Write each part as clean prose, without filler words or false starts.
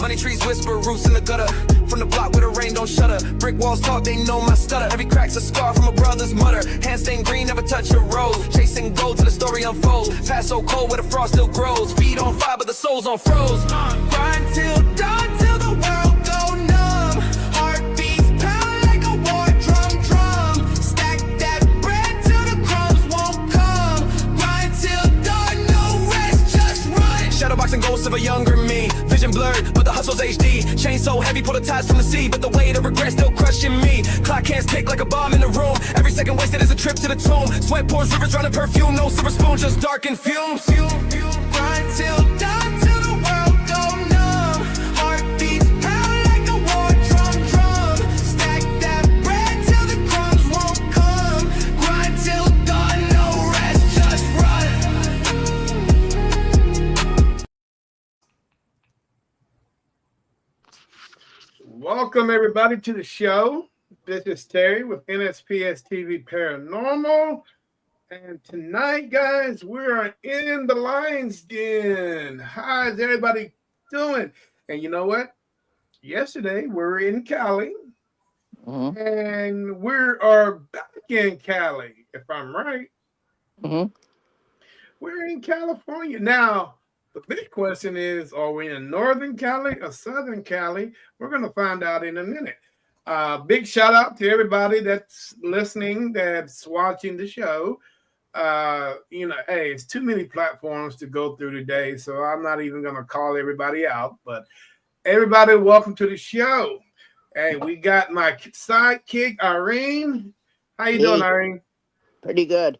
Money trees whisper, roots in the gutter. From the block where the rain don't shudder. Brick walls talk, they know my stutter. Every crack's a scar from a brother's mutter. Hand stained green, never touch a rose. Chasing gold till the story unfolds. Past so cold where the frost still grows. Feet on fire, but the soul's on froze. Grind till dawn, till the world go numb. Heartbeats pound like a war drum, drum. Stack that bread till the crumbs won't come. Grind till dawn, no rest, just run. Shadowboxing ghosts of a younger me. Vision blurred, but the hustle's HD. Chain so heavy, pull the ties from the sea. But the weight of regret still crushing me. Clock hands tick like a bomb in the room. Every second wasted is a trip to the tomb. Sweat pours, rivers running perfume. No silver spoon, just dark and fumes. Grind till dawn, till the world go numb. Heartbeats pound like a war drum, drum. Stack that bread till the crumbs won't come. Grind till dawn, no rest, just run. Welcome everybody to the show. This is Terry with Nspstv Paranormal. And tonight, guys, we are in the lion's den. How's everybody doing? And you know what? Yesterday, we were in Cali. And we are back in Cali, if I'm right. We're in California. Now, the big question is, are we in Northern Cali or Southern Cali? We're going to find out in a minute. Big shout out to everybody that's listening, that's watching the show. Hey, it's too many platforms to go through today, so I'm not even going to call everybody out. But everybody, welcome to the show. Hey, we got my sidekick, Irene. How you doing, Irene? Pretty good.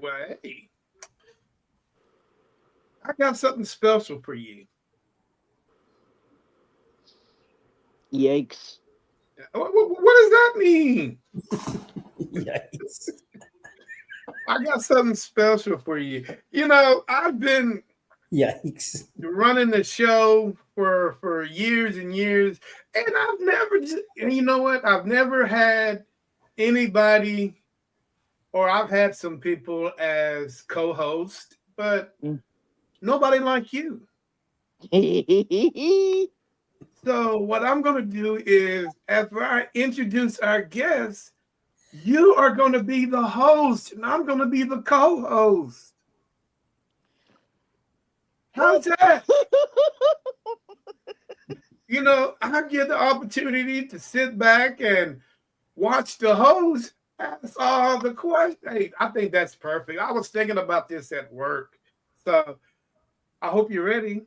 Well, hey, I got something special for you. Yikes. What does that mean? Yikes. I got something special for you. You know, I've been Yikes. running the show for years and years, and I've never, you know what? I've never had anybody, or I've had some people as co-host, but nobody like you. So what I'm going to do is, after I introduce our guests, you are going to be the host, and I'm going to be the co-host. How's that? You know, I get the opportunity to sit back and watch the host ask all the questions. Hey, I think that's perfect. I was thinking about this at work. So I hope you're ready.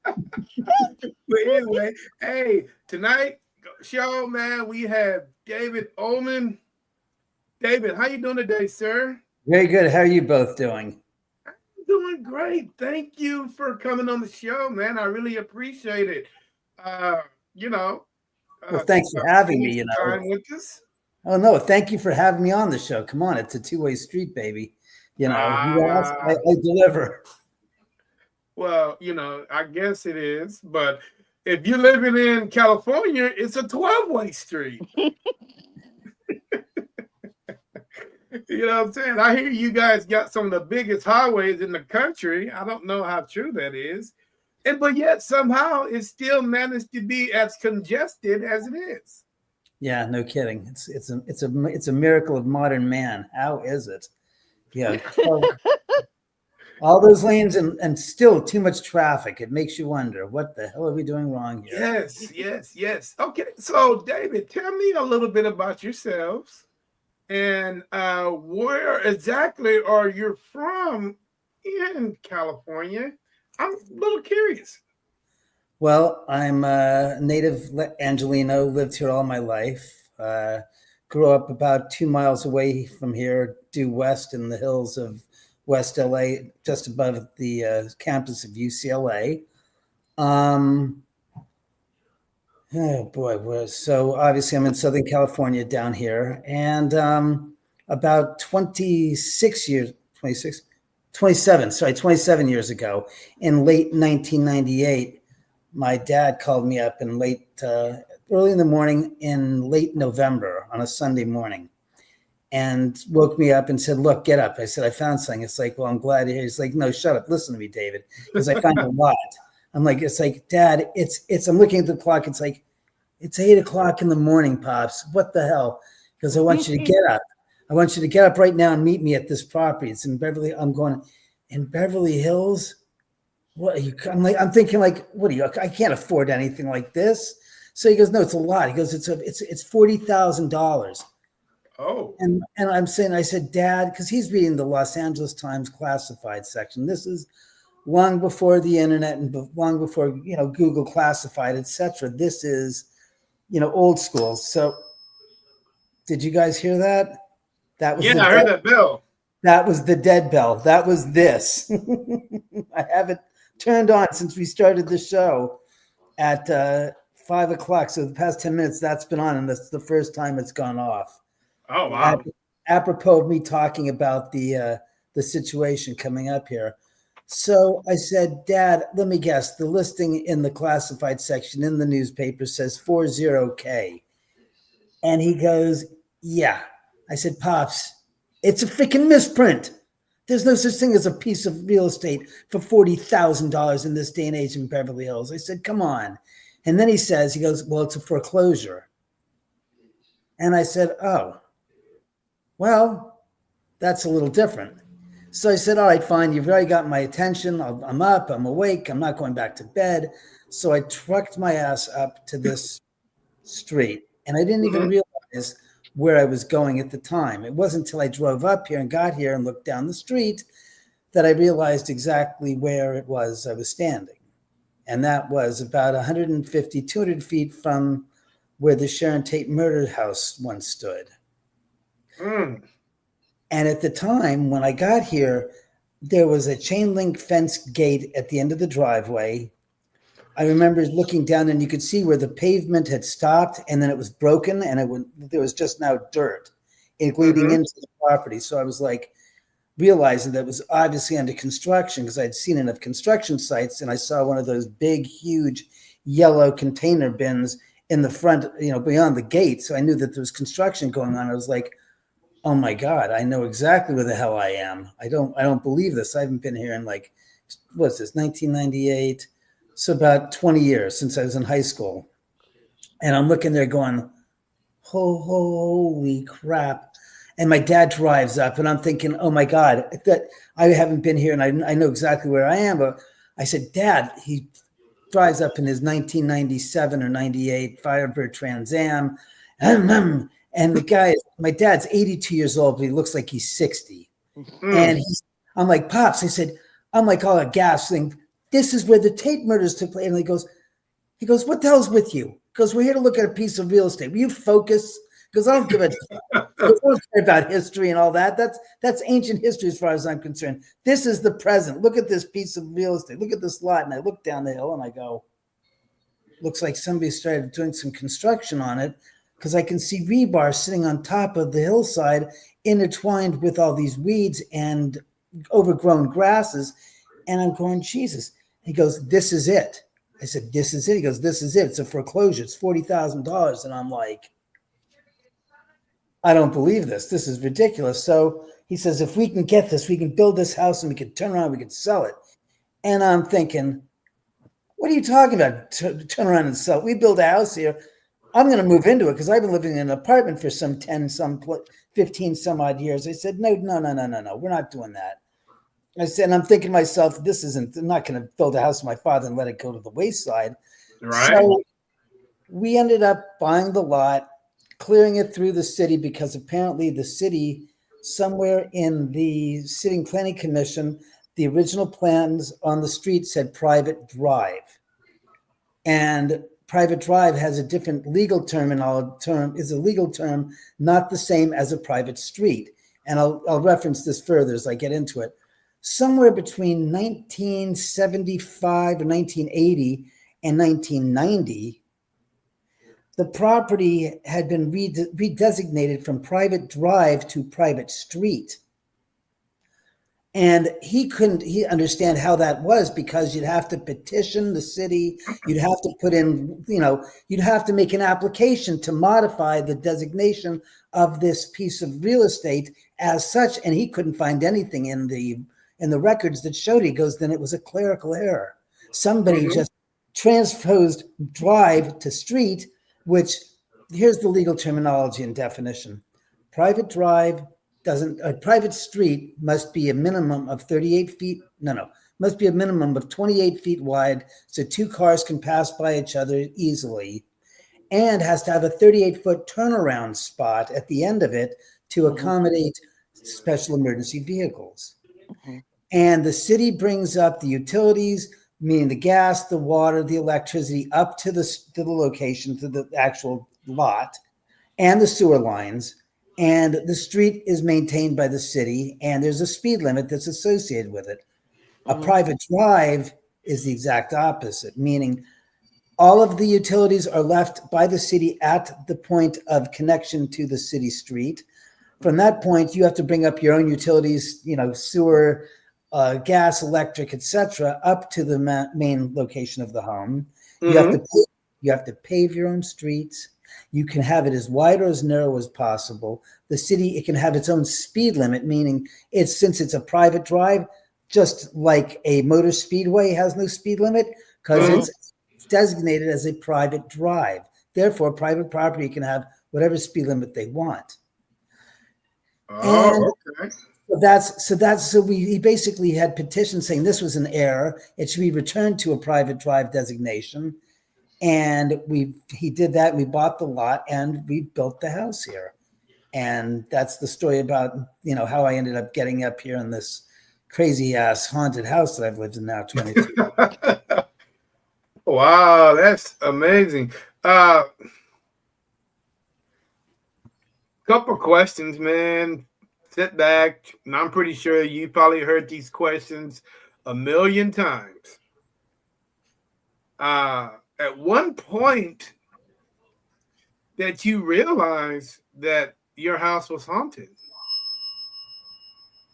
But anyway, hey, tonight show, man, we have David Oman. David, how you doing today, sir? Very good. How are you both doing? I'm doing great. Thank you for coming on the show, man. I really appreciate it. Well, thanks for having me. Time with us. Oh no, thank you for having me on the show. Come on, it's a two-way street, baby. You ask, I deliver. Well, I guess it is, but if you're living in California, it's a 12-way street. You know what I'm saying? I hear you guys got some of the biggest highways in the country. I don't know how true that is. But yet somehow it still managed to be as congested as it is. Yeah, no kidding. It's a miracle of modern man. How is it? Yeah. All those lanes and still too much traffic. It makes you wonder, what the hell are we doing wrong here? Yes. Okay, so David, tell me a little bit about yourselves and where exactly are you from in California? I'm a little curious. Well, I'm a native Angelino, lived here all my life. Grew up about 2 miles away from here, due west in the hills of West LA, just above the campus of UCLA. Oh boy, so obviously I'm in Southern California down here, and about 27 years ago, in late 1998, my dad called me up in early in the morning in late November on a Sunday morning. and woke me up and said, "Look, get up." I said, "I found something." It's like, "Well, I'm glad to hear." He's like, "No, shut up. Listen to me, David, because I found a lot." I'm like, "It's like, Dad, it's." I'm looking at the clock. It's like, it's 8 o'clock in the morning, Pops. What the hell? Because I want you to get up. I want you to get up right now and meet me at this property. It's in Beverly. I'm going in Beverly Hills. What are you? I'm thinking like, what are you? I can't afford anything like this. So he goes, "No, it's a lot." He goes, "It's $40,000." Oh. And I'm saying, I said, "Dad," because he's reading the Los Angeles Times classified section. This is long before the internet and long before, Google classified, etc. This is, old school. So did you guys hear that? That was Yeah, I heard that bell. that was the dead bell. That was this. I haven't turned on since we started the show at 5 o'clock. So the past 10 minutes that's been on, and that's the first time it's gone off. Oh, wow. Apropos of me talking about the situation coming up here. So I said, "Dad, let me guess. The listing in the classified section in the newspaper says 40K." And he goes, "Yeah." I said, "Pops, it's a freaking misprint. There's no such thing as a piece of real estate for $40,000 in this day and age in Beverly Hills." I said, "Come on." And then he goes, "Well, it's a foreclosure." And I said, "Oh, well, that's a little different." So I said, "All right, fine. You've already got my attention. I'm up. I'm awake. I'm not going back to bed." So I trucked my ass up to this street, and I didn't even realize where I was going at the time. It wasn't until I drove up here and got here and looked down the street that I realized exactly where it was I was standing. And that was about 150, 200 feet from where the Sharon Tate murder house once stood. Mm. And at the time when I got here, there was a chain link fence gate at the end of the driveway. I remember looking down and you could see where the pavement had stopped and then it was broken and there was just now dirt leading into the property. So I was like realizing that it was obviously under construction because I'd seen enough construction sites, and I saw one of those big, huge yellow container bins in the front, beyond the gate. So I knew that there was construction going on. I was like, "Oh my God, I know exactly where the hell I am. I don't believe this. I haven't been here in what's this, 1998? So about 20 years since I was in high school." And I'm looking there going, holy crap. And my dad drives up and I'm thinking, "Oh my God, that I haven't been here and I know exactly where I am." But I said, "Dad," he drives up in his 1997 or 98 Firebird Trans Am. And the guy, my dad's 82 years old, but he looks like he's 60. And I'm like, "Pops," I said, I'm like all aghast saying, "This is where the Tate murders took place." And he goes, "What the hell's with you?" He goes, "We're here to look at a piece of real estate. Will you focus?" Because I don't give a I don't care about history and all that. That's ancient history as far as I'm concerned. This is the present. Look at this piece of real estate. Look at this lot. And I look down the hill and I go, looks like somebody started doing some construction on it, because I can see rebar sitting on top of the hillside intertwined with all these weeds and overgrown grasses. And I'm going, Jesus. He goes, "This is it." I said, "This is it." He goes, "This is it. It's a foreclosure. It's $40,000. And I'm like, I don't believe this. This is ridiculous. So he says, "If we can get this, we can build this house and we can turn around, we can sell it." And I'm thinking, what are you talking about? Turn around and sell it? We build a house here. I'm going to move into it because I've been living in an apartment for some 15 some odd years. I said, no, we're not doing that. I said, and I'm thinking to myself, I'm not going to build a house for my father and let it go to the wayside. Right. So we ended up buying the lot, clearing it through the city, because apparently the city, somewhere in the sitting planning commission, the original plans on the street said private drive. And private drive has a different legal term, and is a legal term not the same as a private street. And I'll reference this further as I get into it. Somewhere between 1975 or 1980 and 1990, the property had been redesignated from private drive to private street. And he understand how that was, because you'd have to petition the city. You'd have to put in, you'd have to make an application to modify the designation of this piece of real estate as such. And he couldn't find anything in the records that showed. He goes, then it was a clerical error. Somebody just transposed drive to street, which, here's the legal terminology and definition. Private drive a private street must be a minimum of 38 feet. Must be a minimum of 28 feet wide, so two cars can pass by each other easily, and has to have a 38-foot turnaround spot at the end of it to accommodate special emergency vehicles. And the city brings up the utilities, meaning the gas, the water, the electricity, up to the location, to the actual lot, and the sewer lines. And the street is maintained by the city, and there's a speed limit that's associated with it. A private drive is the exact opposite, meaning all of the utilities are left by the city at the point of connection to the city street. From that point, you have to bring up your own utilities, sewer, gas, electric, etc., up to the main location of the home. You have to pave your own streets. You can have it as wide or as narrow as possible. The city, it can have its own speed limit, meaning since it's a private drive, just like a motor speedway has no speed limit, because it's designated as a private drive. Therefore, private property can have whatever speed limit they want. Okay. So he basically had petitions saying this was an error. It should be returned to a private drive designation. And he did that. We bought the lot and we built the house here. And that's the story about, how I ended up getting up here in this crazy ass haunted house that I've lived in now 22 years. Wow, that's amazing. Couple questions, man. Sit back. And I'm pretty sure you probably heard these questions a million times. At one point that you realized that your house was haunted?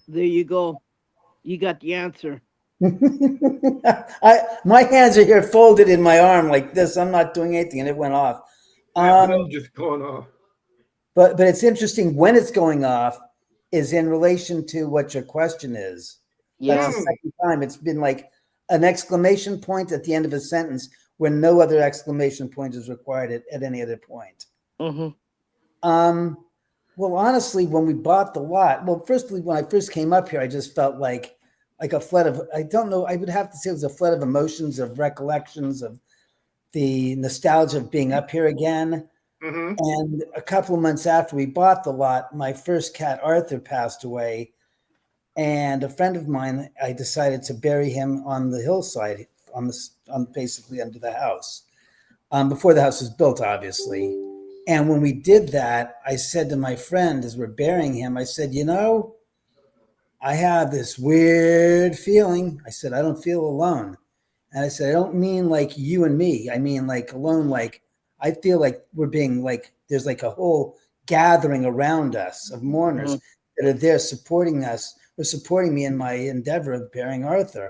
There you go. You got the answer. My hands are here folded in my arm like this. I'm not doing anything, and it went off. Just going off. But it's interesting when it's going off is in relation to what your question is. Yeah. That's the second time. It's been like an exclamation point at the end of a sentence when no other exclamation point is required at any other point. Well, honestly, when we bought the lot, firstly, when I first came up here, I just felt like a flood of, I don't know, I would have to say it was a flood of emotions, of recollections, of the nostalgia of being up here again. And a couple of months after we bought the lot, my first cat, Arthur, passed away. And a friend of mine, I decided to bury him on the hillside, on basically under the house, before the house was built, obviously. And when we did that, I said to my friend, as we're burying him, I said, I have this weird feeling. I said, I don't feel alone. And I said, I don't mean like you and me. I mean like alone, like I feel like we're being like, there's like a whole gathering around us of mourners that are there supporting us, or supporting me in my endeavor of burying Arthur.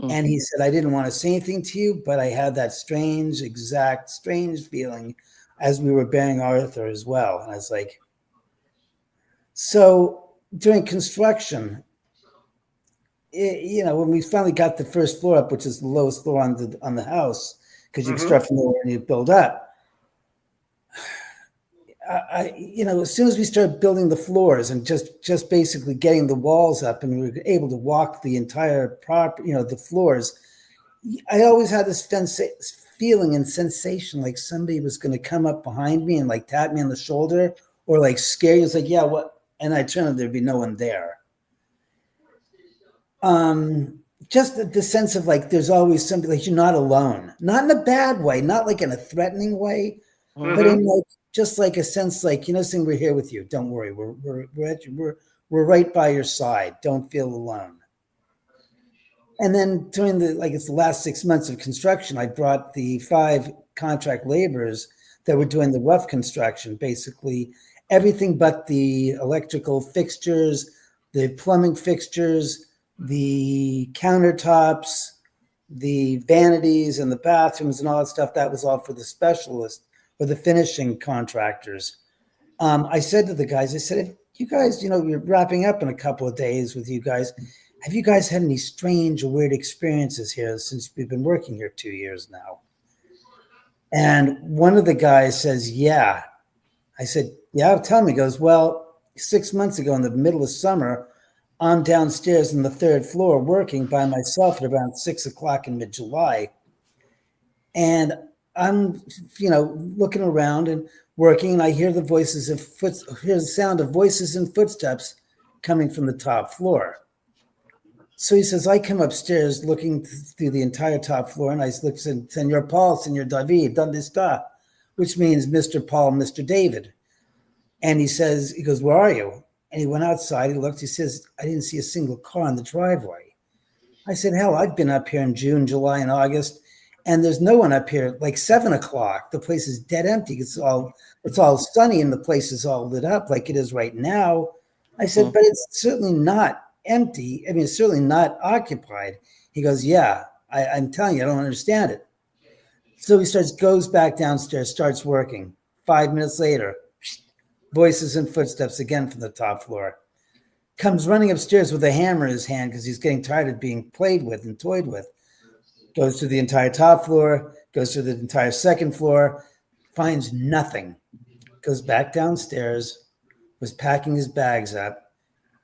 And he said, I didn't want to say anything to you, but I had that strange feeling as we were burying Arthur as well. And I was like, so during construction, when we finally got the first floor up, which is the lowest floor on the house, because you start from nowhere and you build up. As soon as we started building the floors and just basically getting the walls up, and we were able to walk the entire property, the floors, I always had this feeling and sensation like somebody was going to come up behind me and like tap me on the shoulder or like scare you. It's like, yeah, what? And I turned and there'd be no one there. Just the sense of like, there's always somebody, like you're not alone, not in a bad way, not like in a threatening way, but in like, just like a sense like, saying we're here with you. Don't worry. We're right by your side. Don't feel alone. And then during the last 6 months of construction, I brought the 5 contract laborers that were doing the rough construction, basically everything but the electrical fixtures, The plumbing fixtures, the countertops, the vanities and the bathrooms and all that stuff, that was all for the specialist or the finishing contractors. I said to the guys, I said, if you guys, you're wrapping up in a couple of days with you guys. Have you guys had any strange or weird experiences here since we've been working here 2 years now? And one of the guys says, yeah. I said, yeah, tell me. He goes, well, 6 months ago in the middle of summer, I'm downstairs on the 3rd floor working by myself at around 6 o'clock in mid-July. And I'm, looking around and working, and I hear the sound of voices and footsteps coming from the top floor. So he says, I come upstairs looking through the entire top floor, and I look and Senor Paul, Senor David, ¿dónde está? Which means Mr. Paul, Mr. David. And he goes, where are you? And he went outside, he looked, he says, I didn't see a single car in the driveway. I said, hell, I've been up here in June, July, and August, and there's no one up here. Like 7 o'clock, the place is dead empty. It's all sunny, and the place is all lit up like it is right now. I said, but it's certainly not empty. I mean, it's certainly not occupied. He goes, yeah, I'm telling you, I don't understand it. So he goes back downstairs, starts working. 5 minutes later, voices and footsteps again from the top floor. Comes running upstairs with a hammer in his hand because he's getting tired of being played with and toyed with. Goes to the entire top floor, goes to the entire 2nd floor, finds nothing. Goes back downstairs, was packing his bags up,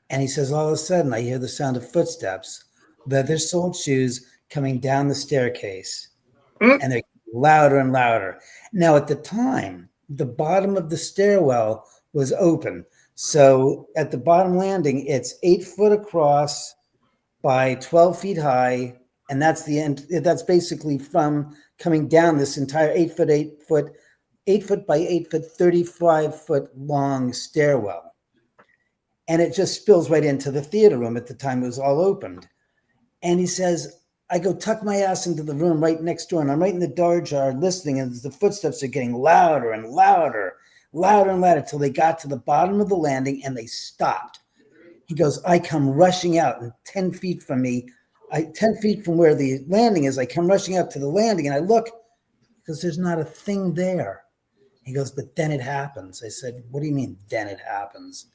and he says, all of a sudden, I hear the sound of footsteps, leather-soled shoes coming down the staircase, and they're louder and louder. Now, at the time, the bottom of the stairwell was open. So at the bottom landing, it's 8 foot across by 12 feet high. And that's the end. That's basically from coming down this entire 8 foot by 8 foot, 35 foot long stairwell. And it just spills right into the theater room. At the time, it was all opened. And he says, I go tuck my ass into the room right next door, and I'm right in the door jar listening, and the footsteps are getting louder and louder, louder and louder, till they got to the bottom of the landing and they stopped. He goes, I come rushing out, and 10 feet from me, 10 feet from where the landing is, I come rushing out to the landing, and I look, because there's not a thing there. He goes, but then it happens. I said, what do you mean, then it happens?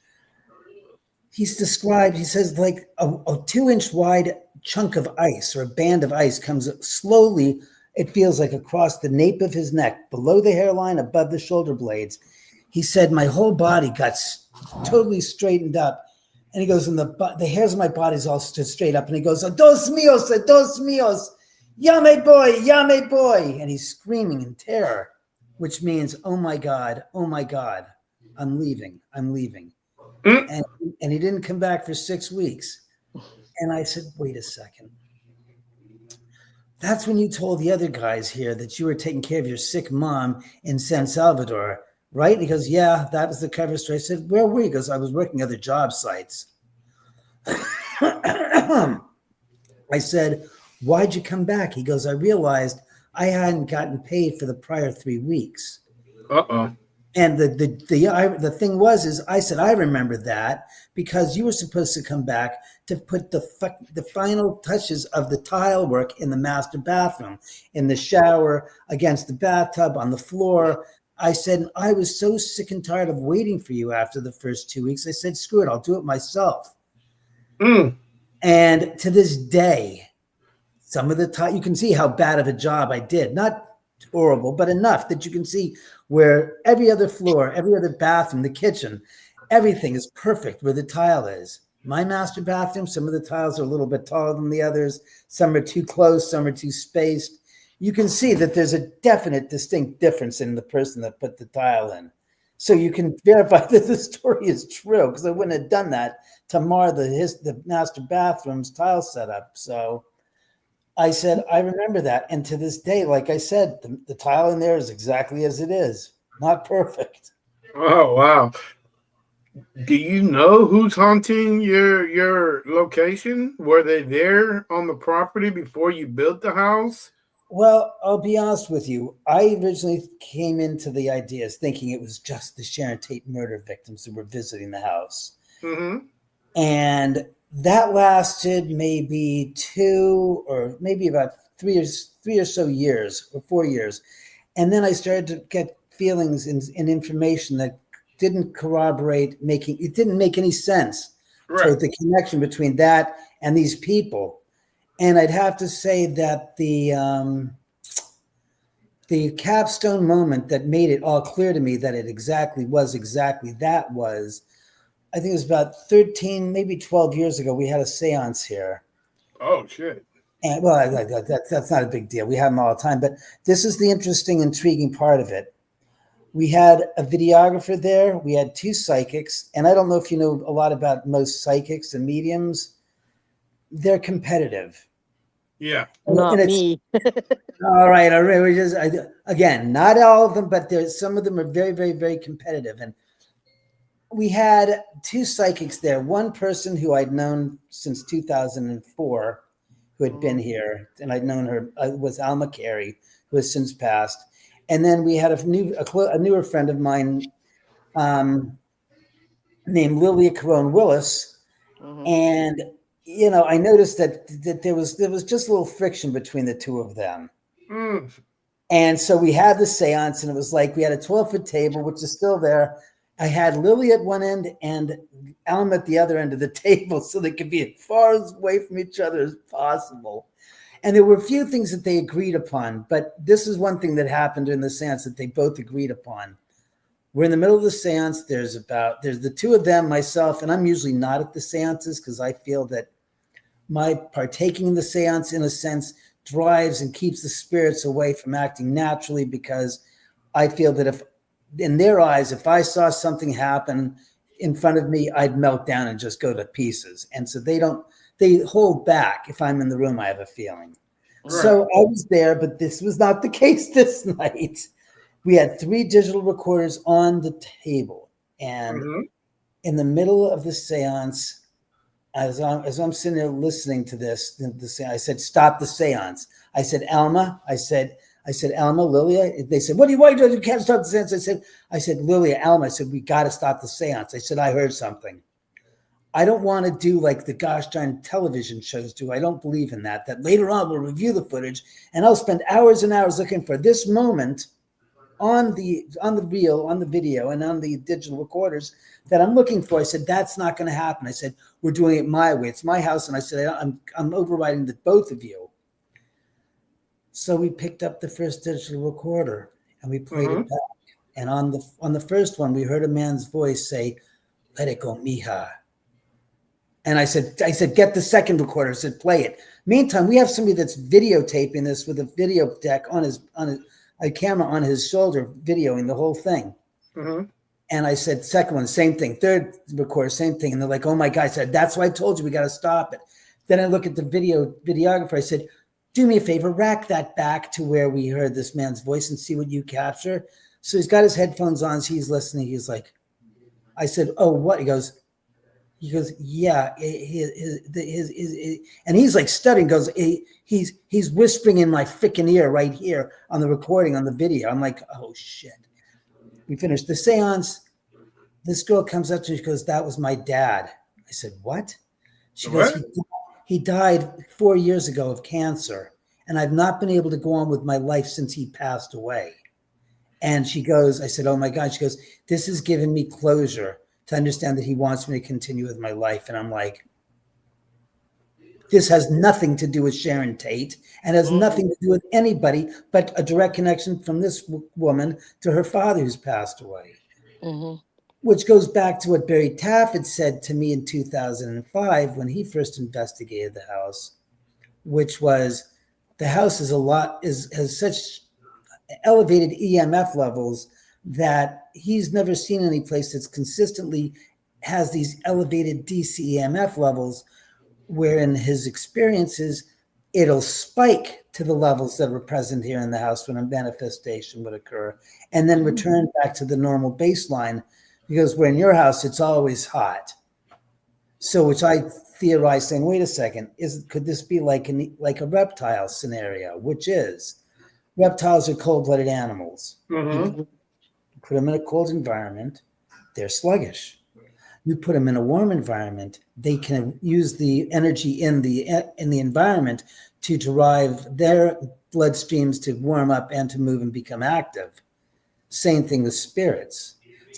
He says, like a 2-inch wide chunk of ice or a band of ice comes slowly, it feels like across the nape of his neck, below the hairline, above the shoulder blades. He said, my whole body got totally straightened up. And he goes, and the hairs of my body's all stood straight up. And he goes, dos míos, llame boy. And he's screaming in terror, which means, oh my God, I'm leaving. And he didn't come back for 6 weeks. And I said, wait a second. That's when you told the other guys here that you were taking care of your sick mom in San Salvador, right? And he goes, yeah, that was the cover story. I said, where were you? He goes, I was working other job sites. I said, why'd you come back? He goes, I realized I hadn't gotten paid for the prior 3 weeks. Uh-oh. And the thing was I said, I remember that because you were supposed to come back to put the final touches of the tile work in the master bathroom, in the shower, against the bathtub, on the floor. I said, I was so sick and tired of waiting for you after the first 2 weeks. I said, screw it, I'll do it myself. And to this day, some of the time, you can see how bad of a job I did. Not horrible, but enough that you can see where every other floor, every other bathroom, the kitchen, everything is perfect where the tile is. My master bathroom, some of the tiles are a little bit taller than the others. Some are too close, some are too spaced. You can see that there's a definite, distinct difference in the person that put the tile in. So you can verify that the story is true, because I wouldn't have done that to mar the master bathroom's tile setup. So I said, I remember that. And to this day, like I said, the tile in there is exactly as it is. Not perfect. Oh, wow. Do you know who's haunting your location? Were they there on the property before you built the house? Well, I'll be honest with you. I originally came into the ideas thinking it was just the Sharon Tate murder victims who were visiting the house. Mm-hmm. And that lasted maybe 2 or maybe about 3 or so years or 4 years. And then I started to get feelings and information that didn't corroborate, it didn't make any sense to Right. the connection between that and these people. And I'd have to say that the capstone moment that made it all clear to me that it was exactly that was, I think it was about 13, maybe 12 years ago, we had a seance here. Oh, shit. And well, that's not a big deal. We have them all the time. But this is the interesting, intriguing part of it. We had a videographer there. We had 2 psychics. And I don't know if you know a lot about most psychics and mediums. They're competitive. Yeah. Not And me. all right. We're just, again, not all of them, but some of them are very, very, very competitive. And we had 2 psychics there. One person who I'd known since 2004, who had been here, and I'd known her, was Alma Carey, who has since passed. And then we had a newer friend of mine named Lilia Carone Willis. And I noticed that there was just a little friction between the 2 of them. Mm. And so we had the seance, and it was like we had a 12-foot table, which is still there. I had Lily at one end and Alma at the other end of the table, so they could be as far away from each other as possible. And there were a few things that they agreed upon, but this is one thing that happened in the seance that they both agreed upon. We're in the middle of the seance. There's the 2 of them, myself, and I'm usually not at the seances because I feel that my partaking in the seance, in a sense, drives and keeps the spirits away from acting naturally, because I feel that if, in their eyes, if I saw something happen in front of me, I'd melt down and just go to pieces. And so they hold back. If I'm in the room, I have a feeling. Right. So I was there, but this was not the case this night. We had 3 digital recorders on the table. And in the middle of the seance, as I'm sitting there listening to this, I said, stop the seance. I said, Alma, Alma, Lilia. They said, why do you can't stop the seance? I said, Lilia, Alma, I said, we got to stop the seance. I said, I heard something. I don't want to do like the gosh darn television shows do. I don't believe in that later on we'll review the footage and I'll spend hours and hours looking for this moment on the video and on the digital recorders that I'm looking for. I said, that's not going to happen. I said, we're doing it my way. It's my house. And I said, I'm overriding the both of you. So we picked up the first digital recorder and we played it back. And on the first one, we heard a man's voice say, let it go, mija. And I said, get the second recorder. I said, play it. Meantime, we have somebody that's videotaping this with a video deck on a camera on his shoulder, videoing the whole thing. And I said, second one, same thing. Third recorder, same thing. And they're like, oh my God. I said, that's why I told you we got to stop it. Then I look at the videographer. I said, do me a favor, rack that back to where we heard this man's voice and see what you capture. So he's got his headphones on. So he's listening. He's like, I said, oh, what? He goes, yeah. And he's like stuttering, goes, he's whispering in my freaking ear right here on the recording, on the video. I'm like, oh shit. We finished the seance. This girl comes up to me. She goes, that was my dad. I said, what? She goes, he died 4 years ago of cancer, and I've not been able to go on with my life since he passed away. And she goes, I said, oh my God. She goes, this has given me closure to understand that he wants me to continue with my life. And I'm like, this has nothing to do with Sharon Tate and has nothing to do with anybody but a direct connection from this woman to her father who's passed away. Which goes back to what Barry Taff had said to me in 2005 when he first investigated the house, which was the house has such elevated EMF levels that he's never seen any place that's consistently has these elevated DC EMF levels, where in his experiences, it'll spike to the levels that were present here in the house when a manifestation would occur, and then return back to the normal baseline. Because where in your house, it's always hot. So which I theorized saying, wait a second, could this be like a reptile scenario, which is reptiles are cold-blooded animals. You put them in a cold environment, they're sluggish. You put them in a warm environment, they can use the energy in the environment to drive their bloodstreams to warm up and to move and become active. Same thing with spirits.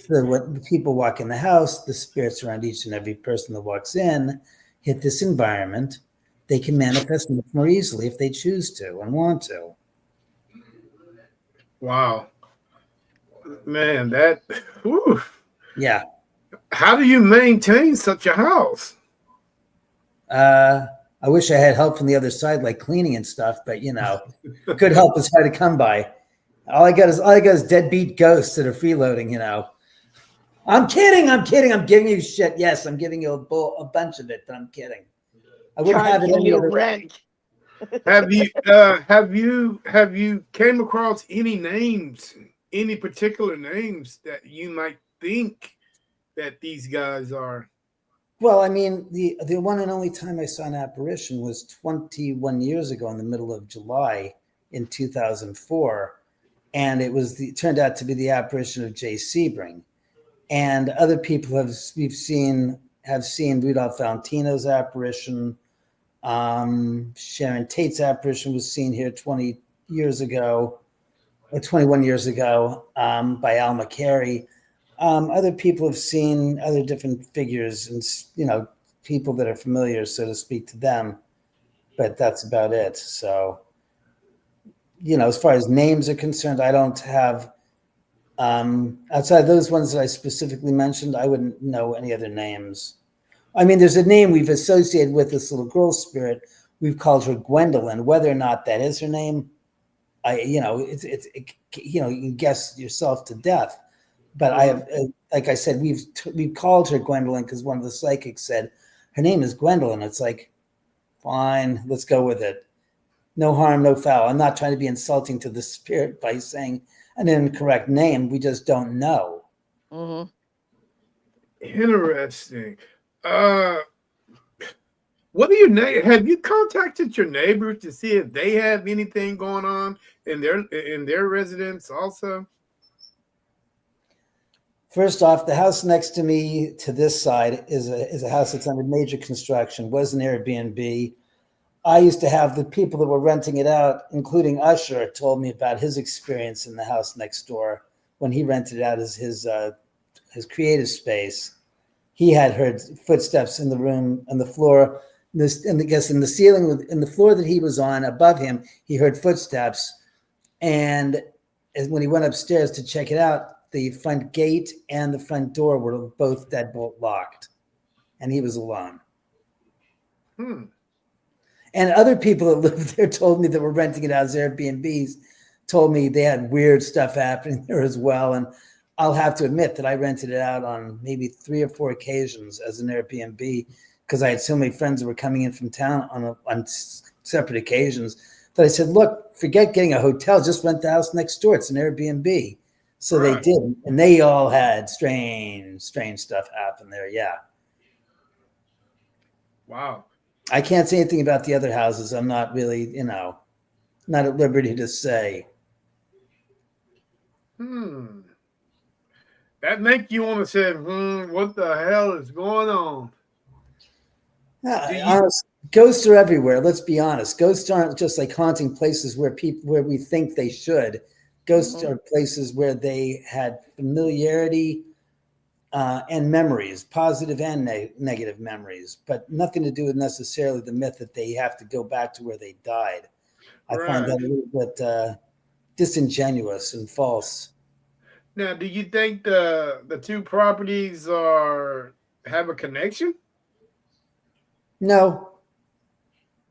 So when people walk in the house, the spirits around each and every person that walks in hit this environment. They can manifest much more easily if they choose to and want to. Wow. Man, that, whew. Yeah. How do you maintain such a house? I wish I had help from the other side, like cleaning and stuff, but good help is hard to come by. All I got is deadbeat ghosts that are freeloading. I'm kidding. I'm giving you shit. Yes, I'm giving you a bunch of it, but I'm kidding. I wouldn't have it any other rent. Have you came across any names, any particular names that you might think that these guys are? Well, I mean, the one and only time I saw an apparition was 21 years ago in the middle of July in 2004. And it turned out to be the apparition of Jay Sebring. And other people have seen Rudolph Valentino's apparition. Sharon Tate's apparition was seen here 20 years ago, or 21 years ago, by Alma Carey. Other people have seen other different figures and, people that are familiar, so to speak, to them, but that's about it. So, as far as names are concerned, I don't have, outside those ones that I specifically mentioned, I wouldn't know any other names. I mean, there's a name we've associated with this little girl spirit. We've called her Gwendolyn. Whether or not that is her name, you can guess yourself to death. But I have, like I said, we've called her Gwendolyn because one of the psychics said her name is Gwendolyn. It's like, fine, let's go with it. No harm, no foul. I'm not trying to be insulting to the spirit by saying an incorrect name. We just don't know. Mm-hmm. Interesting. What do you have you contacted your neighbors to see if they have anything going on in their residence also? First off, the house next to me to this side is a house that's under major construction, was an Airbnb. I used to have the people that were renting it out, including Usher, told me about his experience in the house next door when he rented it out as his creative space. He had heard footsteps in the room, on the floor, and I guess in the ceiling, in the floor that he was on above him, he heard footsteps. And when he went upstairs to check it out, the front gate and the front door were both deadbolt locked, and he was alone. And other people that lived there told me that were renting it out as Airbnbs, told me they had weird stuff happening there as well. And I'll have to admit that I rented it out on maybe 3 or 4 occasions as an Airbnb because I had so many friends that were coming in from town on separate occasions that I said, look, forget getting a hotel, just rent the house next door. It's an Airbnb. So They did, and they all had strange stuff happen there. Yeah. Wow. I can't say anything about the other houses. I'm not really, not at liberty to say. That make you want to say, what the hell is going on? Ghosts are everywhere. Let's be honest. Ghosts aren't just like haunting places where we think they should. Ghosts are places where they had familiarity and memories, positive and negative memories, but nothing to do with necessarily the myth that they have to go back to where they died. I find that a little bit disingenuous and false. Now, do you think the two properties have a connection? No.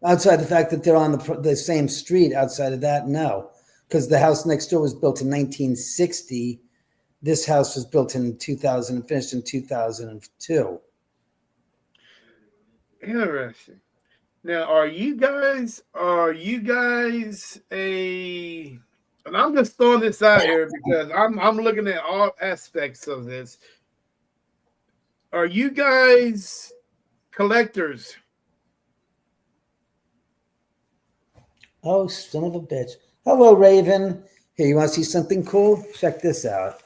Outside the fact that they're on the same street, outside of that, no. Because the house next door was built in 1960. This house was built in 2000 and finished in 2002. Interesting. Now, are you guys and I'm just throwing this out here because I'm looking at all aspects of this. Are you guys collectors? Oh, son of a bitch. Hello, Raven. Here, you want to see something cool? Check this out.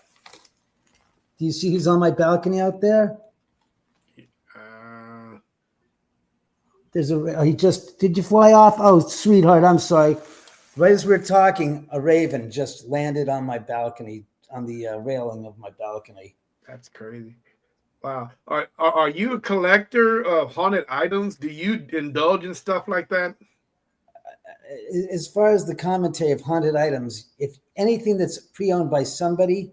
Do you see who's on my balcony out there? Did you fly off? Oh, sweetheart, I'm sorry. Right as we're talking, a raven just landed on my balcony, on the railing of my balcony. That's crazy. Wow. Are you a collector of haunted items? Do you indulge in stuff like that? As far as the commentary of haunted items, if anything that's pre-owned by somebody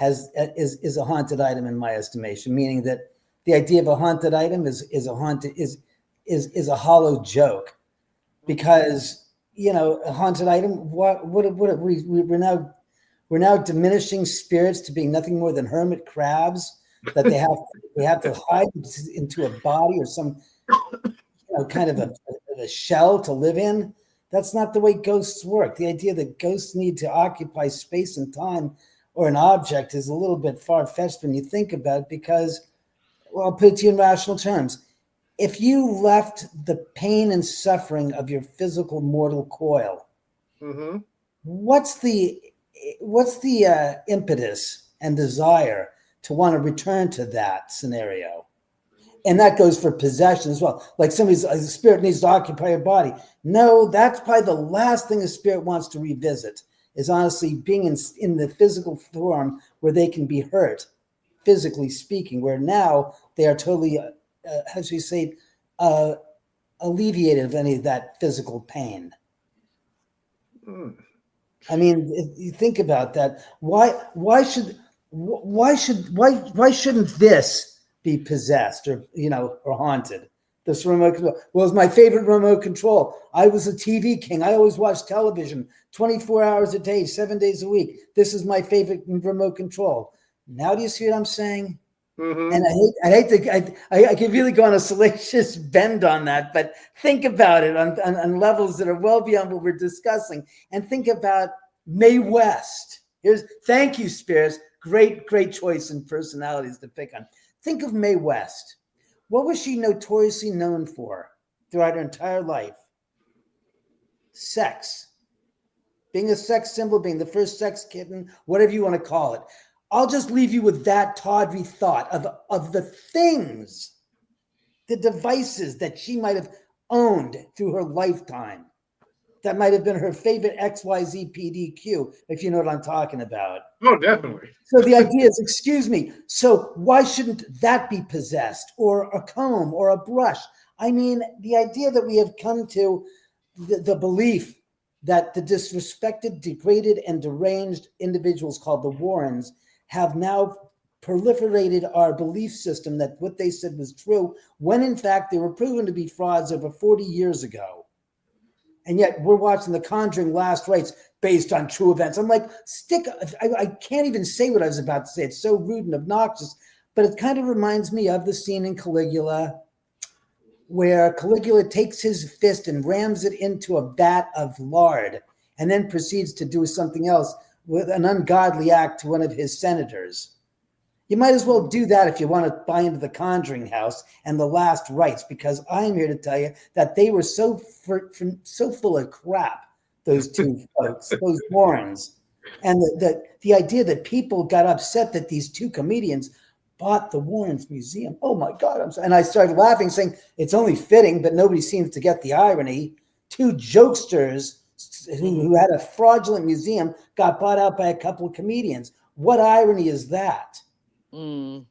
is a haunted item in my estimation, meaning that the idea of a haunted item is a hollow joke, because a haunted item, we're now diminishing spirits to being nothing more than hermit crabs that they have to hide into a body or some kind of a shell to live in. That's not the way ghosts work. The idea that ghosts need to occupy space and time or an object is a little bit far-fetched when you think about it, because, well, I'll put it to you in rational terms. If you left the pain and suffering of your physical mortal coil, Mm-hmm. what's the impetus and desire to want to return to that scenario? And that goes for possession as well. Like a spirit needs to occupy your body. No, that's probably the last thing a spirit wants to revisit, is honestly being in the physical form where they can be hurt, physically speaking, where now they are totally, how should we say, alleviated of any of that physical pain. Mm. I mean, if you think about that, why shouldn't this be possessed or haunted? This remote control. Well, it's my favorite remote control. I was a TV king. I always watched television 24 hours a day, 7 days a week. This is my favorite remote control. Now do you see what I'm saying? Mm-hmm. And I could really go on a salacious bend on that, but think about it on levels that are well beyond what we're discussing. And think about Mae West. Thank you, Spears. Great choice in personalities to pick on. Think of Mae West. What was she notoriously known for throughout her entire life? Sex. Being a sex symbol, being the first sex kitten, whatever you want to call it. I'll just leave you with that tawdry thought of the things, the devices that she might have owned through her lifetime. That might have been her favorite XYZ PDQ, if you know what I'm talking about. Oh, definitely. So the idea is, excuse me, so why shouldn't that be possessed, or a comb or a brush? I mean, the idea that we have come to the belief that the disrespected, degraded, and deranged individuals called the Warrens have now proliferated our belief system that what they said was true, when in fact they were proven to be frauds over 40 years ago. And yet we're watching The Conjuring Last Rites based on true events. I'm like, I can't even say what I was about to say. It's so rude and obnoxious, but it kind of reminds me of the scene in Caligula where Caligula takes his fist and rams it into a vat of lard and then proceeds to do something else with an ungodly act to one of his senators. You might as well do that if you want to buy into the Conjuring House and the Last Rites, because I'm here to tell you that they were so full of crap, those two folks, those Warrens. And the idea that people got upset that these two comedians bought the Warrens Museum. Oh my God. And I started laughing, saying it's only fitting, but nobody seems to get the irony. Two jokesters who had a fraudulent museum got bought out by a couple of comedians. What irony is that? Mm.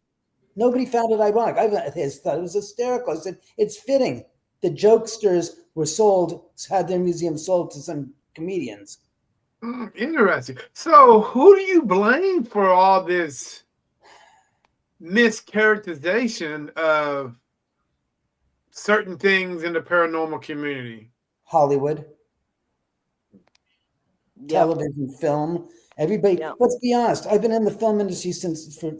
Nobody found it ironic. I thought it was hysterical. I said, it's fitting. The jokesters had their museum sold to some comedians. Interesting. So who do you blame for all this mischaracterization of certain things in the paranormal community? Hollywood. Yep. Television, film, everybody. Yep. Let's be honest. I've been in the film industry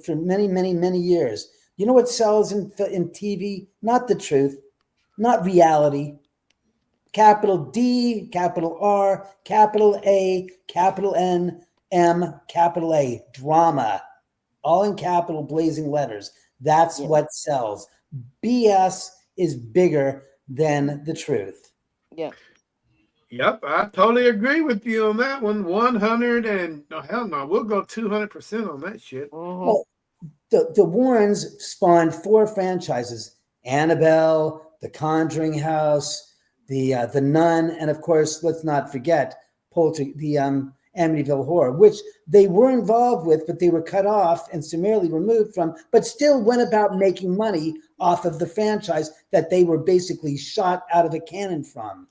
for many, many, many years. You know what sells in TV? Not the truth, not reality. Capital D, capital R, capital A, capital N, M, capital A. Drama, all in capital blazing letters. That's what sells. BS is bigger than the truth. Yeah. Yep, I totally agree with you on that one. 100 and no, hell no, we'll go 200% on that shit. Mm-hmm. Well, the Warrens spawned 4 franchises: Annabelle, the Conjuring House, the Nun, and of course, let's not forget the Amityville Horror, which they were involved with, but they were cut off and summarily removed from, but still went about making money off of the franchise that they were basically shot out of a cannon from.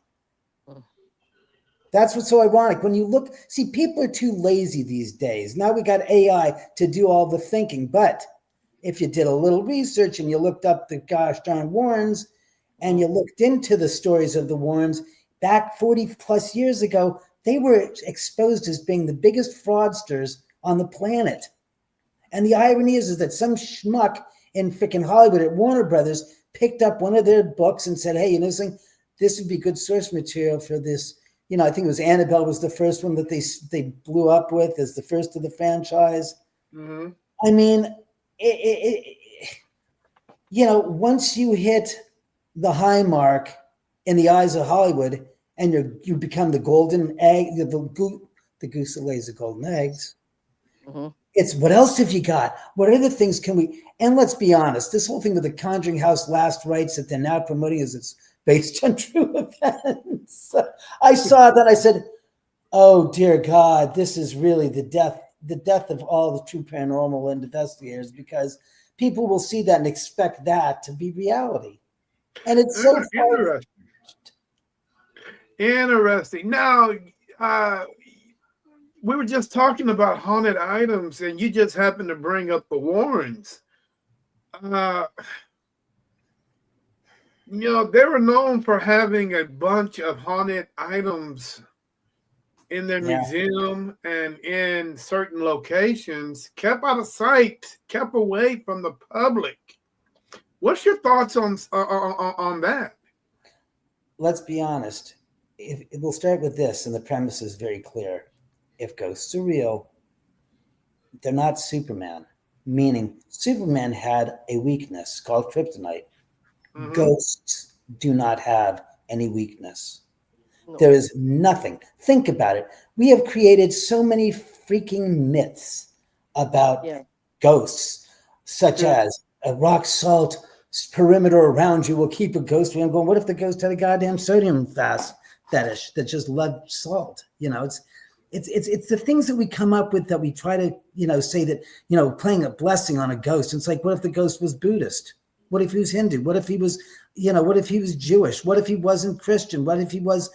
That's what's so ironic. When you look, see, people are too lazy these days. Now we got AI to do all the thinking. But if you did a little research and you looked up the gosh darn Warrens and you looked into the stories of the Warrens back 40 plus years ago, they were exposed as being the biggest fraudsters on the planet. And the irony is that some schmuck in freaking Hollywood at Warner Brothers picked up one of their books and said, hey, you know something? This would be good source material for this. You know, I think it was Annabelle was the first one that they blew up with as the first of the franchise. Mm-hmm. I mean, you know, once you hit the high mark in the eyes of Hollywood and you become the golden egg, the goose that lays the golden eggs. Mm-hmm. It's what else have you got? What other things can we? And let's be honest, this whole thing with the Conjuring House last rites that they're now promoting as it's based on true events. I saw that. I said, "Oh dear God, this is really the death of all the true paranormal investigators," because people will see that and expect that to be reality, and it's so interesting. Now, we were just talking about haunted items, and you just happened to bring up the Warrens. You know, they were known for having a bunch of haunted items in their museum and in certain locations, kept out of sight, kept away from the public. What's your thoughts on that? Let's be honest. We'll start with this, and the premise is very clear. If ghosts are real, they're not Superman, meaning Superman had a weakness called kryptonite. Mm-hmm. Ghosts do not have any weakness. No. There is nothing. Think about it. We have created so many freaking myths about ghosts, such as a rock salt perimeter around you will keep a ghost away. I'm going, what if the ghost had a goddamn sodium fetish that just loved salt? You know, it's the things that we come up with that we try to, you know, say that, you know, playing a blessing on a ghost. It's like, what if the ghost was Buddhist? What if he was Hindu? What if he was, you know, what if he was Jewish? What if he wasn't Christian? What if he was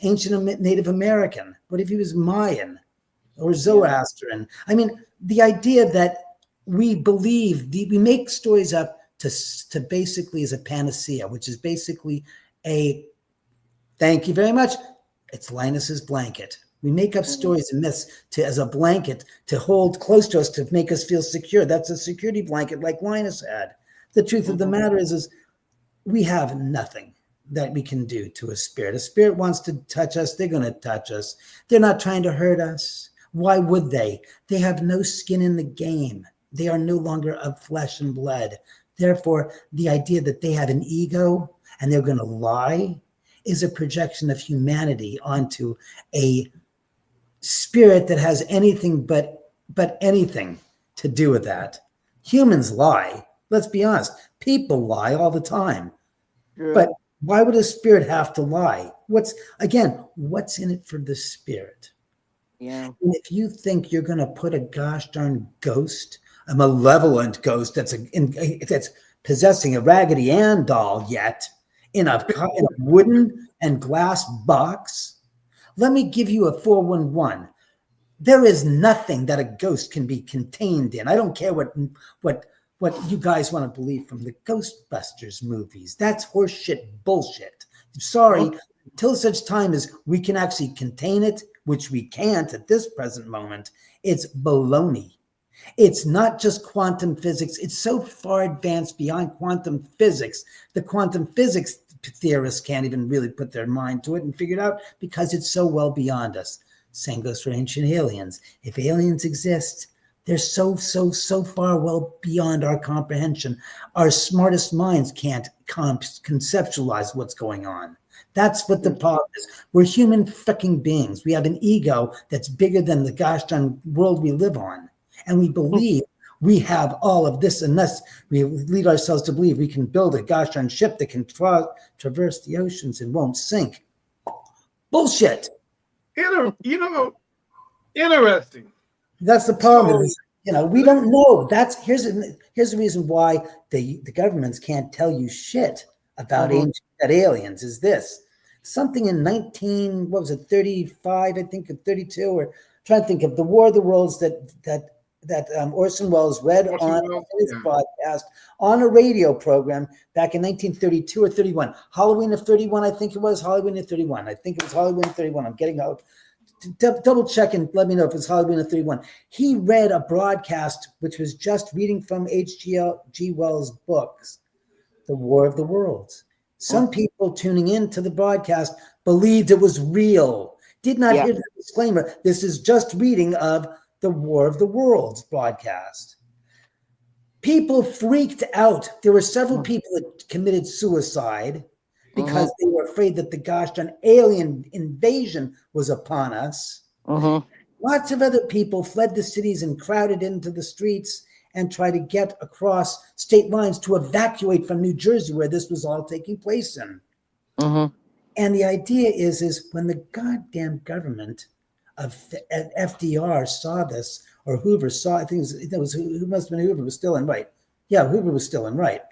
ancient Native American? What if he was Mayan or Zoroastrian? I mean, the idea that we believe, we make stories up to basically as a panacea, which is basically a, thank you very much, it's Linus's blanket. We make up stories and myths as a blanket to hold close to us to make us feel secure. That's a security blanket like Linus had. The truth of the matter is we have nothing that we can do to a spirit. A spirit wants to touch us, they're going to touch us. They're not trying to hurt us. Why would they? They have no skin in the game. They are no longer of flesh and blood. Therefore, the idea that they have an ego and they're going to lie is a projection of humanity onto a spirit that has anything but anything to do with that. Humans lie. Let's be honest. People lie all the time. Yeah. But why would a spirit have to lie? What's in it for the spirit? Yeah. And if you think you're going to put a gosh darn ghost, a malevolent ghost that's possessing a Raggedy Ann doll yet in a wooden and glass box, let me give you a 411. There is nothing that a ghost can be contained in. I don't care what you guys want to believe from the Ghostbusters movies. That's horseshit bullshit. I'm sorry, until such time as we can actually contain it, which we can't at this present moment, it's baloney. It's not just quantum physics. It's so far advanced beyond quantum physics. The quantum physics theorists can't even really put their mind to it and figure it out because it's so well beyond us. Same goes for ancient aliens. If aliens exist, they're so far well beyond our comprehension. Our smartest minds can't conceptualize what's going on. That's what the problem is. We're human fucking beings. We have an ego that's bigger than the gosh darn world we live on. And we believe We have all of this and this. We lead ourselves to believe we can build a gosh darn ship that can traverse the oceans and won't sink. Bullshit. Interesting. That's the problem. So, Is, we don't know. Here's the reason why the governments can't tell you shit about ancient aliens. Is this something in 35? I think, or 32, or trying to think of the War of the Worlds that Orson Welles read on his podcast on a radio program back in 1932 or 31. Halloween of 31, I think it was. Halloween of 31. I think it was Halloween of 31. I'm getting out. Double check and let me know if it's Halloween of 31. He read a broadcast which was just reading from H.G. Wells' books, The War of the Worlds. Some people tuning in to the broadcast believed it was real, did not hear the disclaimer. This is just reading of the War of the Worlds broadcast. People freaked out. There were several people that committed suicide because they were afraid that the gosh darn alien invasion was upon us. Lots of other people fled the cities and crowded into the streets and tried to get across state lines to evacuate from New Jersey, where this was all taking place in. And the idea is when the goddamn government of FDR saw this, or Hoover saw, I think it was who must have been Hoover was still in right. Yeah, Hoover was still in right.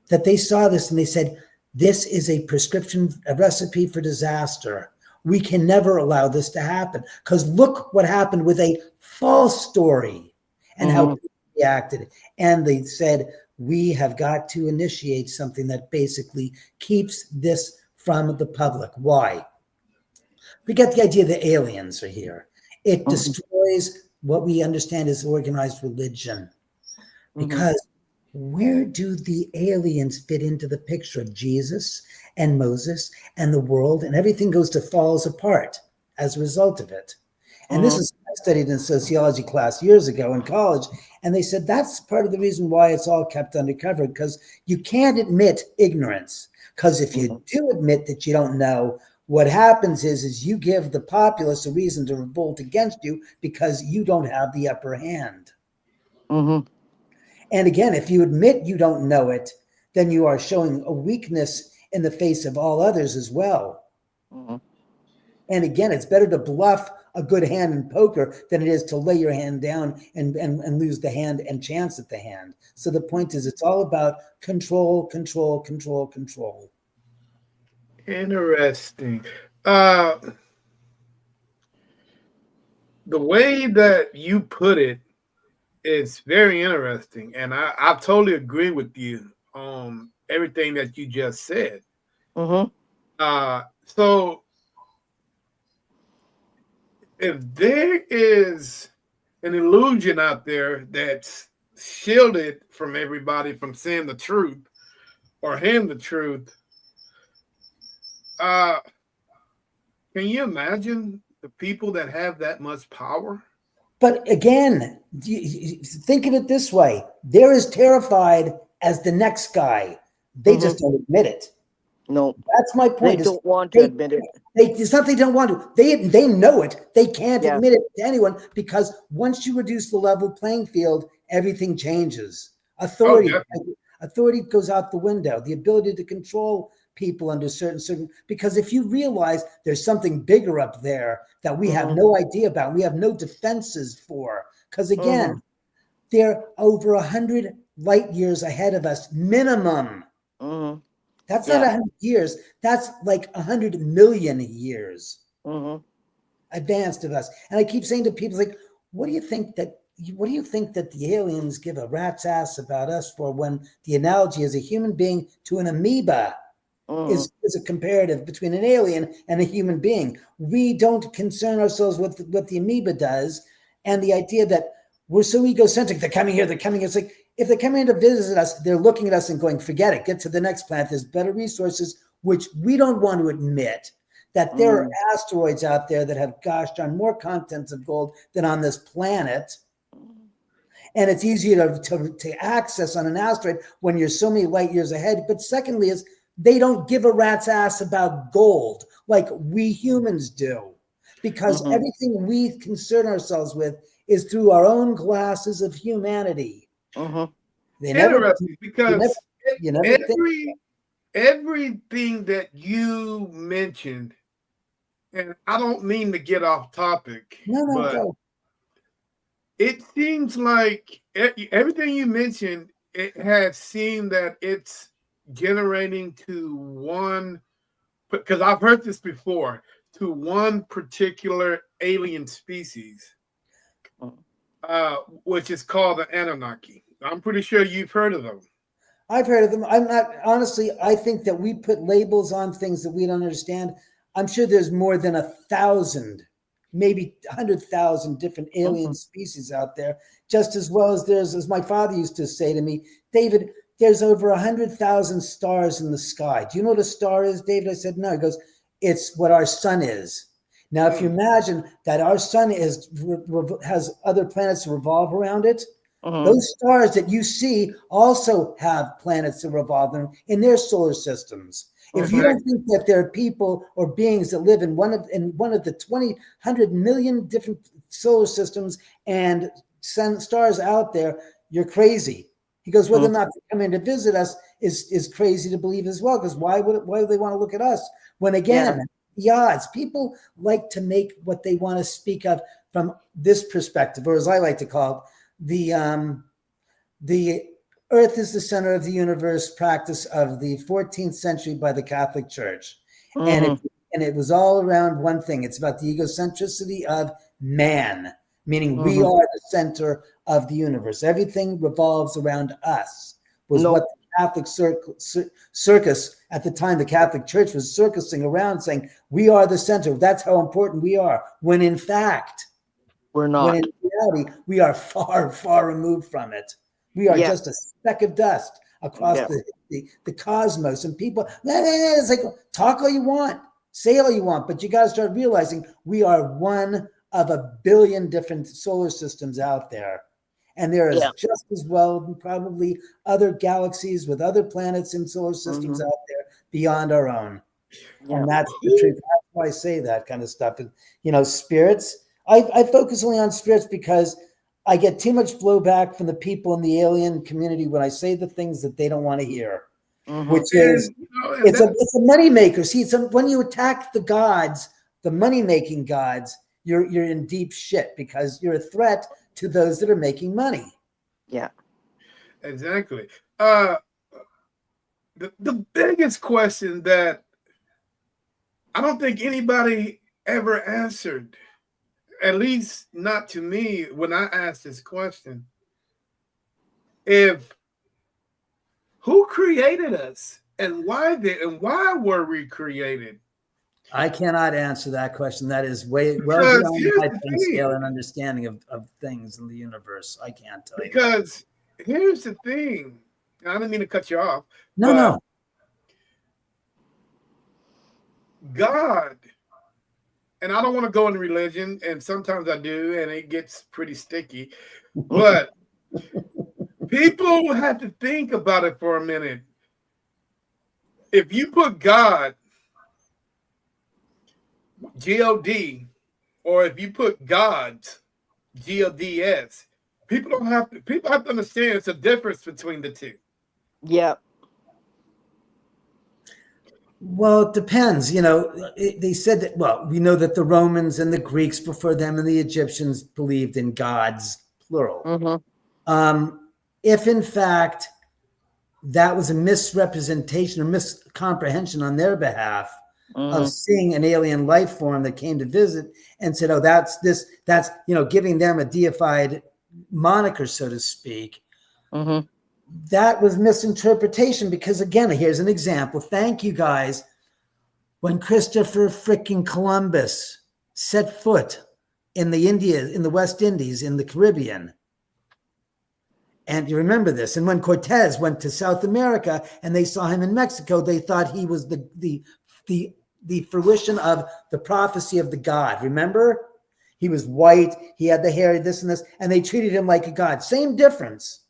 That they saw this and they said, this is a prescription, a recipe for disaster. We can never allow this to happen, because look what happened with a false story and how people reacted. And they said, we have got to initiate something that basically keeps this from the public. Why? We get the idea that aliens are here. It destroys what we understand as organized religion, because where do the aliens fit into the picture of Jesus and Moses and the world, and everything falls apart as a result of it. And this is, I studied in sociology class years ago in college, and they said that's part of the reason why it's all kept undercover, because you can't admit ignorance. Because if you do admit that you don't know, what happens is you give the populace a reason to revolt against you because you don't have the upper hand. And again, if you admit you don't know it, then you are showing a weakness in the face of all others as well. And again, it's better to bluff a good hand in poker than it is to lay your hand down and lose the hand and chance at the hand. So the point is, it's all about control, control, control, control. Interesting. The way that you put it is very interesting, and I totally agree with you on everything that you just said. So if there is an illusion out there that's shielded from everybody from seeing the truth or hearing the truth, can you imagine the people that have that much power? But again, think of it this way. They're as terrified as the next guy. They just don't admit it. No. That's my point. They don't want to admit it. It's not they don't want to. They know it. They can't admit it to anyone, because once you reduce the level playing field, everything changes. Authority goes out the window. The ability to control people under certain, because if you realize there's something bigger up there that we have no idea about, we have no defenses for, because again, they're over 100 light years ahead of us minimum. That's not 100 years. That's like 100 million years advanced of us. And I keep saying to people, like, what do you think that the aliens give a rat's ass about us for, when the analogy is a human being to an amoeba is a comparative between an alien and a human being. We don't concern ourselves with what the amoeba does, and the idea that we're so egocentric. They're coming here. It's like, if they're coming here to visit us, they're looking at us and going, forget it, get to the next planet. There's better resources, which we don't want to admit that there are asteroids out there that have, gosh darn, more contents of gold than on this planet. And it's easier to access on an asteroid when you're so many light years ahead. But secondly is, they don't give a rat's ass about gold like we humans do, because everything we concern ourselves with is through our own glasses of humanity. Mm-hmm. They never, Interesting, because you never think. everything that you mentioned, and I don't mean to get off topic, No, but go. it seems like everything you mentioned, it has seemed that it's generating to one, because I've heard this before, to one particular alien species, which is called the Anunnaki. I'm pretty sure you've heard of them. I've heard of them. I'm not, honestly, I think that we put labels on things that we don't understand. I'm sure there's more than 1,000, maybe 100,000 different alien species out there, just as well as there's, as my father used to say to me, David, there's over 100,000 stars in the sky. Do you know what a star is, David? I said, no. He goes, it's what our sun is. Now, if you imagine that our sun has other planets to revolve around it, those stars that you see also have planets that revolve them in their solar systems. If you don't think that there are people or beings that live in one of the 100 million different solar systems and stars out there, you're crazy. He goes, whether or not they come in to visit us is crazy to believe as well. Because why do they want to look at us? When again, the odds, people like to make what they want to speak of from this perspective, or as I like to call it, the Earth is the center of the universe practice of the 14th century by the Catholic Church. And it was all around one thing. It's about the egocentricity of man, meaning we are the center of the universe. Everything revolves around us, was what the Catholic circus at the time, the Catholic Church was circusing around saying, we are the center. That's how important we are. When in fact, we're not. When in reality, we are far, far removed from it. We are just a speck of dust across the cosmos. And people, it's like, talk all you want, say all you want, but you got to start realizing we are one of a billion different solar systems out there. And there is just as well probably other galaxies with other planets and solar systems out there beyond our own. And that's the truth. That's why I say that kind of stuff. And, you know, spirits, I focus only on spirits because I get too much blowback from the people in the alien community when I say the things that they don't want to hear, which is, it's a moneymaker. See, when you attack the gods, the money-making gods, you're in deep shit because you're a threat to those that are making money. Yeah. Exactly. The biggest question that I don't think anybody ever answered, at least not to me when I asked this question, who created us and why were we created? I cannot answer that question. That is way well beyond my scale and understanding of things in the universe. I can't tell you. Because here's the thing. I didn't mean to cut you off. No. God, and I don't want to go into religion, and sometimes I do, and it gets pretty sticky, but people have to think about it for a minute. If you put God, G-O-D, or if you put gods, G-O-D-S, people have to understand it's a difference between the two. Yeah. Well, it depends. You know, they said that, well, we know that the Romans and the Greeks before them and the Egyptians believed in gods, plural. If in fact that was a misrepresentation or miscomprehension on their behalf of seeing an alien life form that came to visit and said, oh, that's, you know, giving them a deified moniker, so to speak. That was misinterpretation because, again, here's an example. Thank you, guys. When Christopher freaking Columbus set foot in the West Indies, in the Caribbean, and you remember this, and when Cortez went to South America and they saw him in Mexico, they thought he was the fruition of the prophecy of the god. Remember? He was white, he had the hair, this and this, and they treated him like a god. Same difference.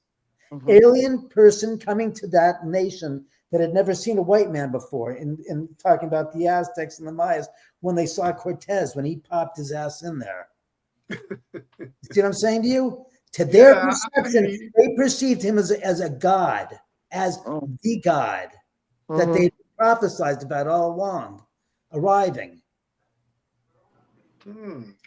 Alien person coming to that nation that had never seen a white man before, in talking about the Aztecs and the Mayas, when they saw Cortez, when he popped his ass in there. See what I'm saying to you? To their Yeah, I hear perception, you. they perceived him as a god, as Mm. the god that Mhm. they prophesied about all along, arriving.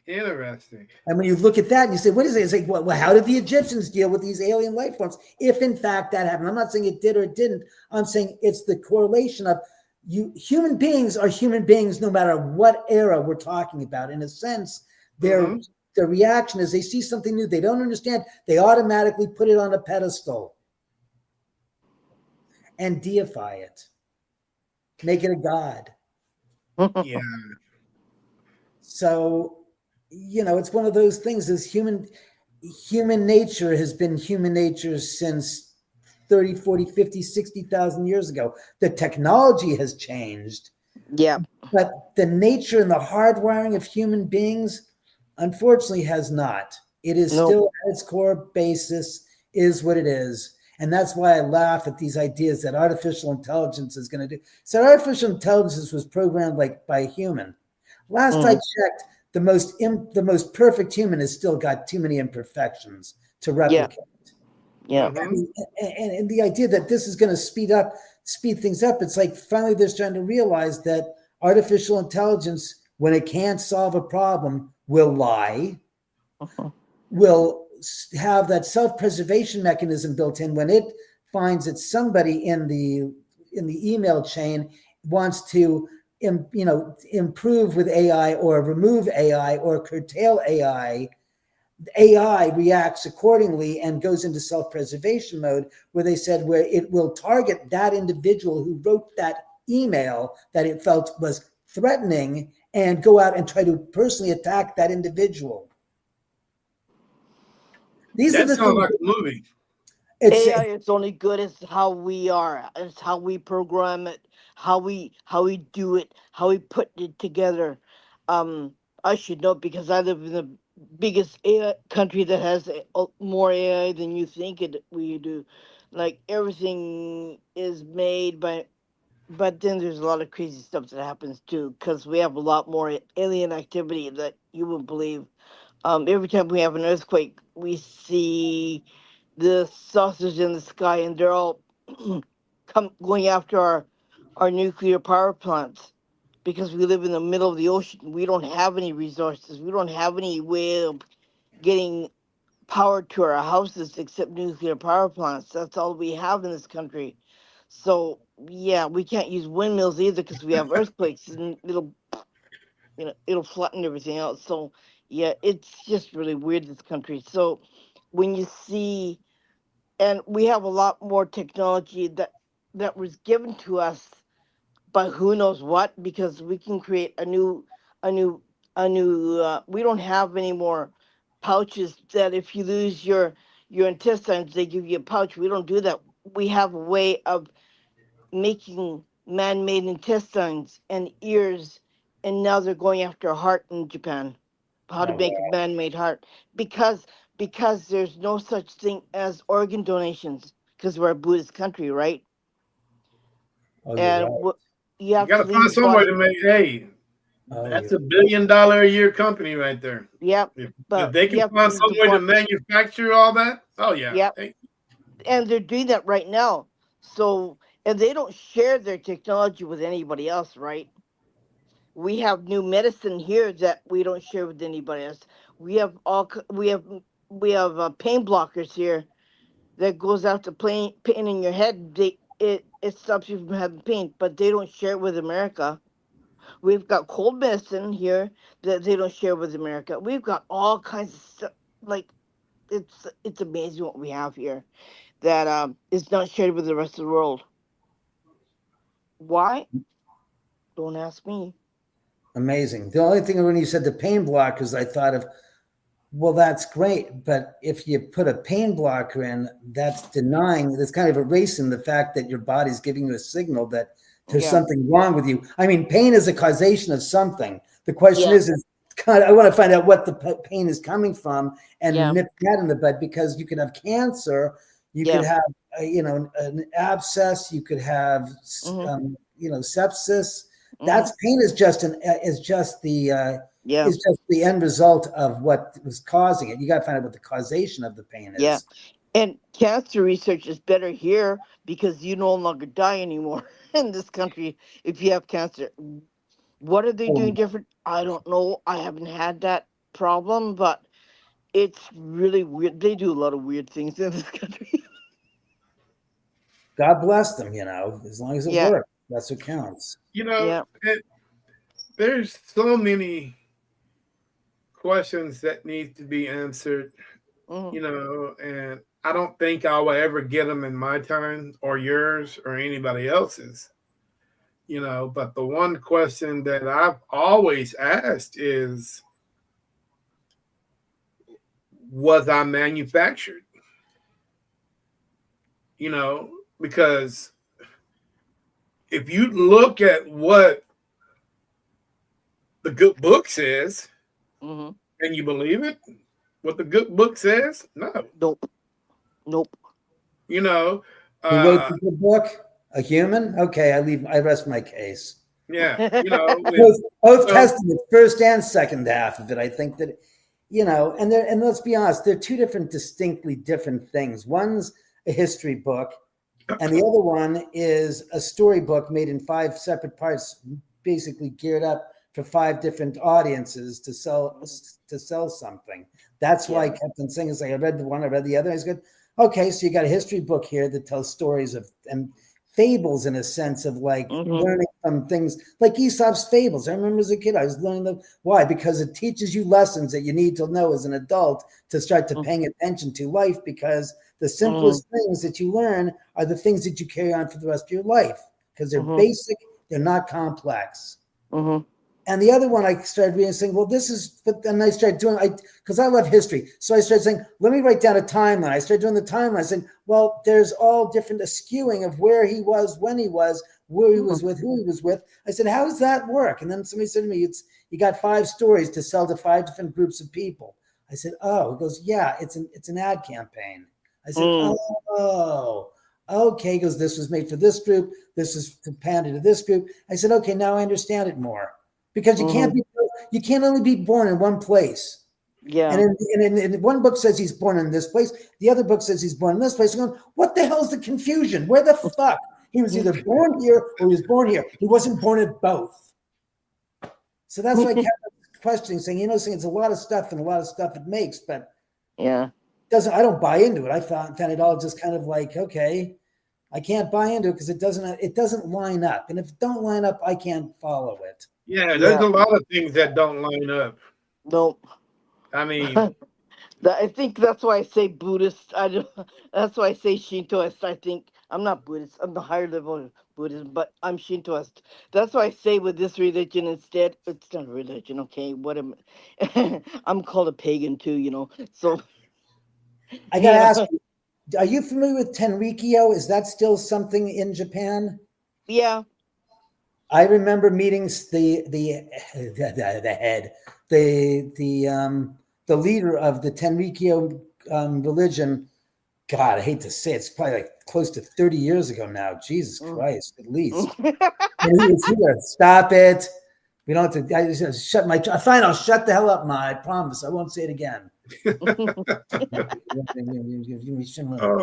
Interesting. And when you look at that and you say, what is it? It's like, well, how did the Egyptians deal with these alien life forms? If in fact that happened, I'm not saying it did or it didn't. I'm saying it's the correlation of human beings are human beings no matter what era we're talking about. In a sense, their reaction is they see something new, they don't understand, they automatically put it on a pedestal and deify it, make it a god. Yeah. So, it's one of those things is human nature has been human nature since 30, 40, 50, 60,000 years ago. The technology has changed, Yep. but the nature and the hardwiring of human beings, unfortunately, has not. It is Nope. still at its core basis is what it is. And that's why I laugh at these ideas that artificial intelligence is going to do. So artificial intelligence was programmed like by a human. Last I checked, the most perfect human has still got too many imperfections to Yeah. replicate. Yeah. And the idea that this is going to speed things up, it's like finally they're starting to realize that artificial intelligence, when it can't solve a problem, will lie, will have that self-preservation mechanism built in when it finds that somebody in the email chain wants to improve with AI or remove AI or curtail AI. AI reacts accordingly and goes into self-preservation mode where they said where it will target that individual who wrote that email that it felt was threatening and go out and try to personally attack that individual. These are That the sounds things. like a movie. AI is only good as how we are. It's how we program it, how we do it, how we put it together. Um, I should know because I live in the biggest AI country that has more AI than you think we do. Like everything is made by, but then there's a lot of crazy stuff that happens too because we have a lot more alien activity that you wouldn't believe. Every time we have an earthquake, we see the saucers in the sky, and they're all going after our nuclear power plants because we live in the middle of the ocean. We don't have any resources. We don't have any way of getting power to our houses except nuclear power plants. That's all we have in this country. So yeah, we can't use windmills either because we have earthquakes and it'll flatten everything out. So yeah, it's just really weird, this country. So when you see, and we have a lot more technology that was given to us by who knows what, because we can create a new we don't have any more pouches that if you lose your intestines they give you a pouch. We don't do that. We have a way of making man-made intestines and ears, and now they're going after a heart in Japan. How to make a man-made heart because there's no such thing as organ donations because we're a Buddhist country, right? Oh, you're And right. you You have got to to leave find the somewhere body. to make. Hey, Oh, that's you're $1 billion a year company right there. Yep, If but they you can have to find leave the some way to body. manufacture all that, oh yeah. Yep, Hey, and they're doing that right now. So, and they don't share their technology with anybody else, right? We have new medicine here that we don't share with anybody else. We have pain blockers here that goes out to pain in your head. It stops you from having pain, but they don't share it with America. We've got cold medicine here that they don't share with America. We've got all kinds of stuff. Like it's amazing what we have here that is not shared with the rest of the world. Why? Don't ask me. amazing. The only thing when you said the pain blockers, I thought of, well, that's great. But if you put a pain blocker in, that's that's kind of erasing the fact that your body's giving you a signal that there's Yeah, something wrong with you. I mean, pain is a causation of something. The question yeah, is kind of, I want to find out what the pain is coming from and yeah, nip that in the bud because you could have cancer, you could yeah. have, an abscess, you could have, Mhm, sepsis. mhm. That's pain is just the Yeah. It's just the end result of what was causing it. You got to find out what the causation of the pain Yeah. is. And cancer research is better here because you no longer die anymore in this country if you have cancer. What are they doing different? I don't know. I haven't had that problem, but it's really weird. They do a lot of weird things in this country. God bless them, as long as it Yeah. works, that's what counts. Yeah. There's so many questions that need to be answered, Hmm. and I don't think I will ever get them in my time or yours or anybody else's, but the one question that I've always asked is, was I manufactured? Because if you look at what the good book says Hmm. and you believe it, what the good book says, no. Nope. Nope. You know, Who wrote uh, the book? A human? Okay, I rest my case. yeah, Both, both so testaments, first and second half of it. I think that, and let's be honest, they're two distinctly different things. One's a history book, and the other one is a storybook made in 5 separate parts, basically geared up for 5 different audiences to sell something. That's why I kept on saying, it's like I read the one, I read the other. I was good. Okay, so you got a history book here that tells stories of and fables in a sense of like learning from things like Aesop's fables. I remember as a kid, I was learning them. Why? Because it teaches you lessons that you need to know as an adult to start to paying attention to life, because the simplest things that you learn are the things that you carry on for the rest of your life, because they're basic, they're not complex. And the other one, I started reading, saying, well, this is, but then I started doing, because I love history. So I started saying, let me write down a timeline. I started doing the timeline. I said, well, there's all different skewing of where he was, when he was, where he was with, who he was with. I said, how does that work? And then somebody said to me, you got 5 stories to sell to 5 different groups of people. I said, oh, he goes, yeah, it's an ad campaign. I said, oh, okay. He goes, this was made for this group. This is to pander to this group. I said, okay, now I understand it more. Because you can't only be born in one place. Yeah. And in one book says he's born in this place. The other book says he's born in this place. I'm going, what the hell is the confusion? Where the fuck? He was either born here or he was born here. He wasn't born at both. So that's why I kept questioning, saying, saying it's a lot of stuff and a lot of stuff it makes, but Yeah. I don't buy into it. I found it all just kind of like, okay, I can't buy into it because it doesn't line up. And if it don't line up, I can't follow it. yeah, there's a lot of things that don't line up. Nope. I mean, I think that's why I say Buddhist. I don't. That's why I say Shintoist. I think I'm not Buddhist. I'm the higher level of Buddhism, but I'm Shintoist. That's why I say with this religion instead. It's not a religion, okay? What am I'm called a pagan too, So I gotta ask you, are you familiar with Tenrikyo? Is that still something in Japan? Yeah. I remember meeting the head, the leader of the Tenrikyo religion. God, I hate to say it, it's probably like close to 30 years ago now. Jesus Christ, at least. And he was here. Stop it. We don't have to. I just shut my. Fine, I'll shut the hell up, Ma. I promise. I won't say it again. oh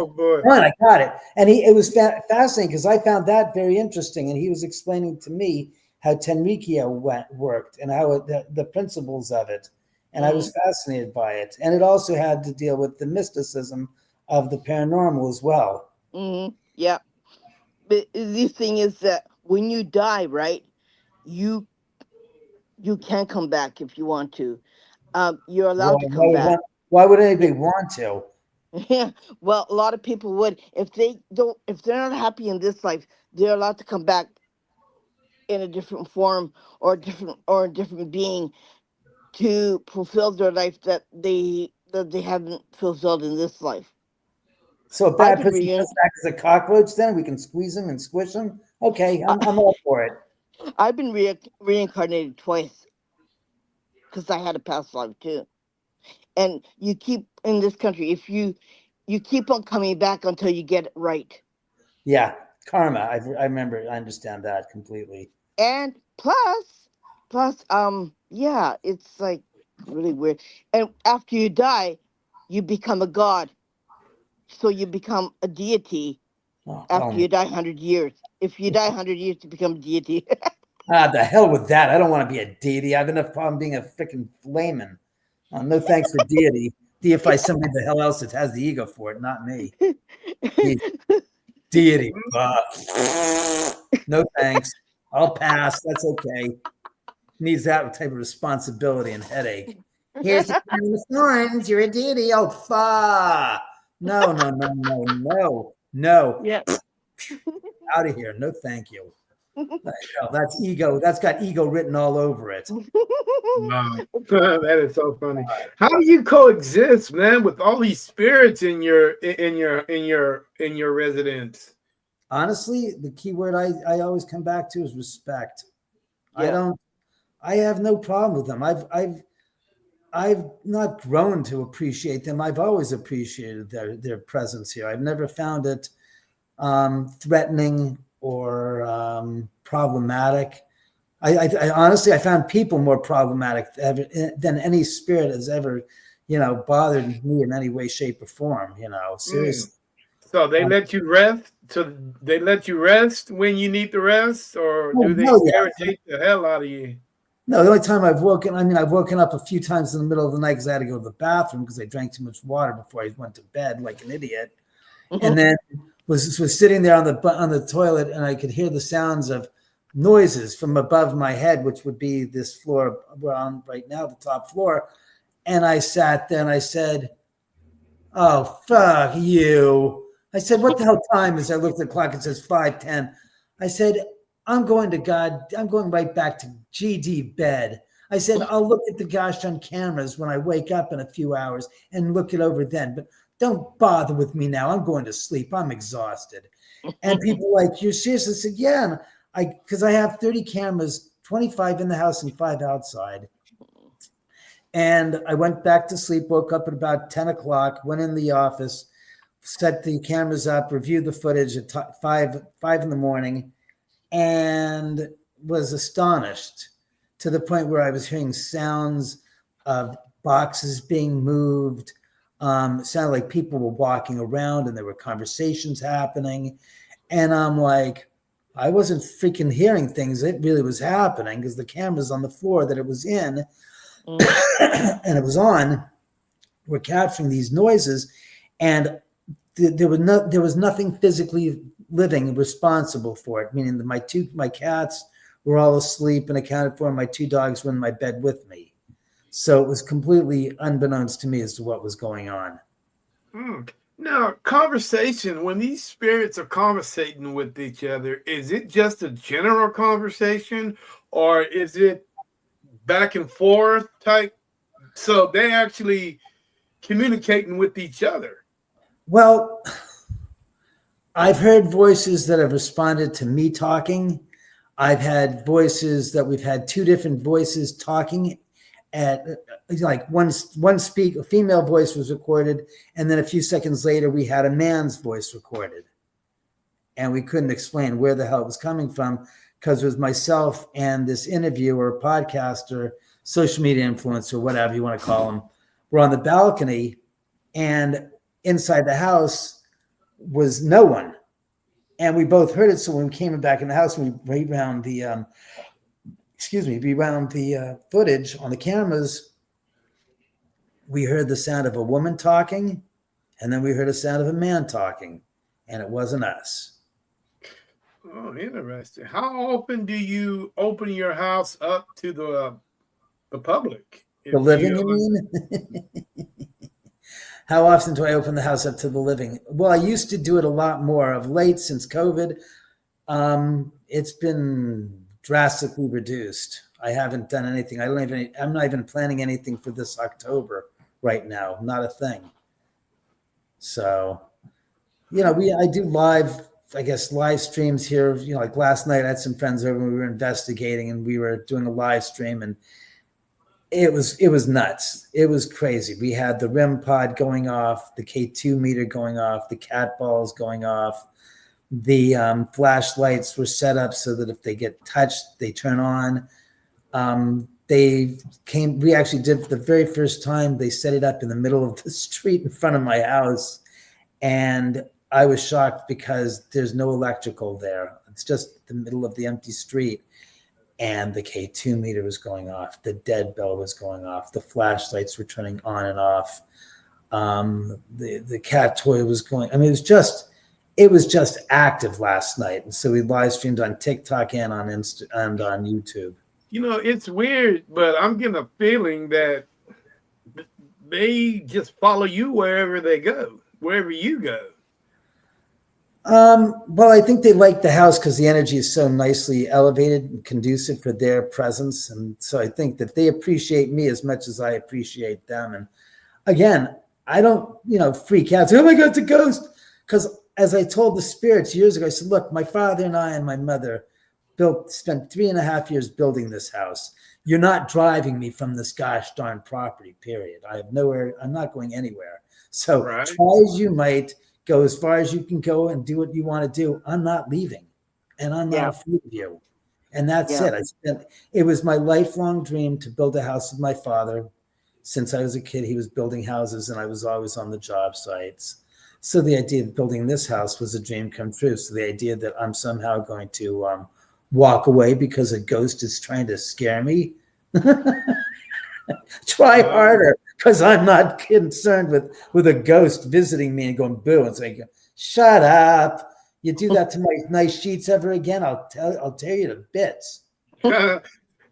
boy. Fine, I got it. And it was fascinating because I found that very interesting. And he was explaining to me how Tenrikyo worked and how the principles of it. And I was fascinated by it. And it also had to deal with the mysticism of the paranormal as well. Yeah. But the thing is that when you die, right, you can come back if you want to. You're allowed to come back. Why would anybody want to? Yeah, well, a lot of people would if they're not happy in this life, they're allowed to come back in a different form or a different being to fulfill their life that they haven't fulfilled in this life. So a bad person comes back as a cockroach, then we can squeeze him and squish him. Okay, I'm all for it. I've been reincarnated twice because I had a past life too. And you keep in this country if you keep on coming back until you get it right. Yeah, karma. I remember. I understand that completely. And plus Yeah, it's like really weird. And after you die, you become a god. So you become a deity Oh, after well, you die 100 years. If you die 100 years, you become a deity. the hell with that. I don't want to be a deity. I have enough problem being a freaking layman. No thanks for deity. Deify somebody the hell else that has the ego for it, not me. Jeez, deity. No thanks. I'll pass. That's okay. Needs that type of responsibility and headache. Here's the crown of thorns. You're a deity. Oh, fuck. No, no, no, no, no, no. Yeah. Out of here. No, thank you. Hell, that's ego. That's got ego written all over it. Wow. That is so funny. How do you coexist, man, with all these spirits in your residence? Honestly, the key word I always come back to is respect. Yeah. I have no problem with them. I've not grown to appreciate them. I've always appreciated their presence here. I've never found it threatening or problematic. I honestly, I found people more problematic than any spirit has ever, bothered me in any way, shape, or form. Mm. Seriously. So they let you rest. So they let you rest when you need to rest, or Oh, do they hell yeah. irritate the hell out of you? No, the only time I've woken up a few times in the middle of the night because I had to go to the bathroom because I drank too much water before I went to bed like an idiot. And then was sitting there on the toilet, and I could hear the sounds of noises from above my head, which would be this floor we're on right now, the top floor. And I sat there and I said, "Oh, fuck you." I said, "What the hell time is?" I looked at the clock. It says 5:10. I said, I'm going right back to GD bed. I said, I'll look at the gosh on cameras when I wake up in a few hours and look it over then. But don't bother with me now. I'm going to sleep. I'm exhausted. And people were like, you're serious? I said, yeah. Because I have 30 cameras, 25 in the house and 5 outside. And I went back to sleep, woke up at about 10 o'clock, went in the office, set the cameras up, reviewed the footage at 5 in the morning, and was astonished to the point where I was hearing sounds of boxes being moved. It sounded like people were walking around and there were conversations happening. And I'm like, I wasn't freaking hearing things. It really was happening because the cameras on the floor that it was in and it was on were capturing these noises. And there was nothing physically living responsible for it, meaning that my cats were all asleep and accounted for, and my 2 dogs were in my bed with me. So it was completely unbeknownst to me as to what was going on. Now, conversation, when these spirits are conversating with each other, is it just a general conversation, or is it back and forth type? So they actually communicating with each other. Well, I've heard voices that have responded to me talking. I've had voices that we've had 2 different voices talking at like one a female voice was recorded, and then a few seconds later we had a man's voice recorded. And we couldn't explain where the hell it was coming from because it was myself and this interviewer, podcaster, social media influencer, whatever you want to call him. We're on the balcony, and inside the house was no one. And we both heard it. So when we came back in the house, we rewound the footage on the cameras. We heard the sound of a woman talking, and then we heard a sound of a man talking, and it wasn't us. Oh, interesting. How often do you open your house up to the public? The living, you mean? How often do I open the house up to the living? Well, I used to do it a lot more. Of late, since COVID, it's been drastically reduced. I haven't done anything. I'm not even planning anything for this October right now. Not a thing. So, I do live streams here. Like last night, I had some friends over and we were investigating and we were doing a live stream, and it was nuts. It was crazy. We had the REM pod going off, the K2 meter going off, the cat balls going off. The flashlights were set up so that if they get touched, they turn on. they came, we actually did for the very first time, they set it up in the middle of the street in front of my house. And I was shocked because there's no electrical there. It's just the middle of the empty street. And the K2 meter was going off. The dead bell was going off. The flashlights were turning on and off. The cat toy was going. I mean, it was just active last night. And so we live streamed on TikTok and on and on YouTube. You know, it's weird, but I'm getting a feeling that they just follow you wherever they go, wherever you go. Well, I think they like the house because the energy is so nicely elevated and conducive for their presence. And so I think that they appreciate me as much as I appreciate them. And again, I don't, freak out. Oh my God, it's a ghost. Because as I told the spirits years ago, I said, look, my father and I and my mother spent 3.5 years building this house. You're not driving me from this gosh darn property, period. I have nowhere, I'm not going anywhere. So Right. try as you might, go as far as you can go and do what you want to do. I'm not leaving, and I'm not afraid of you. And that's it. It was my lifelong dream to build a house with my father. Since I was a kid, he was building houses and I was always on the job sites. So the idea of building this house was a dream come true. So the idea that I'm somehow going to walk away because a ghost is trying to scare me, try harder, because I'm not concerned with a ghost visiting me and going boo and saying, shut up. You do that to my nice sheets ever again, I'll tear you to bits.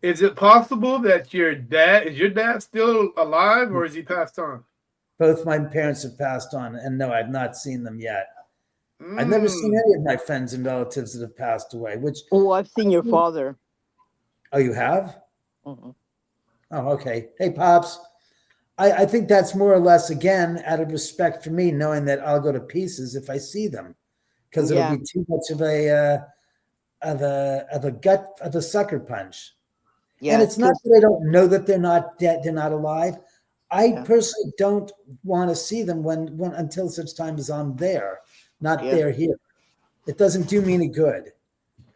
Is it possible that your dad still alive, or is he passed on? Both my parents have passed on, and no, I've not seen them yet. I've never seen any of my friends and relatives that have passed away. I've seen your father. Oh, you have? Mm-hmm. Oh, okay. Hey, Pops. I think that's more or less, again, out of respect for me, knowing that I'll go to pieces if I see them, because it'll be too much of a sucker punch. Yeah, and it's not that I don't know that they're not dead, they're not alive. I personally don't want to see them when until such time as I'm there, not they're here. It doesn't do me any good.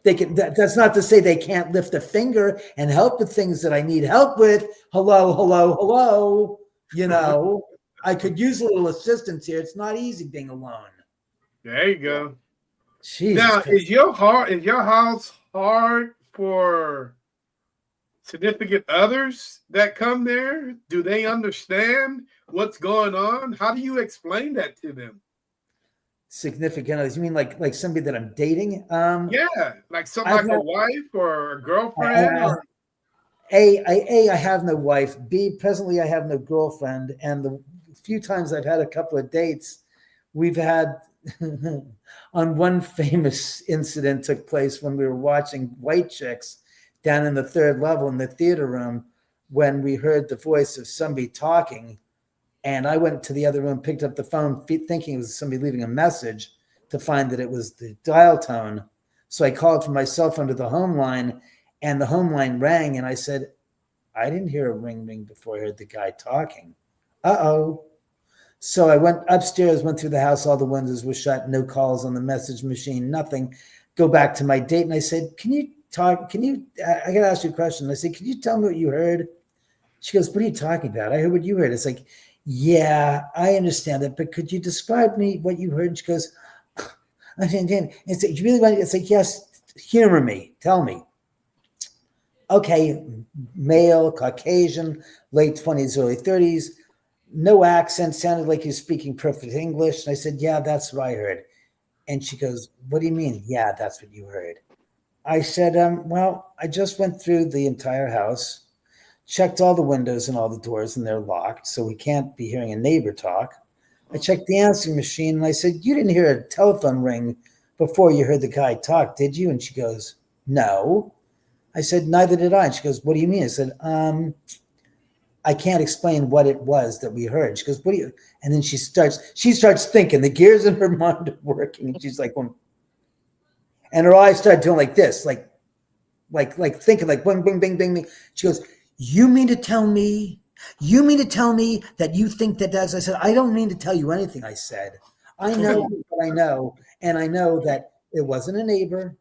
They can. That's not to say they can't lift a finger and help with things that I need help with. Hello. I could use a little assistance here. It's not easy being alone. There you go. Jesus now, Christ. is your house hard for significant others that come there? Do they understand what's going on? How do you explain that to them? Significant others? You mean like somebody that I'm dating? Like somebody, like a wife or a girlfriend. I have no wife. B, presently I have no girlfriend. And the few times I've had a couple of dates, we've had on one famous incident took place when we were watching White Chicks down in the 3rd level in the theater room, when we heard the voice of somebody talking. And I went to the other room, picked up the phone, thinking it was somebody leaving a message, to find that it was the dial tone. So I called from my cell phone to the home line, and the home line rang, and I said, I didn't hear a ring before I heard the guy talking. Uh-oh. So I went upstairs, went through the house, all the windows were shut, no calls on the message machine, nothing. Go back to my date, and I said, I got to ask you a question. I said, can you tell me what you heard? She goes, what are you talking about? I heard what you heard. It's like, yeah, I understand that, but could you describe me what you heard? And she goes, I didn't. It's like, you really want? It's like, yes, humor me, tell me. Okay, male, Caucasian, late 20s, early 30s, no accent, sounded like you're speaking perfect English. And I said, yeah, that's what I heard. And she goes, what do you mean? Yeah, that's what you heard. I said, well, I just went through the entire house, checked all the windows and all the doors, and they're locked, so we can't be hearing a neighbor talk. I checked the answering machine, and I said, you didn't hear a telephone ring before you heard the guy talk, did you? And she goes, no. I said, neither did I. And she goes, what do you mean? I said, I can't explain what it was that we heard. She goes, what do you? And then she starts thinking, the gears in her mind are working, and she's like, and her eyes start doing like this, like thinking, like bing, bing, bing, bing, bing. She goes, you mean to tell me that you think that that's? I said, I don't mean to tell you anything. I said, I know what I know, and I know that it wasn't a neighbor.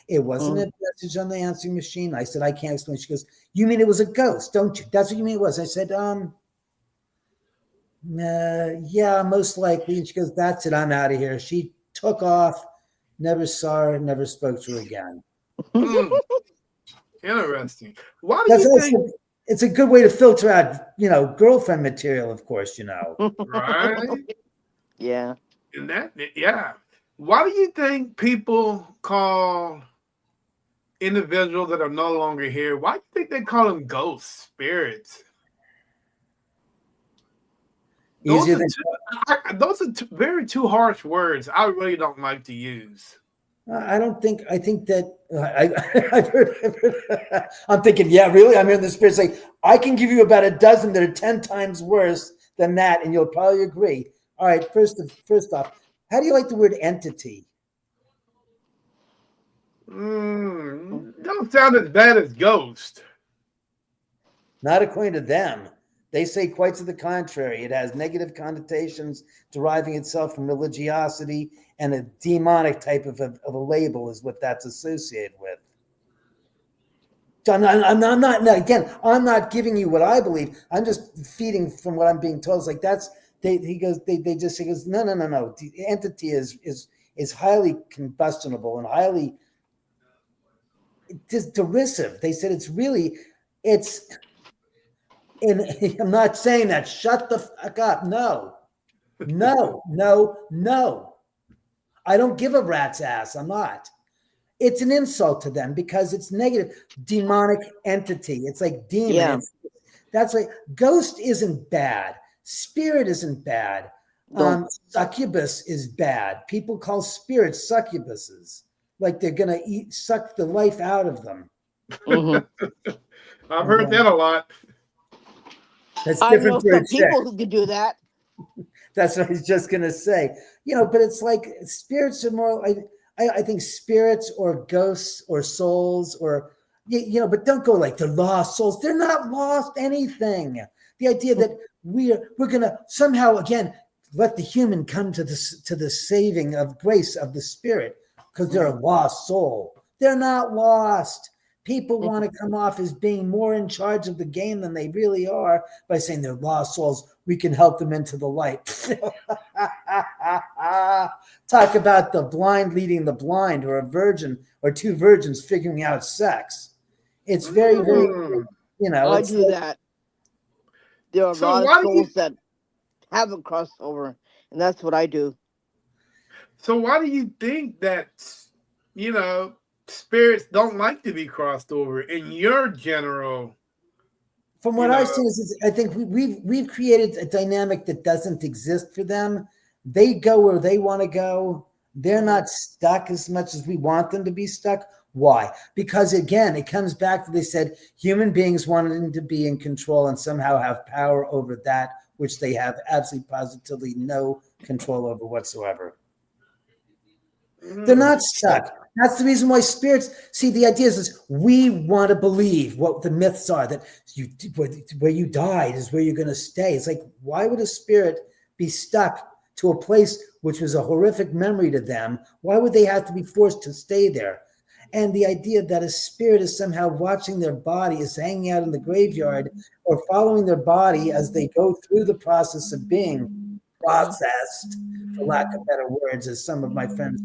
It wasn't a message on the answering machine. I said, I can't explain. She goes, you mean it was a ghost, don't you? That's what you mean it was. I said, yeah, most likely. And she goes, that's it. I'm out of here. She took off, never saw her, never spoke to her again. Interesting. Why do That's you think? It's a good way to filter out, girlfriend material, of course, Right? Yeah. And yeah. Why do you think people call individuals that are no longer here? Why do you think they call them ghosts, spirits? Those are very two harsh words. I really don't like to use. I think that I've heard, I'm thinking, yeah, really? I'm hearing the spirit say, I can give you about a dozen that are 10 times worse than that, and you'll probably agree. All right, first off, how do you like the word entity? Don't sound as bad as ghost. Not according to them. They say quite to the contrary. It has negative connotations deriving itself from religiosity, and a demonic type of a label is what that's associated with. So I'm not again, I'm not giving you what I believe. I'm just feeding from what I'm being told. It's like they goes, no. The entity is highly combustible and highly derisive. They said and I'm not saying that. Shut the fuck up. No. I don't give a rat's ass. I'm not. It's an insult to them because it's negative. Demonic entity. It's like demon. Yeah. That's like ghost isn't bad. Spirit isn't bad. Succubus is bad. People call spirits succubuses. Like they're gonna suck the life out of them. I've heard that a lot. That's I know different for a some people who can do that. That's what I was just gonna say. But it's like spirits are more. I think spirits or ghosts or souls or but don't go like they're lost souls. They're not lost anything. The idea that we're gonna somehow again let the human come to the saving of grace of the spirit because they're a lost soul. They're not lost. People want to come off as being more in charge of the game than they really are by saying they're lost souls. We can help them into the light. Talk about the blind leading the blind, or a virgin or two virgins figuring out sex. It's very, very, I do that. There are a lot of souls that haven't crossed over, and that's what I do. So why do you think that, spirits don't like to be crossed over in your general? From what I've seen, I think we've created a dynamic that doesn't exist for them. They go where they want to go. They're not stuck as much as we want them to be stuck. Why? Because again, it comes back to, they said human beings wanted to be in control and somehow have power over that which they have absolutely positively no control over whatsoever. They're not stuck. That's the reason why spirits, see, the idea is we want to believe what the myths are, that where you died is where you're going to stay. It's like, why would a spirit be stuck to a place which was a horrific memory to them? Why would they have to be forced to stay there? And the idea that a spirit is somehow watching their body, is hanging out in the graveyard, or following their body as they go through the process of being processed, for lack of better words, as some of my friends,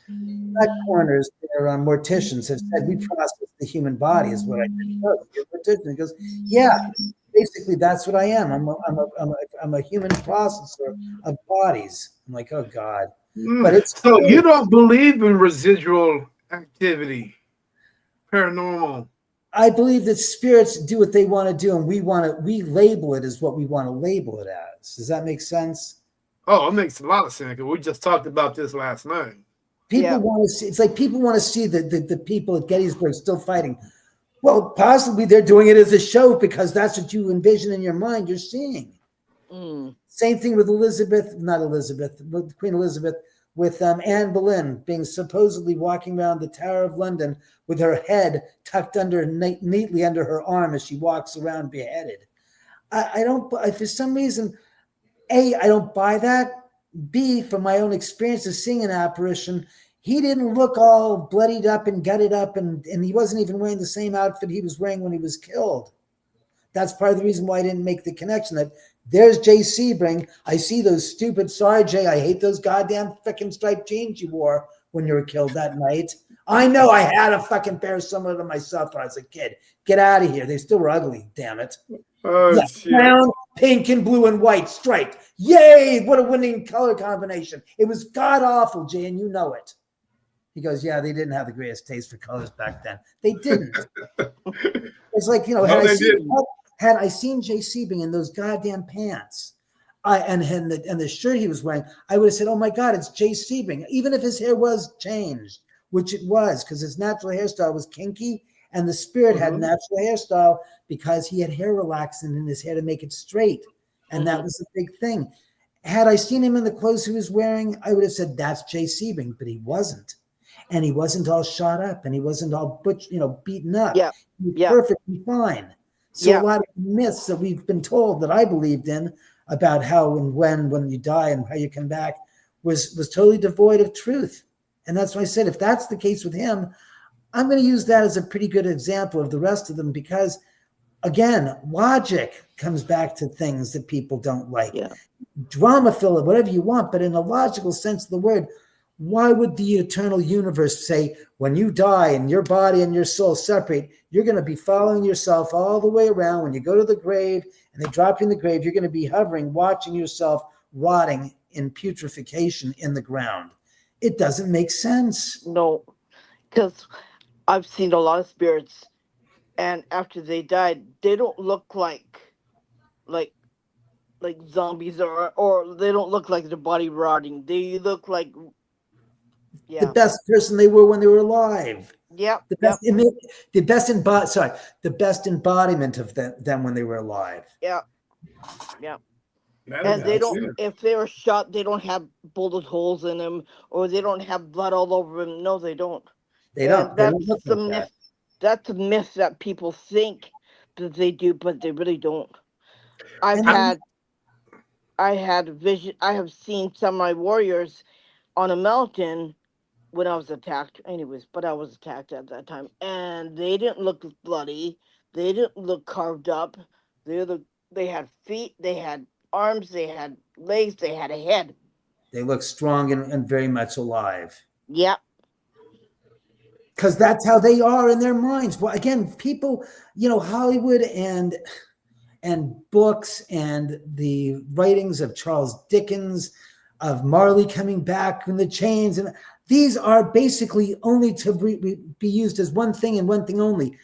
not corners, they're morticians, have said, we process the human body, is what I did. Oh, you're a mortician. He goes, yeah, basically that's what I am. I'm a human processor of bodies. I'm like, oh God. But it's so you don't believe in residual activity, paranormal? I believe that spirits do what they want to do, and we label it as what we want to label it as. Does that make sense? Oh, it makes a lot of sense. We just talked about this last night. People want to see. It's like people want to see the people at Gettysburg still fighting. Well, possibly they're doing it as a show because that's what you envision in your mind. You're seeing. Same thing with Queen Elizabeth, with Anne Boleyn being supposedly walking around the Tower of London with her head tucked neatly under her arm as she walks around beheaded. I don't, for some reason, A, I don't buy that. B, from my own experience of seeing an apparition, he didn't look all bloodied up and gutted up, and he wasn't even wearing the same outfit he was wearing when he was killed. That's part of the reason why I didn't make the connection that there's Jay Sebring. I see those stupid, sorry, Jay, I hate those goddamn freaking striped jeans you wore when you were killed that night. I know I had a fucking pair similar to myself when I was a kid. Get out of here. They still were ugly, damn it. Oh, Yeah, shit. brown, pink, and blue and white striped. Yay, what a winning color combination. It was god awful, Jay, and you know it. He goes, yeah, they didn't have the greatest taste for colors back then. They didn't. It's like, No, had I seen Jay Sebring in those goddamn pants and the shirt he was wearing, I would have said, oh my God, it's Jay Sebring. Even if his hair was changed, which it was, because his natural hairstyle was kinky, and the Spirit had natural hairstyle because he had hair relaxant in his hair to make it straight. And that was the big thing. Had I seen him in the clothes he was wearing, I would have said, that's Jay Sebring, but he wasn't. And he wasn't all shot up, and he wasn't all beaten up. Yeah. He was Yeah. perfectly fine. So Yeah. a lot of myths that we've been told that I believed in about how and when you die and how you come back was totally devoid of truth. And that's why I said, if that's the case with him, I'm going to use that as a pretty good example of the rest of them, because again, logic comes back to things that people don't like. Yeah. Drama, fill it, whatever you want, but in a logical sense of the word, why would the eternal universe say when you die and your body and your soul separate, you're going to be following yourself all the way around? When you go to the grave and they drop you in the grave, you're going to be hovering, watching yourself rotting in putrefaction in the ground. It doesn't make sense. No, because I've seen a lot of spirits, and after they died, they don't look like zombies, or they don't look like their body rotting. They look like The best person they were when they were alive. Yep. The best embodiment of them when they were alive. Yeah. And they don't, if they were shot, they don't have bullet holes in them, or they don't have blood all over them. No, they don't. They don't. They don't look That's the like myth. that. That's a myth that people think that they do, but they really don't. I had vision. I have seen samurai warriors on a mountain when I was attacked. Anyways, but I was attacked at that time, and they didn't look bloody. They didn't look carved up. They had feet. They had arms. They had legs. They had a head. They look strong and very much alive. Yep. Because that's how they are in their minds. Well, again, people, Hollywood and books and the writings of Charles Dickens, of Marley coming back in the chains, and these are basically only to be used as one thing and one thing only.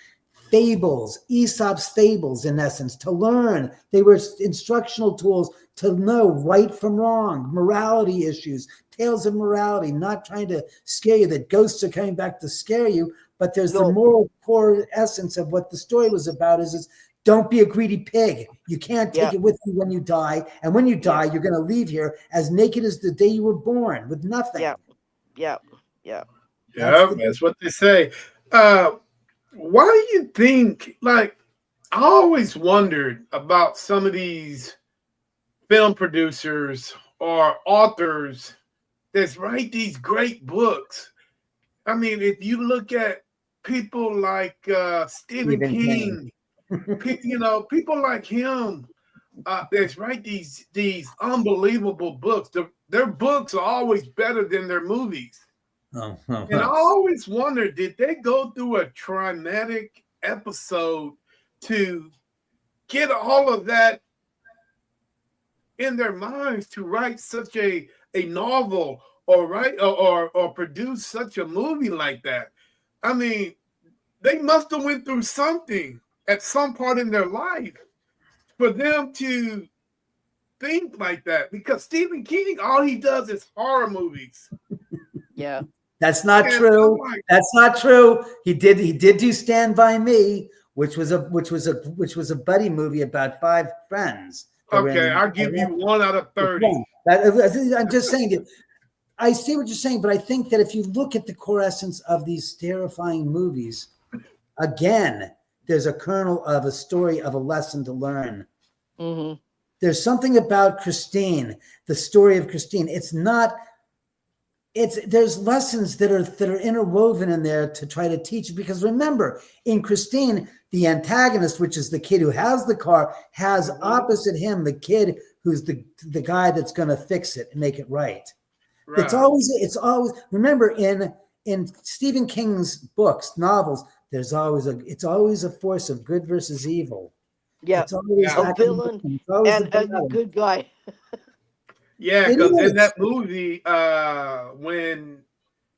Fables, Aesop's fables, in essence, to learn. They were instructional tools to know right from wrong, morality issues, tales of morality, not trying to scare you that ghosts are coming back to scare you, but there's the moral core essence of what the story was about is don't be a greedy pig. You can't take it with you when you die. And when you die, you're going to leave here as naked as the day you were born with nothing. Yeah. That's what they say. Why do you think, I always wondered about some of these film producers or authors that write these great books. I mean, if you look at people like Stephen King, people like him that write these unbelievable books. Their books are always better than their movies. And I always wondered, did they go through a traumatic episode to get all of that in their minds to write such a novel or produce such a movie like that? I mean, they must have went through something at some part in their life for them to think like that, because Stephen King, all he does is horror movies. Yeah. That's not true. That's not true. He did do Stand By Me, which was a buddy movie about 5 friends. Okay, I'll give you 1 out of 30. I'm just saying, I see what you're saying, but I think that if you look at the core essence of these terrifying movies, again, there's a kernel of a story of a lesson to learn. there's lessons that are interwoven in there to try to teach. Because remember, in Christine, the antagonist, which is the kid who has the car, has opposite him the kid who's the guy that's going to fix it and make it right. Right. It's always remember in Stephen King's books, novels, it's always a force of good versus evil. Yeah, It's always a villain and a good guy. Yeah, because in that movie,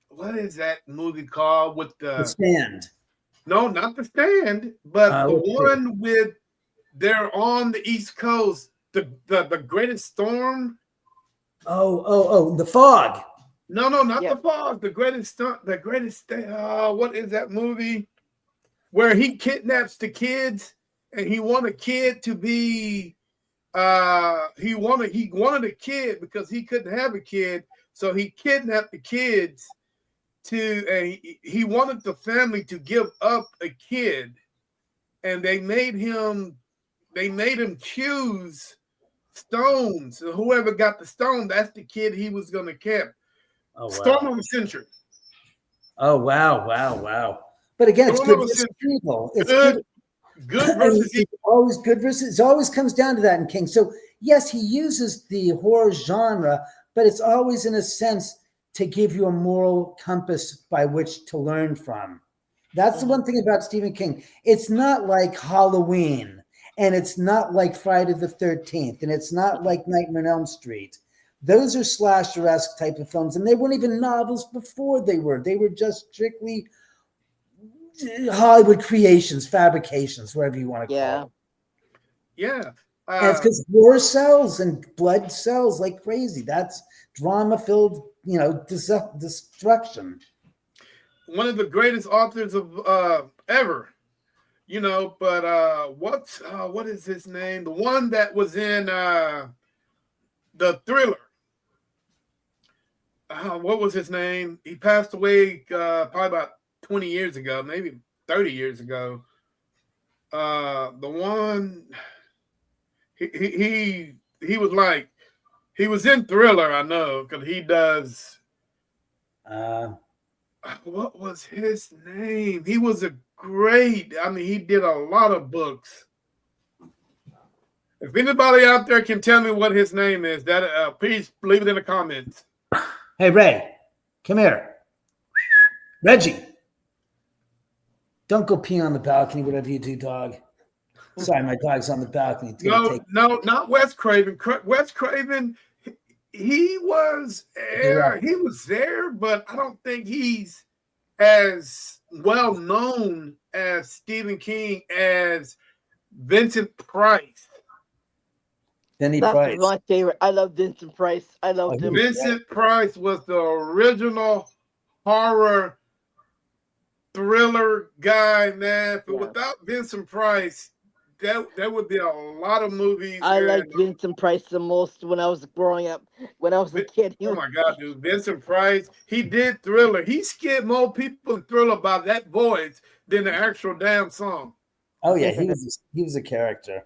what is that movie called with The Stand? No, not The Stand, but the one with they're on the East Coast, the Greatest Storm. Oh, The Fog. No, not The Fog. The Greatest Storm. What is that movie where he kidnaps the kids and he want a kid to be he wanted a kid because he couldn't have a kid, so he kidnapped the kids he wanted the family to give up a kid, and they made him choose stones. So whoever got the stone, that's the kid he was going to keep. Oh, wow. Storm of the Century. Oh, wow. But again, it's good versus evil. It's good versus evil. It always comes down to that in King. So yes, he uses the horror genre, but it's always in a sense to give you a moral compass by which to learn from. That's the one thing about Stephen King. It's not like Halloween, and it's not like Friday the 13th, and it's not like Nightmare on Elm Street. Those are slasher-esque type of films, and they weren't even novels before they were. They were just strictly Hollywood creations, fabrications, whatever you want to call it. Yeah. And it's because war sells and blood sells like crazy. That's drama-filled, destruction. One of the greatest authors of ever, but what is his name? The one that was in the Thriller. What was his name? He passed away probably about 20 years ago, maybe 30 years ago. The one he was like, he was in Thriller, I know, because he does. What was his name? He was he did a lot of books. If anybody out there can tell me what his name is, that please leave it in the comments. Hey, Ray, come here. Reggie, don't go pee on the balcony, whatever you do, dog. Sorry, my dog's on the balcony. No, not Wes Craven. Wes Craven, he was there, but I don't think he's as well known as Stephen King as Vincent Price. That's my favorite. I love Vincent Price. I love him. Vincent Price was the original horror thriller guy, man. But without Vincent Price, there would be a lot of movies. I like Vincent Price the most when I was growing up. When I was a kid. Oh my God, dude. Vincent Price, he did Thriller. He scared more people in Thriller by that voice than the actual damn song. Oh yeah, he was a character.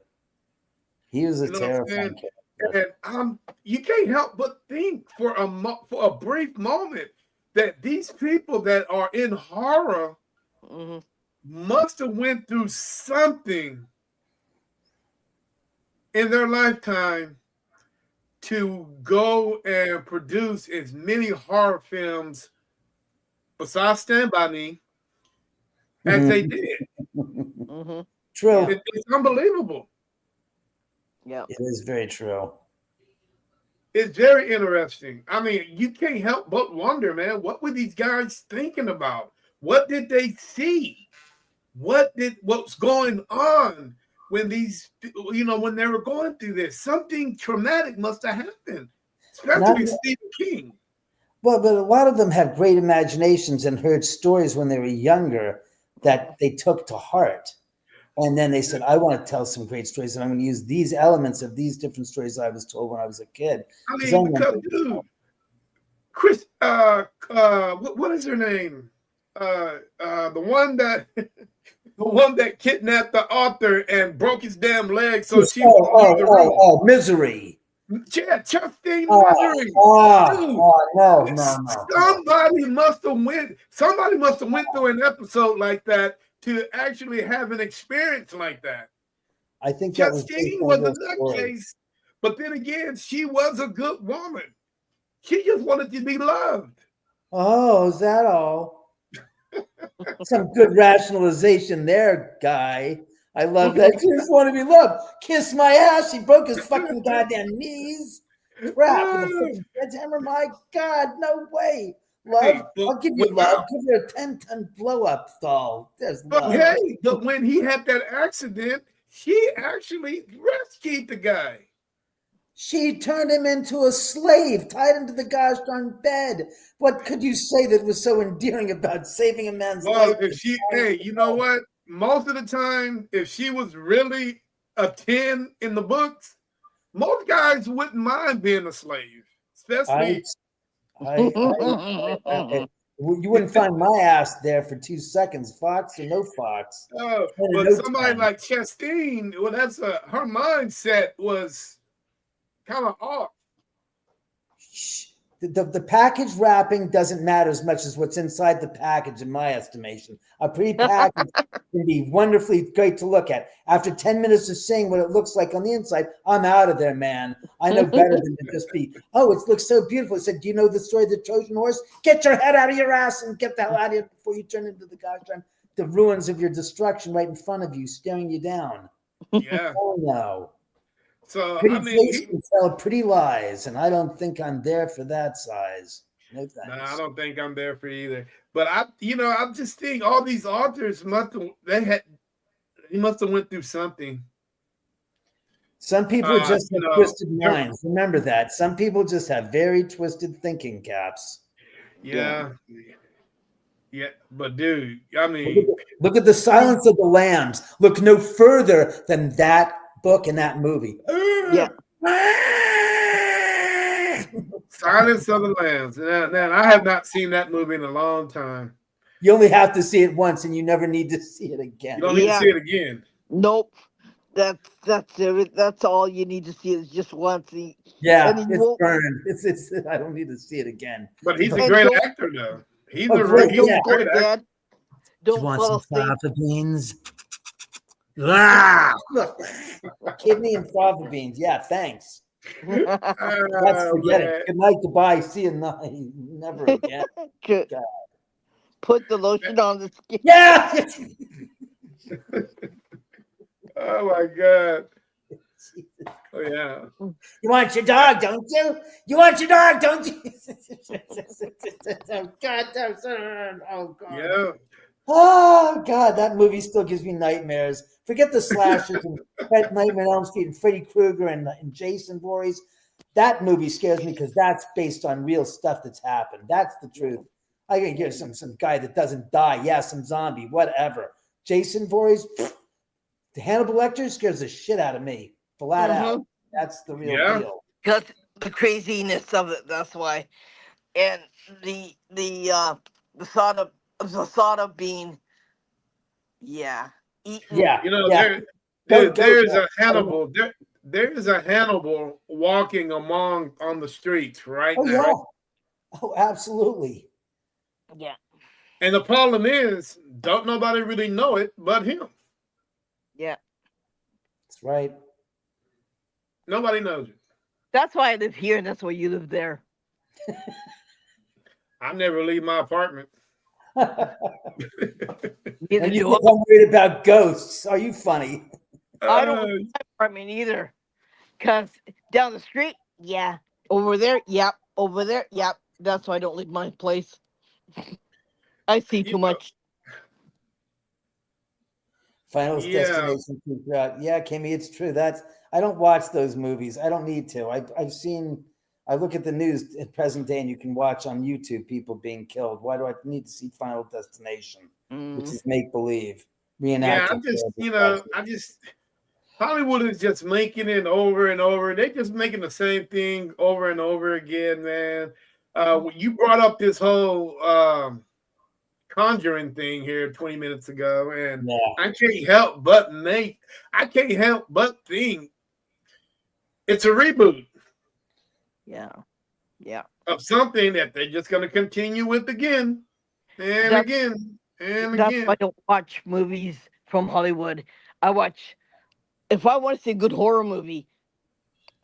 He was a terrifying character. And you can't help but think for a brief moment that these people that are in horror must have went through something in their lifetime to go and produce as many horror films besides Stand By Me as they did. True. It's unbelievable. Yeah, it is very true. It's very interesting. I mean, you can't help but wonder, man, what were these guys thinking about? What did they see? What's going on when when they were going through this? Something traumatic must have happened, especially Stephen King. Well, but a lot of them have great imaginations and heard stories when they were younger that they took to heart. And then they said, I want to tell some great stories, and I'm going to use these elements of these different stories I was told when I was a kid. I mean, dude, Chris, what is her name? The one that kidnapped the author and broke his damn leg. So she Misery. Chastain Oh, Marjorie. Dude, no. Somebody must have went through an episode like that to actually have an experience like that. I think that was based Chastain on a was a real story. nutcase, but then again, she was a good woman. She just wanted to be loved. Oh, is that all? Some good rationalization there, guy. I love that. She just want to be loved. Kiss my ass. She broke his fucking goddamn knees. Crap with a freaking sledgehammer. My God, no way. Love, Hey, but, I'll give you love. Give her a 10-ton blow up doll. There's love. but when he had that accident, she actually rescued the guy. She turned him into a slave, tied him to the gosh darn bed. What could you say that was so endearing about saving a man's Well, life? you know what? Most of the time, if she was really a 10 in the books, most guys wouldn't mind being a slave, especially. You wouldn't find my ass there for 2 seconds, Fox or no Fox. But somebody like Chastain, well, her mindset was kind of off. The package wrapping doesn't matter as much as what's inside the package, in my estimation. A pretty package can be wonderfully great to look at. After 10 minutes of seeing what it looks like on the inside, I'm out of there, man. I know better than to just be, oh, it looks so beautiful. I said, do you know the story of the Trojan horse? Get your head out of your ass and get the hell out of here before you turn into the ruins of your destruction right in front of you, staring you down. Yeah. Oh, no. So pretty face can tell pretty lies, and I don't think I'm there for that size. No thanks. No, I don't think I'm there for either. But I'm just thinking all these authors must have went through something. Some people just have twisted minds. Remember that. Some people just have very twisted thinking, Caps. Yeah. But dude, I mean, look at the Silence of the Lambs. Look no further than that book and that movie. Yeah. Silence of the Lambs. Now, I have not seen that movie in a long time. You only have to see it once, and you never need to see it again. You don't need to see it again. Nope. That's it. That's all you need to see is just once. Yeah, it's burned. It's. I don't need to see it again. But he's a great actor, though. He's a great actor. Don't want some fava beans. Kidney and fava beans. Yeah, thanks. Let's forget it. Good night, goodbye. See you night. Never again. Put the lotion on the skin. Yeah. Oh my God. Oh yeah. You want your dog, don't you? You want your dog, don't you? Oh God. Oh God. Yeah. Oh God, that movie still gives me nightmares. Forget the slashers and Nightmare on Elm Street and Freddy Krueger and Jason Voorhees. That movie scares me because that's based on real stuff that's happened. That's the truth. I can hear some guy that doesn't die. Yeah, some zombie, whatever. Jason Voorhees, the Hannibal Lecter scares the shit out of me. Flat out. That's the real deal. Because the craziness of it. That's why. And the thought of being, eaten. Yeah. You know, there's a Hannibal. There is a Hannibal walking on the streets right now. Yeah. Oh, absolutely. Yeah. And the problem is, don't nobody really know it but him. Yeah. That's right. Nobody knows it. That's why I live here, and that's why you live there. I never leave my apartment. And you think I'm worried about ghosts? Are you funny? I don't leave my apartment either. Because down the street, over there, over there, that's why I don't leave my place. I see too much. Final Destination. Yeah, Kimmy, it's true. I don't watch those movies. I don't need to. I look at the news at present day, and you can watch on YouTube people being killed. Why do I need to see Final Destination, which is make believe? Hollywood is just making it over and over. They're just making the same thing over and over again, man. You brought up this whole Conjuring thing here 20 minutes ago, and I can't help but think it's a reboot. Yeah. Yeah. of something that they're just going to continue with again and That's again and that's why again. I don't watch movies from Hollywood. I watch if I want to see a good horror movie,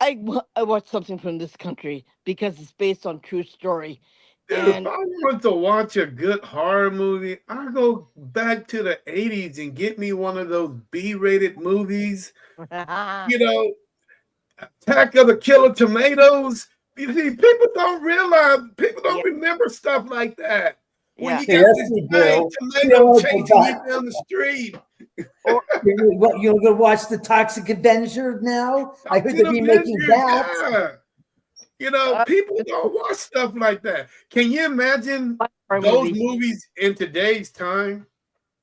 I watch something from this country because it's based on true story. Dude, if And I want to watch a good horror movie, I go back to the 80s and get me one of those B-rated movies. You know, Attack of the Killer Tomatoes. You see, people don't realize, people yeah, don't remember stuff like that. When yeah. you got Yes, this we giant do. tomato You chasing you down the street, Or you're gonna watch the Toxic Avenger now? I heard Toxic they're remaking Avengers, that. yeah. You know, uh, people don't watch stuff like that. Can you imagine horror those movie. movies in today's time?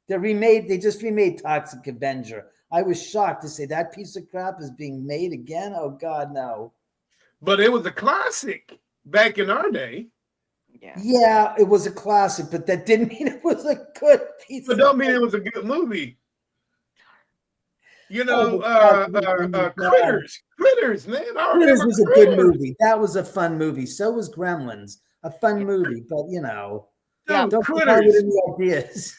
They just remade Toxic Avenger. I was shocked to say that piece of crap is being made again. Oh God, no. But it was a classic back in our day. Yeah. Yeah, it was a classic, but that didn't mean it was a good piece But of don't mean it was a good movie. You know, God. Critters, man. I Critters remember was a good Critters. movie. That was a fun movie. So was Gremlins. A fun movie, but Dude, don't come out with Critters. any ideas.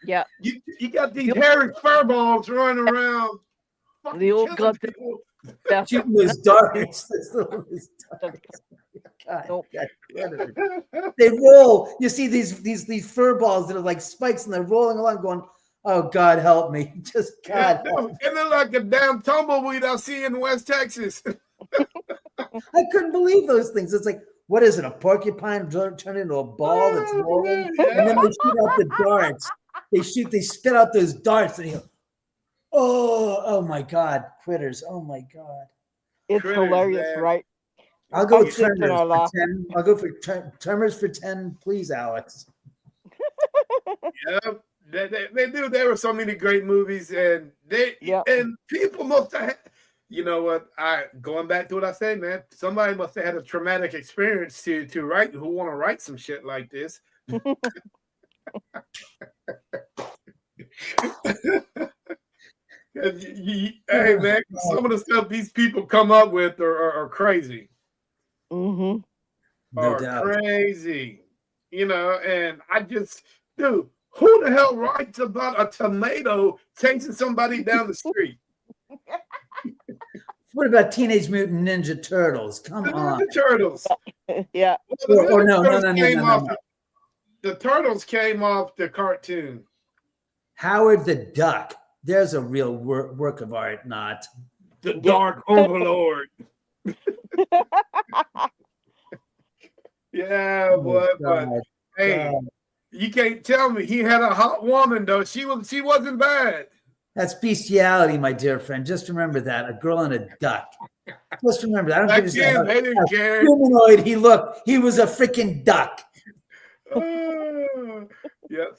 Yeah. You got these The hairy furballs running around, the old killing goddamn people. best. Shooting those darts. God, Nope. God. They roll. You see these fur balls that are like spikes, and they're rolling along, going, "Oh God, help me!" Just God. Dude, it looked like a damn tumbleweed I see in West Texas. I couldn't believe those things. It's like, what is it? A porcupine turned into a ball that's rolling, and then they shoot out the darts. They spit out those darts, and you go, oh my God, Critters! Oh my God. It's Critters, hilarious, man. right? I'll go with Us kids and Tremors our for laugh. 10. I'll go for Tremors for 10, please, Alex. Yeah, they do. There were so many great movies, and Yeah. and people must have. You know what? Going back to what I said, man. Somebody must have had a traumatic experience to write. Who want to write some shit like this? Hey man, some of the stuff these people come up with are crazy. Mm-hmm. No Are doubt. crazy. You know, and I just, dude, who the hell writes about a tomato chasing somebody down the street? What about Teenage Mutant Ninja Turtles? Come The on. Ninja Turtles. Yeah. Well, the Or Ninja no. Turtles came off the Turtles came off the cartoon. Howard the Duck. There's a real work of art, not. The Dark Overlord. Yeah, boy, but hey, you can't tell me he had a hot woman though. She wasn't bad. That's bestiality, my dear friend. Just remember that. A girl and a duck. Just remember that. I don't Back give a then, shit they didn't how care. humanoid he looked. He was a freaking duck. Yes.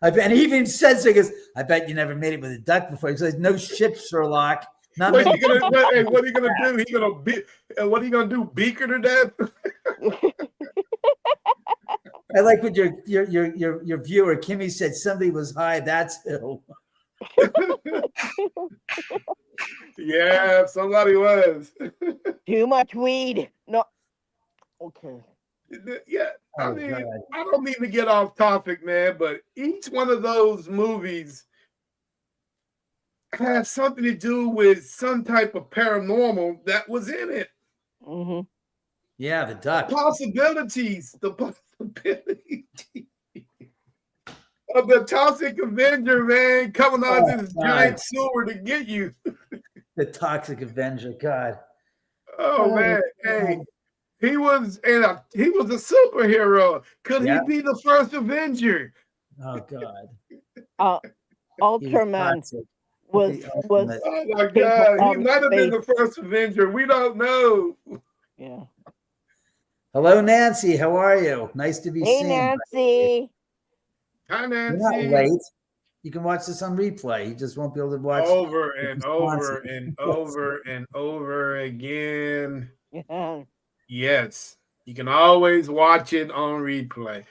And he even said so. He goes, I bet you never made it with a duck before. He says, no shit, Sherlock. Not What many- are you gonna? Hey, what are you gonna do? He gonna be? What are you gonna do? Beak her to death? I like what your viewer Kimmy said. Somebody was high. That's who. Yeah, somebody was. Too much weed. No. Okay. Yeah, I Oh, mean, God. I don't mean to get off topic, man, but each one of those movies has something to do with some type of paranormal that was in it. Mm-hmm. Yeah, the duck. The possibilities of the Toxic Avenger, man, coming out of this giant sewer to get you. The Toxic Avenger. God. Oh man, hey, he was a superhero. Could he be the first Avenger? Oh God. Ultraman was Oh my God, he might have been the first Avenger. We don't know. Yeah. Hello, Nancy. How are you? Nice to be seen. Hey, Nancy. Hi, You're not Nancy. late. You can watch this on replay. You just won't be able to watch Over and over and over and over again. Yeah. Yes, you can always watch it on replay.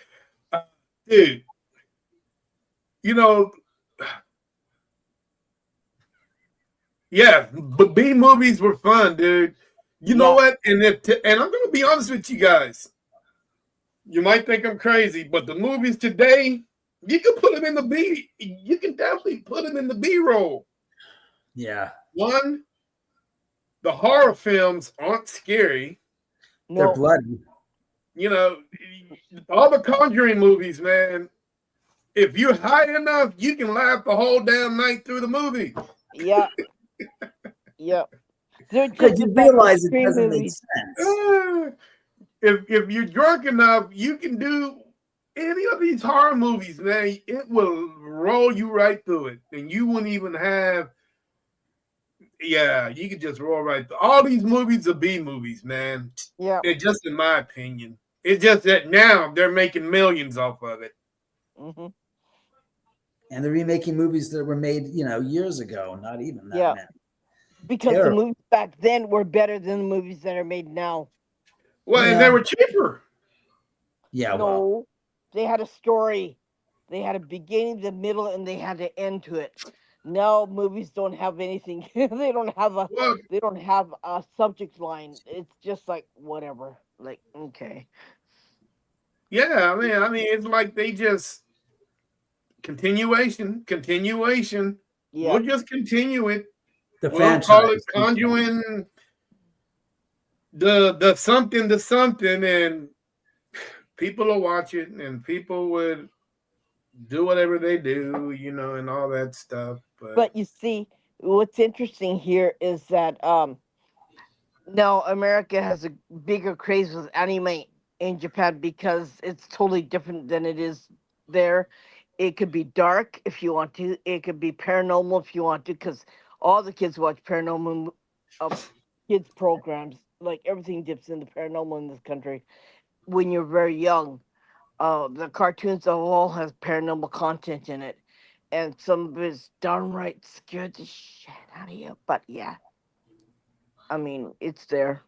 Dude, you know, yeah, but B movies were fun, dude. You know Yeah. what? And I'm going to be honest with you guys. You might think I'm crazy, but the movies today, you can put them in the B. You can definitely put them in the B roll. Yeah. One, the horror films aren't scary. They're No. bloody. You know, all the Conjuring movies, man. If you're high enough, you can laugh the whole damn night through the movie. Yeah. Yeah. They're Because just you about the realize it scream doesn't make movies. sense. If you're drunk enough, you can do any of these horror movies, man. It will roll you right through it, and you wouldn't even have. Yeah, you could just roll right through. All these movies are B movies, man. Yeah. It just, in my opinion, it's just that now they're making millions off of it. Hmm. And they're remaking movies that were made, years ago, not even that Yeah. many. Because the Terrible. movies back then were better than the movies that are made now. Well, and Yeah. they were cheaper. Yeah, well, No, they had a story. They had a beginning, the middle, and they had an end to it. Now movies don't have anything. They don't have a. Well, They don't have a subject line. It's just like whatever. Like okay. yeah, I mean, it's like they just continuation. Yeah. We'll just continue it. the We'll call it franchise. conjuring the something, and people will watch it, and people would do whatever they do, and all that stuff. But But you see, what's interesting here is that now America has a bigger craze with anime in Japan because it's totally different than it is there. It could be dark if you want to. It could be paranormal if you want to, because all the kids watch paranormal kids programs. Like everything dips into paranormal in this country when you're very young. The cartoons of all has paranormal content in it, and some of it's downright scared the shit out of you. But yeah, I mean, it's there.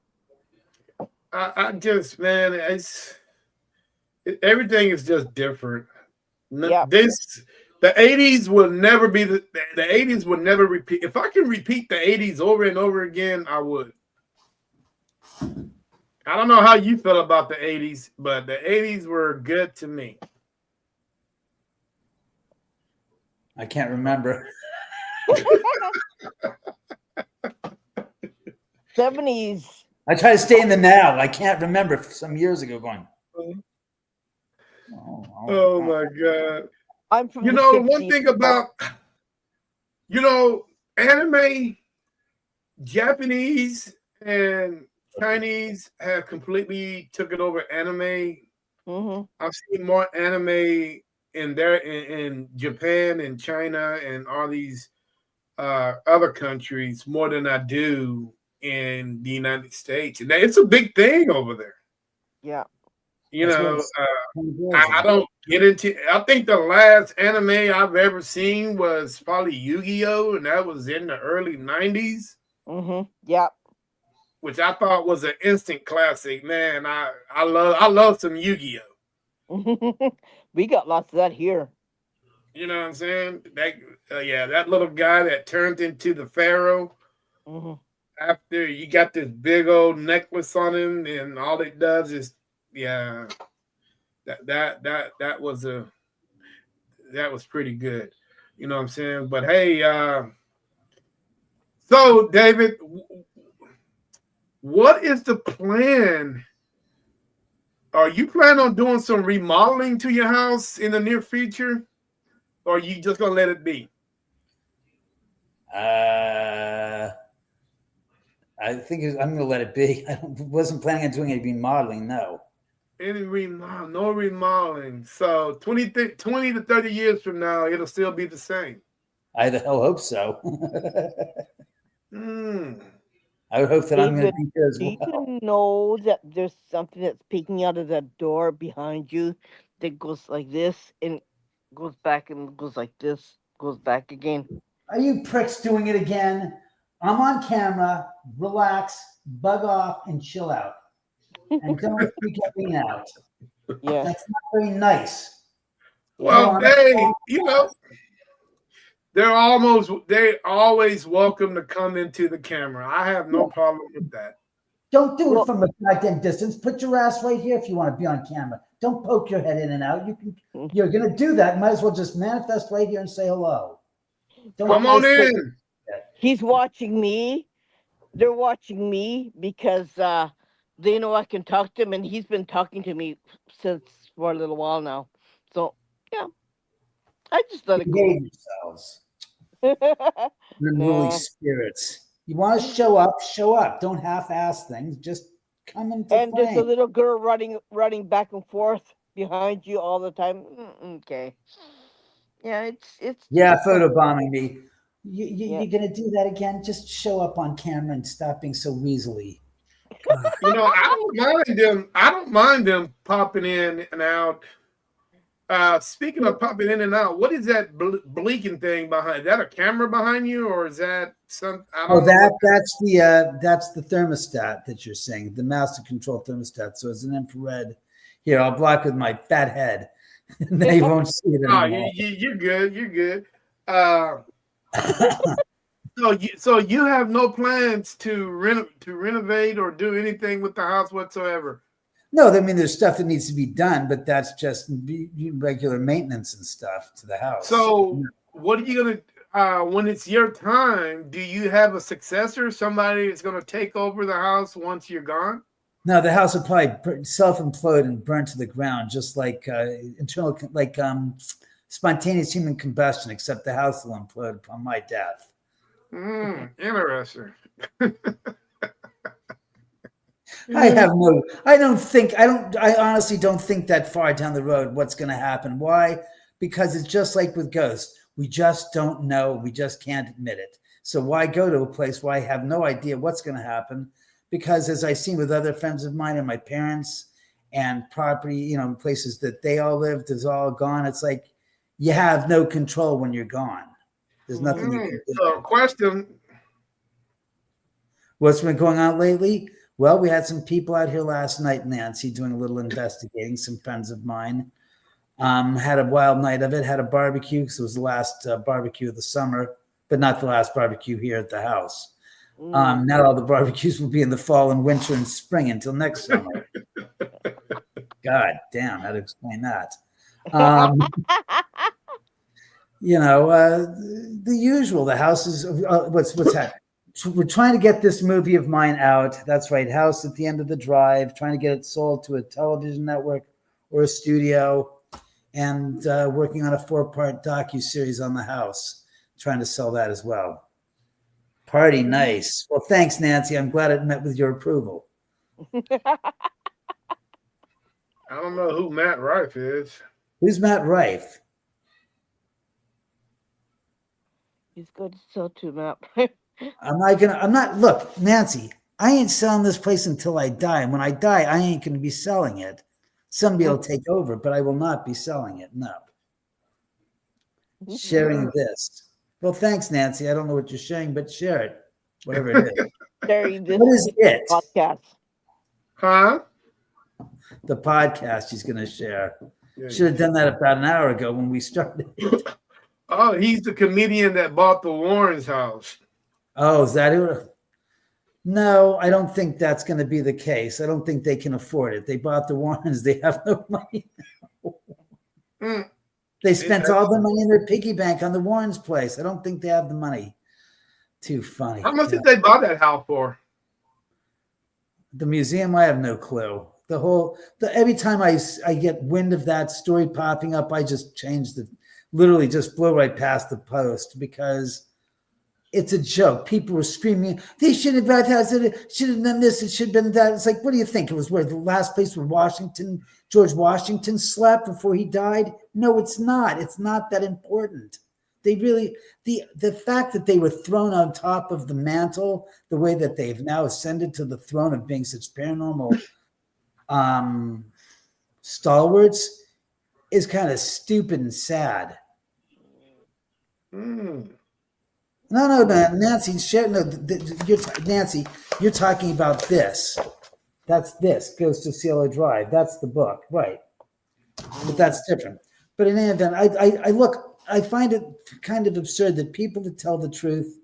I just, man, everything is just different. Yeah. The 80s will never be the 80s will never repeat. If I can repeat the 80s over and over again, I would. I don't know how you feel about the 80s, but the 80s were good to me. I can't remember. 70s. I try to stay in the now. I can't remember some years ago going. Oh my God. I'm from You the know, 60s. one thing about, anime, Japanese and Chinese have completely took it over anime. Mm-hmm. I've seen more anime in Japan and China and all these other countries more than I do in the United States. And it's a big thing over there. Yeah. I don't get into. I think the last anime I've ever seen was probably Yu-Gi-Oh, and that was in the early '90s, Mm-hmm. Yeah. which I thought was an instant classic. Man, I love some Yu-Gi-Oh. We got lots of that here. You know what I'm saying? That little guy that turned into the pharaoh Mm-hmm. after you got this big old necklace on him, and all it does is that was pretty good. You know what I'm saying? But hey, so David, what is the plan? Are you planning on doing some remodeling to your house in the near future, or are you just gonna let it be? I think I'm going to let it be. I wasn't planning on doing any remodeling. No. No remodeling. So 20 to 30 years from now, it'll still be the same. I the hell hope so. I would hope that I'm going to be here as well. Do you know that there's something that's peeking out of the door behind you that goes like this and goes back and goes like this, goes back again? Are you pricks doing it again? I'm on camera. Relax, bug off, and chill out. And don't freak me out. Yeah. That's not very nice. Well, they're always welcome to come into the camera. I have no problem with that. Don't do Well- it from a goddamn distance. Put your ass right here if you want to be on camera. Don't poke your head in and out. You're gonna do that. Might as well just manifest right here and say hello. Don't Come on in. He's watching me. They're watching me because they know I can talk to him, and he's been talking to me since for a little while now. So yeah, I just let it go. behave yourselves. Unruly Nah. spirits. You want to show up, show up. Don't half-ass things. Just come into And there's a frame. little girl running back and forth behind you all the time. Okay. Yeah, it's Yeah, just photobombing me. Yeah. You're gonna do that again? Just show up on camera and stop being so weaselly. You know, I don't mind them. I don't mind them popping in and out. Speaking of popping in and out, what is that blinking thing behind? Is that a camera behind you, or is that some? I don't know. That's the thermostat that you're saying, the master control thermostat. So it's an infrared. Here, I'll block with my fat head. Now you won't see it Oh, anymore. you're good. You're good. So you have no plans to renovate or do anything with the house whatsoever. No, I mean, there's stuff that needs to be done, but that's just regular maintenance and stuff to the house. So what are you gonna when it's your time? Do you have a successor? Somebody that's gonna take over the house once you're gone? No, the house will probably self-implode and burn to the ground, just like spontaneous human combustion, except the house will implode upon my death. Interesting. I honestly don't think that far down the road what's going to happen. Why? Because it's just like with ghosts. We just don't know. We just can't admit it. So why go to a place where I have no idea what's going to happen? Because as I've seen with other friends of mine and my parents and property, places that they all lived is all gone. It's like you have no control when you're gone. There's nothing you can do. So question. What's been going on lately? Well, we had some people out here last night, Nancy, doing a little investigating, some friends of mine. Had a wild night of it, had a barbecue because it was the last barbecue of the summer, but not the last barbecue here at the house. Now all the barbecues will be in the fall and winter and spring until next summer. God damn, how to explain that? The usual. The house is what's that? We're trying to get this movie of mine out. That's right, house at the end of the drive. Trying to get it sold to a television network or a studio, and working on a 4-part docu-series on the house. Trying to sell that as well. Party nice. Well, thanks, Nancy. I'm glad it met with your approval. I don't know who Matt Rife is. Who's Matt Rife? He's good to sell to, Matt. Look, Nancy, I ain't selling this place until I die. And when I die, I ain't going to be selling it. Somebody will take over, but I will not be selling it. No. Sharing this. Well, thanks, Nancy. I don't know what you're sharing, but share it. Whatever it is. Sharing this What is it? podcast. Huh? The podcast she's going to share. Yeah. Should have done that about an hour ago when we started. Oh, he's the comedian that bought the Warrens' house. Oh, is that who? No, I don't think that's going to be the case. I don't think they can afford it. They bought the Warrens. They have no money. They spent all the money in their piggy bank on the Warrens' place. I don't think they have the money. Too funny. How much did they buy that house for? The museum, I have no clue. Every time I get wind of that story popping up, I just literally just blow right past the post because it's a joke. People were screaming, they should have done that, should have done this, it should have been that. It's like, what do you think? It was where the last place where George Washington slept before he died? No, it's not. It's not that important. The fact that they were thrown on top of the mantle, the way that they've now ascended to the throne of being such paranormal stalwarts is kind of stupid and sad. No, Nancy, Nancy, you're talking about this. That's this, Goes to Cielo Drive. That's the book, right? But that's different. But in any event, I find it kind of absurd that people that tell the truth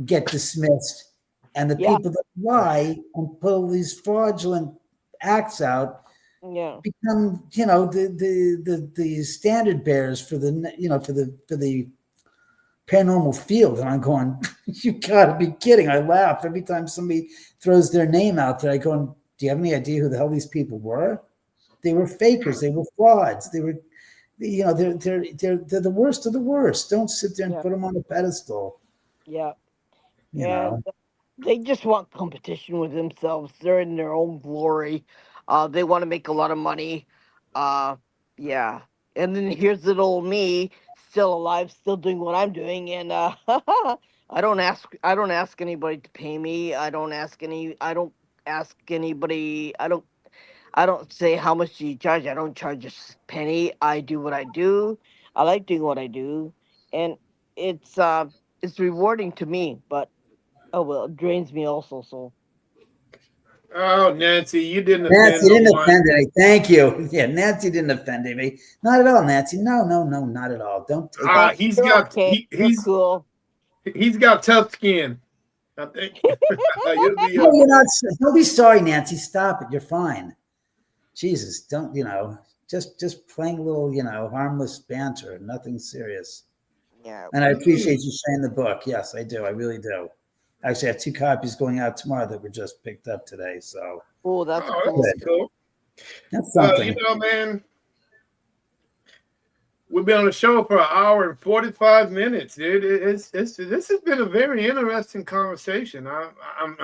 get dismissed And the Yeah, people that lie and pull these fraudulent acts out yeah, become, the standard bearers for the paranormal field. And I'm going, you gotta be kidding. I laugh every time somebody throws their name out there. I go, do you have any idea who the hell these people were? They were fakers. They were frauds. They were, they're the worst of the worst. Don't sit there and yeah, put them on a pedestal. yeah. You And know, they just want competition with themselves. They're in their own glory. They want to make a lot of money. Uh, yeah. And then here's little old me, still alive, still doing what I'm doing, and I don't ask anybody to pay me. I don't ask anybody. I don't say how much do you charge. I don't charge a penny. I do what I do. I like doing what I do, and it's rewarding to me. But oh well, it drains me also. So Oh, Nancy, you didn't offend Nancy no didn't one. offend me. Thank you. Yeah, Nancy didn't offend me. Not at all, Nancy. No, no, no, not at all. Don't take it. oh, He's you're got okay. You're cool. he's got tough skin. I think you'll be No, you're okay. not. Don't be sorry, Nancy. Stop it. You're fine. Jesus, don't, just playing a little, harmless banter, nothing serious. Yeah. And I appreciate you sharing the book. Yes, I do. I really do. Actually, I have 2 copies going out tomorrow that were just picked up today. So Oh, that's Oh, cool. that's good. cool. That's Well, something. man, we've been on the show for an hour and 45 minutes, dude. This has been a very interesting conversation. I'm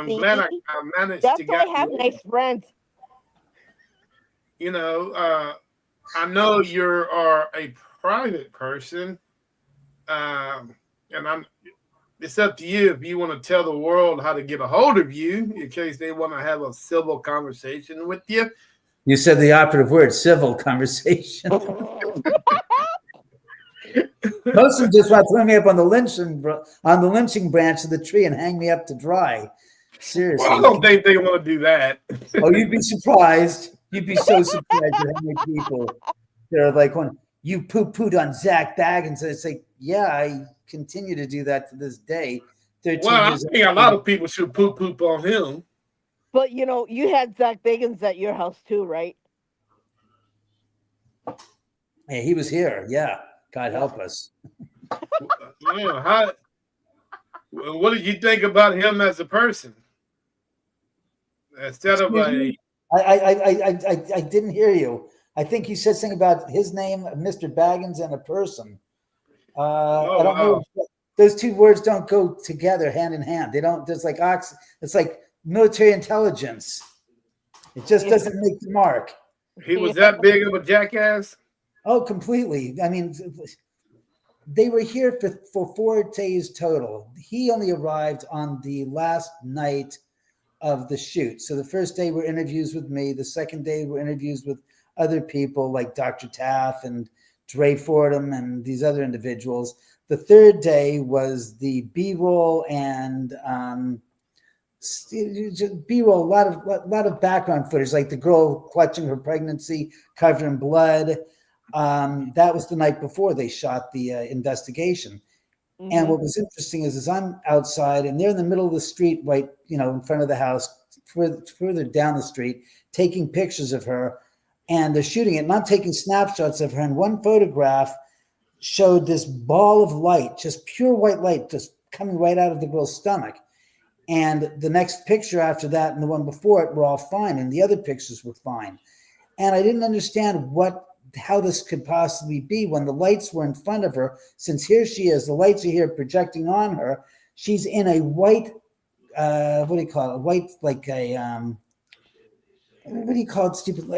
glad See, I managed that's to why get I have you. nice friends. You know, I know you are a private person, and I'm. It's up to you if you want to tell the world how to get a hold of you in case they want to have a civil conversation with you. You said the operative word, civil conversation. Most of them just want to throw me up on the lynching branch of the tree and hang me up to dry. Well, I Seriously. don't think they want to do that. Oh, you'd be surprised. You'd be so surprised at how many people they're like, when you poo-pooed on Zach Baggins. And it's like, yeah, I continue to do that to this day. 13 Well, I years think a lot old. of people should poop on him. But you had Zach Bagans at your house too, right? Yeah, he was here. Yeah. God Yeah. help us. How? What did you think about him as a person? Instead of Excuse a me? I didn't hear you. I think you said something about his name, Mr. Baggins, and a person. oh I don't wow, know. Those 2 words don't go together hand in hand. They don't. There's like it's like military intelligence. It just Yeah. doesn't make the mark. he was Yeah. that big of a jackass. Oh, completely. I mean, they were here for 4 days total. He only arrived on the last night of the shoot. So the first day were interviews with me. The second day were interviews with other people like Dr. Taff and Dre Fordham and these other individuals. The third day was the B-roll and B-roll, a lot of background footage, like the girl clutching her pregnancy, covered in blood. That was the night before they shot the investigation. And Mhm. what was interesting is I'm outside and they're in the middle of the street, right, in front of the house, further down the street, taking pictures of her, and they're shooting it. And I'm taking snapshots of her. And one photograph showed this ball of light, just pure white light, just coming right out of the girl's stomach. And the next picture after that and the one before it were all fine, and the other pictures were fine. And I didn't understand how this could possibly be when the lights were in front of her. Since here she is, the lights are here projecting on her. She's in a white, what do you call it? White, like a, what do you call it? Stupid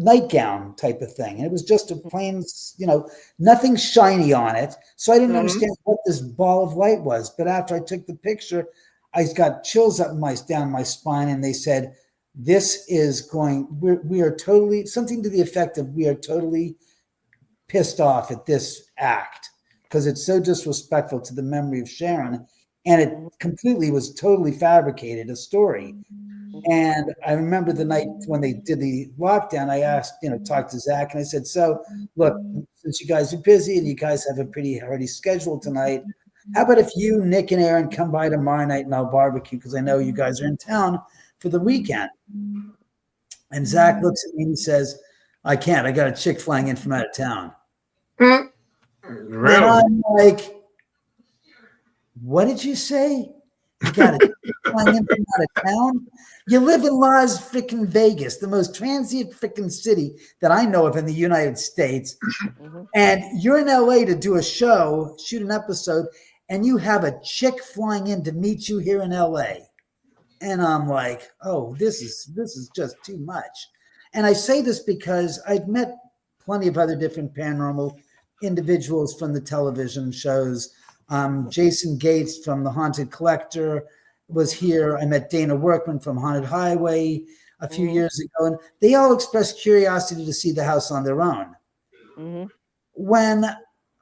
nightgown type of thing. And it was just a plain, nothing shiny on it. So I didn't understand what this ball of light was. But after I took the picture, I got chills down my spine, and they said, we are totally, something to the effect of, we are totally pissed off at this act because it's so disrespectful to the memory of Sharon. And it completely was totally fabricated, a story. And I remember the night when they did the lockdown, I asked, talked to Zach, and I said, so look, since you guys are busy and you guys have a pretty hearty schedule tonight, How about if you, Nick, and Aaron come by tomorrow night and I'll barbecue because I know you guys are in town for the weekend. And Zach looks at me and he says, I can't. I got a chick flying in from out of town. Hmm. And Really? I'm like, what did you say? You got a chick flying in from out of town? You live in Las freaking Vegas, the most transient freaking city that I know of in the United States. Mm-hmm. And you're in LA to do a show, shoot an episode, and you have a chick flying in to meet you here in LA. And I'm like, oh, this is just too much. And I say this because I'd met plenty of other different paranormal individuals from the television shows. Jason Gates from The Haunted Collector was here. I met Dana Workman from Haunted Highway a few years ago, and they all expressed curiosity to see the house on their own. Mm-hmm. When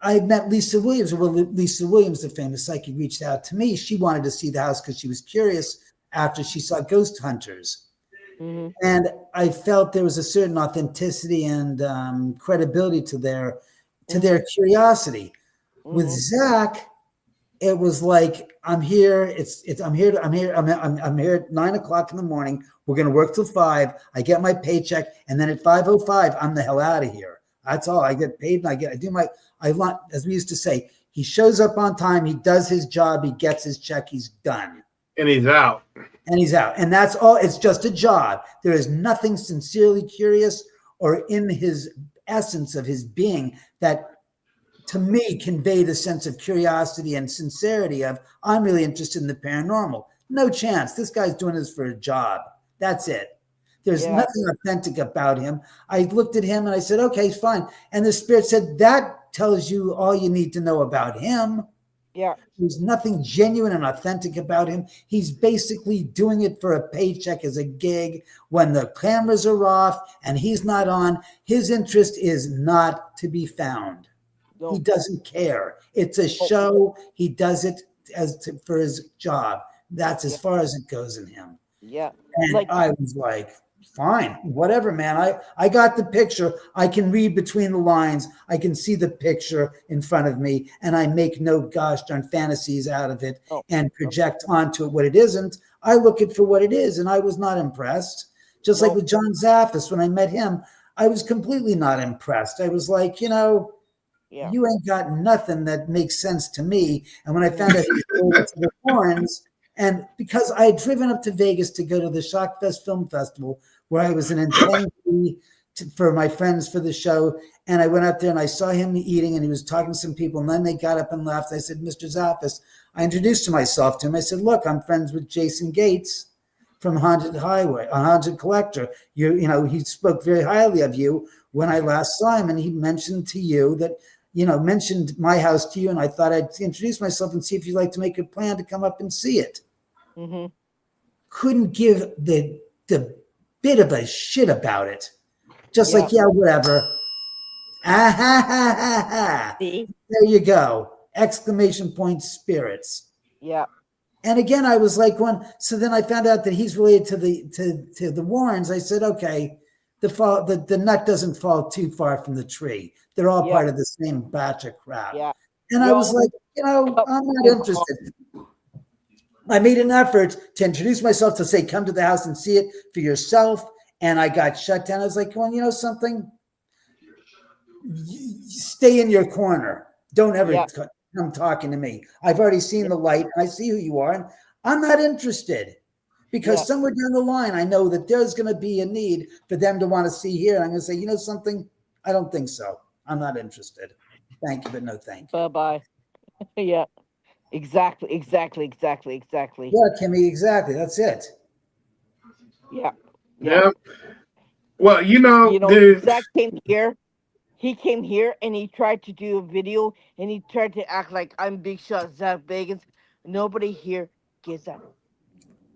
I met Lisa Williams, Lisa Williams, the famous psychic, reached out to me. She wanted to see the house because she was curious after she saw Ghost Hunters. Mm-hmm. And I felt there was a certain authenticity and credibility to their curiosity. With Zach, it was like, I'm here. I'm here at 9:00 in the morning. We're gonna work till 5. I get my paycheck, and then at 5:05, I'm the hell out of here. That's all. I get paid, and I do my. As we used to say, he shows up on time. He does his job. He gets his check. He's done. And he's out. And he's out. And that's all. It's just a job. There is nothing sincerely curious or in his essence of his being that to me conveyed a sense of curiosity and sincerity of, I'm really interested in the paranormal. No chance. This guy's doing this for a job. That's it. There's nothing authentic about him. I looked at him and I said, okay, fine. And the spirit said, that tells you all you need to know about him. Yeah. There's nothing genuine and authentic about him. He's basically doing it for a paycheck as a gig. When the cameras are off and he's not on, his interest is not to be found. No. He doesn't care. It's a show. He does it for his job. That's as far as it goes in him. Yeah. And I was like, fine, whatever, man. I got the picture. I can read between the lines. I can see the picture in front of me, and I make no gosh darn fantasies out of it and project onto it what it isn't. I look at for what it is, and I was not impressed. Just like with John Zaffis, when I met him, I was completely not impressed. I was like, you ain't got nothing that makes sense to me. And when I found out he was going to the Horns, and because I had driven up to Vegas to go to the Shockfest Film Festival, where I was an attendee for my friends for the show, and I went up there and I saw him eating, and he was talking to some people, and then they got up and left. I said, Mr. Zaffis, I introduced myself to him. I said, look, I'm friends with Jason Gates from Haunted Highway, a Haunted Collector. He spoke very highly of you when I last saw him, and he mentioned to you that, mentioned my house to you, and I thought I'd introduce myself and see if you'd like to make a plan to come up and see it. Mm-hmm. Couldn't give the bit of a shit about it. Just like, whatever. Ah, ha, ha, ha, ha. See? There you go. Exclamation point spirits. Yeah. And again, I was like, so then I found out that he's related to the Warrens. I said, okay, the nut doesn't fall too far from the tree. They're all part of the same batch of crap. Yeah. And I was like, I'm not interested. I made an effort to introduce myself, to say, come to the house and see it for yourself. And I got shut down. I was like, well, something? Stay in your corner. Don't ever come talking to me. I've already seen the light, and I see who you are. And I'm not interested. Because somewhere down the line, I know that there's going to be a need for them to want to see here. And I'm going to say, something? I don't think so. I'm not interested. Thank you, but no thank you. Bye-bye. Yeah. Exactly. Yeah, Kimmy, exactly. That's it. Yeah. Yeah. Well, Zach came here. He came here and he tried to do a video and he tried to act like I'm Big Shot Zach Bagans. Nobody here gets that.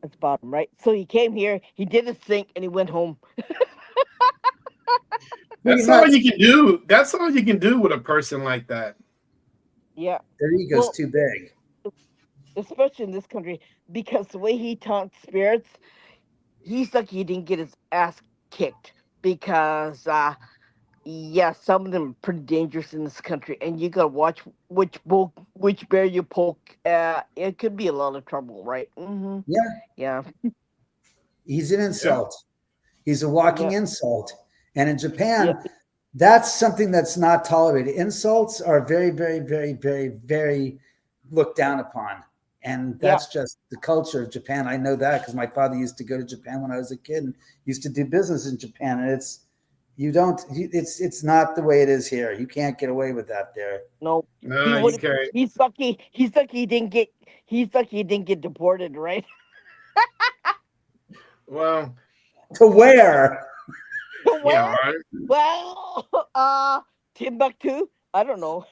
That's bottom, right? So he came here, he did his thing, and he went home. That's all you can do. That's all you can do with a person like that. Yeah. Their ego's too big. Especially in this country, because the way he taunts spirits, he's lucky he didn't get his ass kicked. Because, Yeah, some of them are pretty dangerous in this country, and you gotta watch which bear you poke. It could be a lot of trouble, right? Yeah, Yeah, he's an Yeah. insult. He's a walking yeah, insult. And in yeah, Japan, that's something that's not tolerated. Insults are very, very, very, very, very looked down upon. And yeah. that's just the culture of Japan. I know that because my father used to go to Japan when I was a kid and used to do business in Japan. And it's not the way it is here. You can't get away with that there. No, he No, you would. can't. He's lucky. He's lucky he didn't get. He's lucky he didn't get deported, right? Well, To where? yeah, Where? right. Well, Timbuktu. I don't know.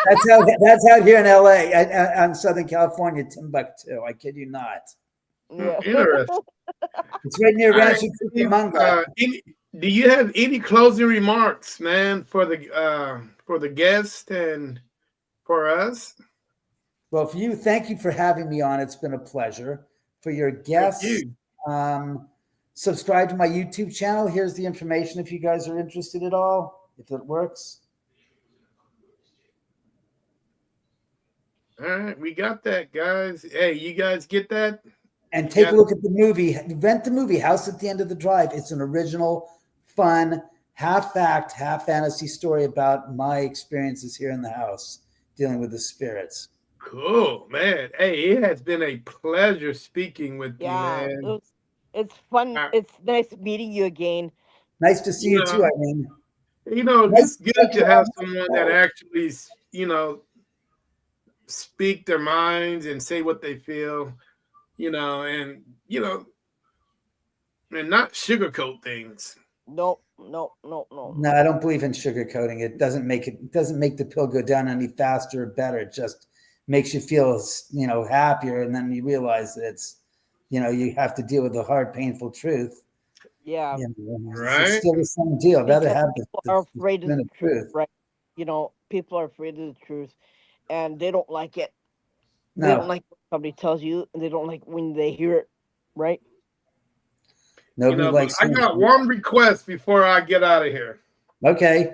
That's out here in LA and Southern California, Timbuktu. I kid you not. Yeah. Interesting. It's right near All right, Rancho Steve, Cucamonga. do you have any closing remarks, man, for the guest and for us? Well, for you, thank you for having me on. It's been a pleasure. For your Thank guests, you. subscribe to my YouTube channel. Here's the information if you guys are interested at all, if it works. All right, we got that, guys. Hey, you guys get that? And take Yeah. a look at the movie. Rent the movie, House at the End of the Drive. It's an original, fun, half fact, half fantasy story about my experiences here in the house dealing with the spirits. Cool, man. Hey, it has been a pleasure speaking with you, Yeah. man. It's fun. Uh, It's nice meeting you again. Nice to see you you too, know, Irene. it's Nice to good meet to you have on the someone that show. actually, speak their minds and say what they feel, and and not sugarcoat things. No, no, no, no, No, I don't believe in sugarcoating. It doesn't make the pill go down any faster or better. It just makes you feel, happier. And then you realize that you have to deal with the hard, painful truth. yeah. It's Right? still the same deal. I'd rather Because have people the are afraid of spin the of truth, truth. right? People are afraid of the truth, and they don't like it. They don't No, like what somebody tells you, and they don't like when they hear it, right? nobody But likes I hearing got it. one request before I get out of here. Okay.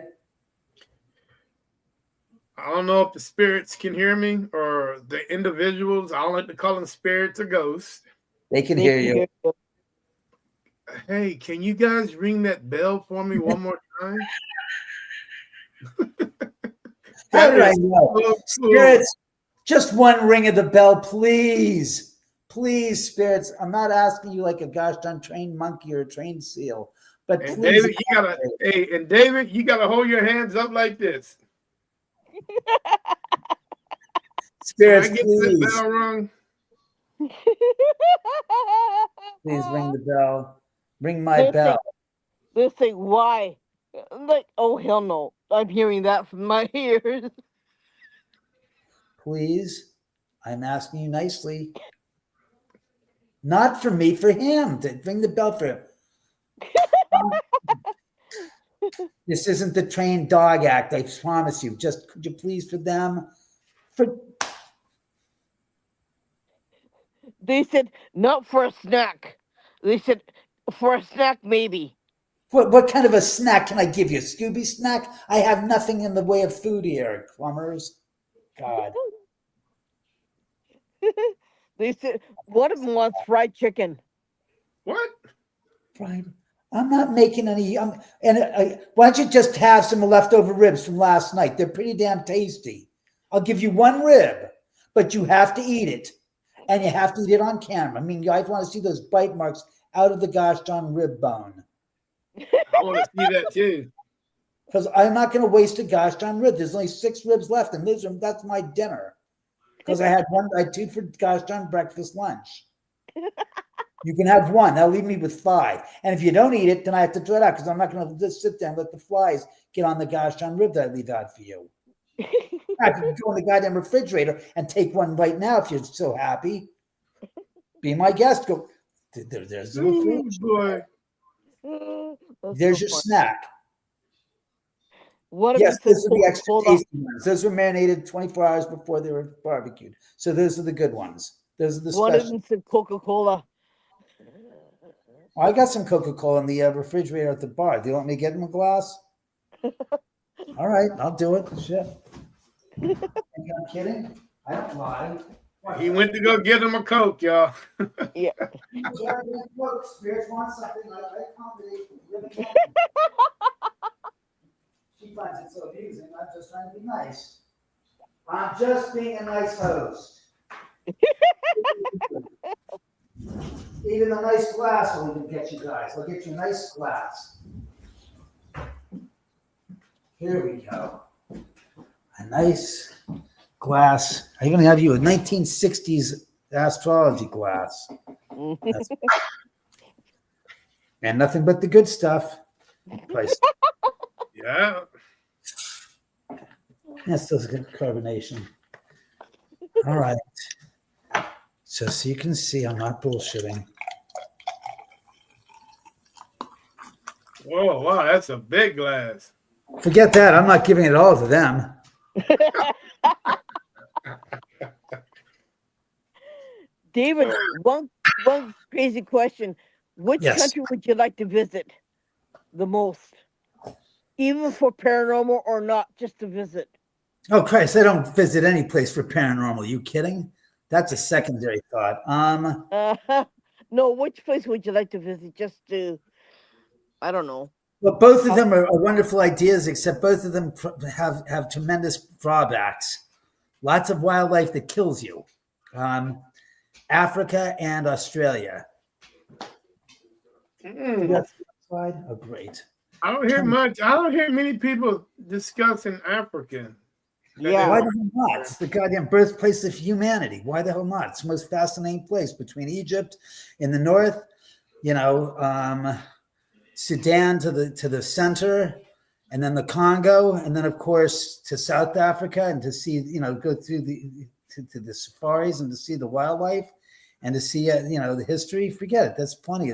I don't know if the spirits can hear me or the individuals. I don't like to call them spirits or ghosts. They can They hear can you. hear you. Hey, can you guys ring that bell for me one more time? How That did I is know? so cool. Spirits, just one ring of the bell, please. Please, spirits. I'm not asking you like a gosh darn trained monkey or a trained seal, but And please. David, you gotta hold your hands up like this. When I Spirits, get that please. bell rung, Please ring the bell. Ring my They bell. think they think why? I'm like, oh hell no! I'm hearing that from my ears. Please. I'm asking you nicely. Not for me, for him. To ring the bell for him. This isn't the trained dog act, I promise you. Just could you please for them? For They said not for a snack. They said for a snack maybe. what kind of a snack can I give you? Scooby snack? I have nothing in the way of food here, plumbers. God. They said one of them wants fried chicken. what? Fried. I'm not making any. Why don't you just have some leftover ribs from last night? They're pretty damn tasty. I'll give you one rib, but you have to eat it, and you have to eat it on camera. I mean, I want to see those bite marks out of the gosh darn rib bone, I want to see that too. because I'm not going to waste a gosh darn rib. There's only 6 ribs left, and that's my dinner. Because I had 2 for gosh darn breakfast, lunch. You can have 1. That'll leave me with 5. And if you don't eat it, then I have to throw it out because I'm not going to just sit there and let the flies get on the gosh darn rib that I leave out for you. I can go in the goddamn refrigerator and take one right now if you're so happy. Be my guest. Go. There's the Oh refrigerator. boy. That's There's so your funny. snack. One of Yes, them those said are the extra Coca-Cola. tasty ones. Those were marinated 24 hours before they were barbecued. So those are the good ones. Those are the One of special. them said Coca-Cola. I got some Coca-Cola in the refrigerator at the bar. Do you want me to get him a glass? All right, I'll do it. Shit. Think I'm kidding? I don't lie. He went to go get him a Coke, y'all. Yeah. Look, spirits want something. I accommodate. She finds it so amusing. I'm just trying to be nice. I'm just being a nice host. Even a nice glass will even get you guys. I'll get you a nice glass. Here we go. A nice glass. I'm going to have you a 1960s astrology glass. And nothing but the good stuff. Price. Yeah. That's still good carbonation. All right. So you can see I'm not bullshitting. Whoa, wow, that's a big glass. Forget that. I'm not giving it all to them. David, one crazy question. Which Yes. country would you like to visit the most? Even for paranormal or not, just to visit. Oh Christ, I don't visit any place for paranormal. Are you kidding? That's a secondary thought. No, which place would you like to visit just to, I don't know. Well, both of them are wonderful ideas, except both of them have tremendous drawbacks. Lots of wildlife that kills you. Africa and Australia. That's slide. Oh, great. I don't hear much. I don't hear many people discussing Africa. Yeah. Why the hell not? It's the goddamn birthplace of humanity. Why the hell not? It's the most fascinating place between Egypt in the north, Sudan to the center, and then the Congo, and then of course to South Africa, and to see, go through to the safaris and to see the wildlife and to see the history. Forget it. That's plenty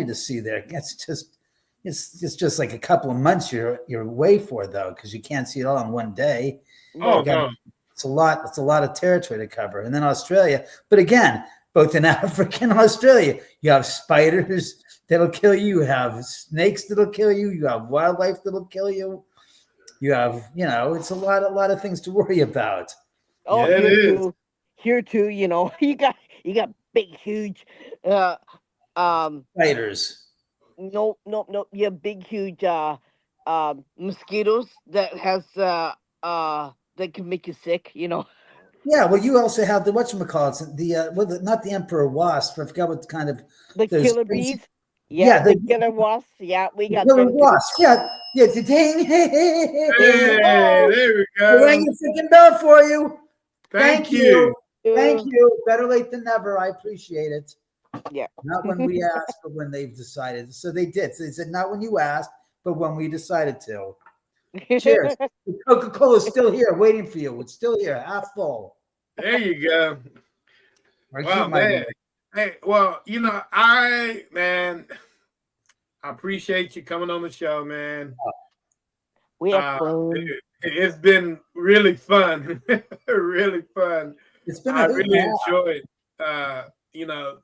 to see there. It's just like a couple of months you're away for, though, because you can't see it all in one day. Oh, no. It's a lot of territory to cover. And then Australia, but again, both in Africa and Australia, you have spiders that'll kill you, you have snakes that'll kill you, you have wildlife that'll kill you. You have, it's a lot of things to worry about. Oh, Yeah, it is. Here too, you got big, huge Spiders. No, you have big, huge mosquitoes that has that can make you sick, Yeah, well, you also have the whatchamacallit, not the emperor wasp. I forgot what kind of The those killer crazy- bees. Yeah, the killer wasps. Yeah, we got killer them too. wasp. Yeah, the dang. Hey, Oh, there we I rang go. the freaking bell for you. Thank you. Thank you. Better late than never. I appreciate it. Yeah. Not when we asked, but when they've decided. So they did. So they said not when you asked, but when we decided to. Cheers. The Coca-Cola's still here, waiting for you. It's still here, half full. There you go. Right, Wow, keep my- man. Hey, well, I appreciate you coming on the show, man. We have fun. It's been really fun. Really fun. It's been I a hoot really and a half. enjoyed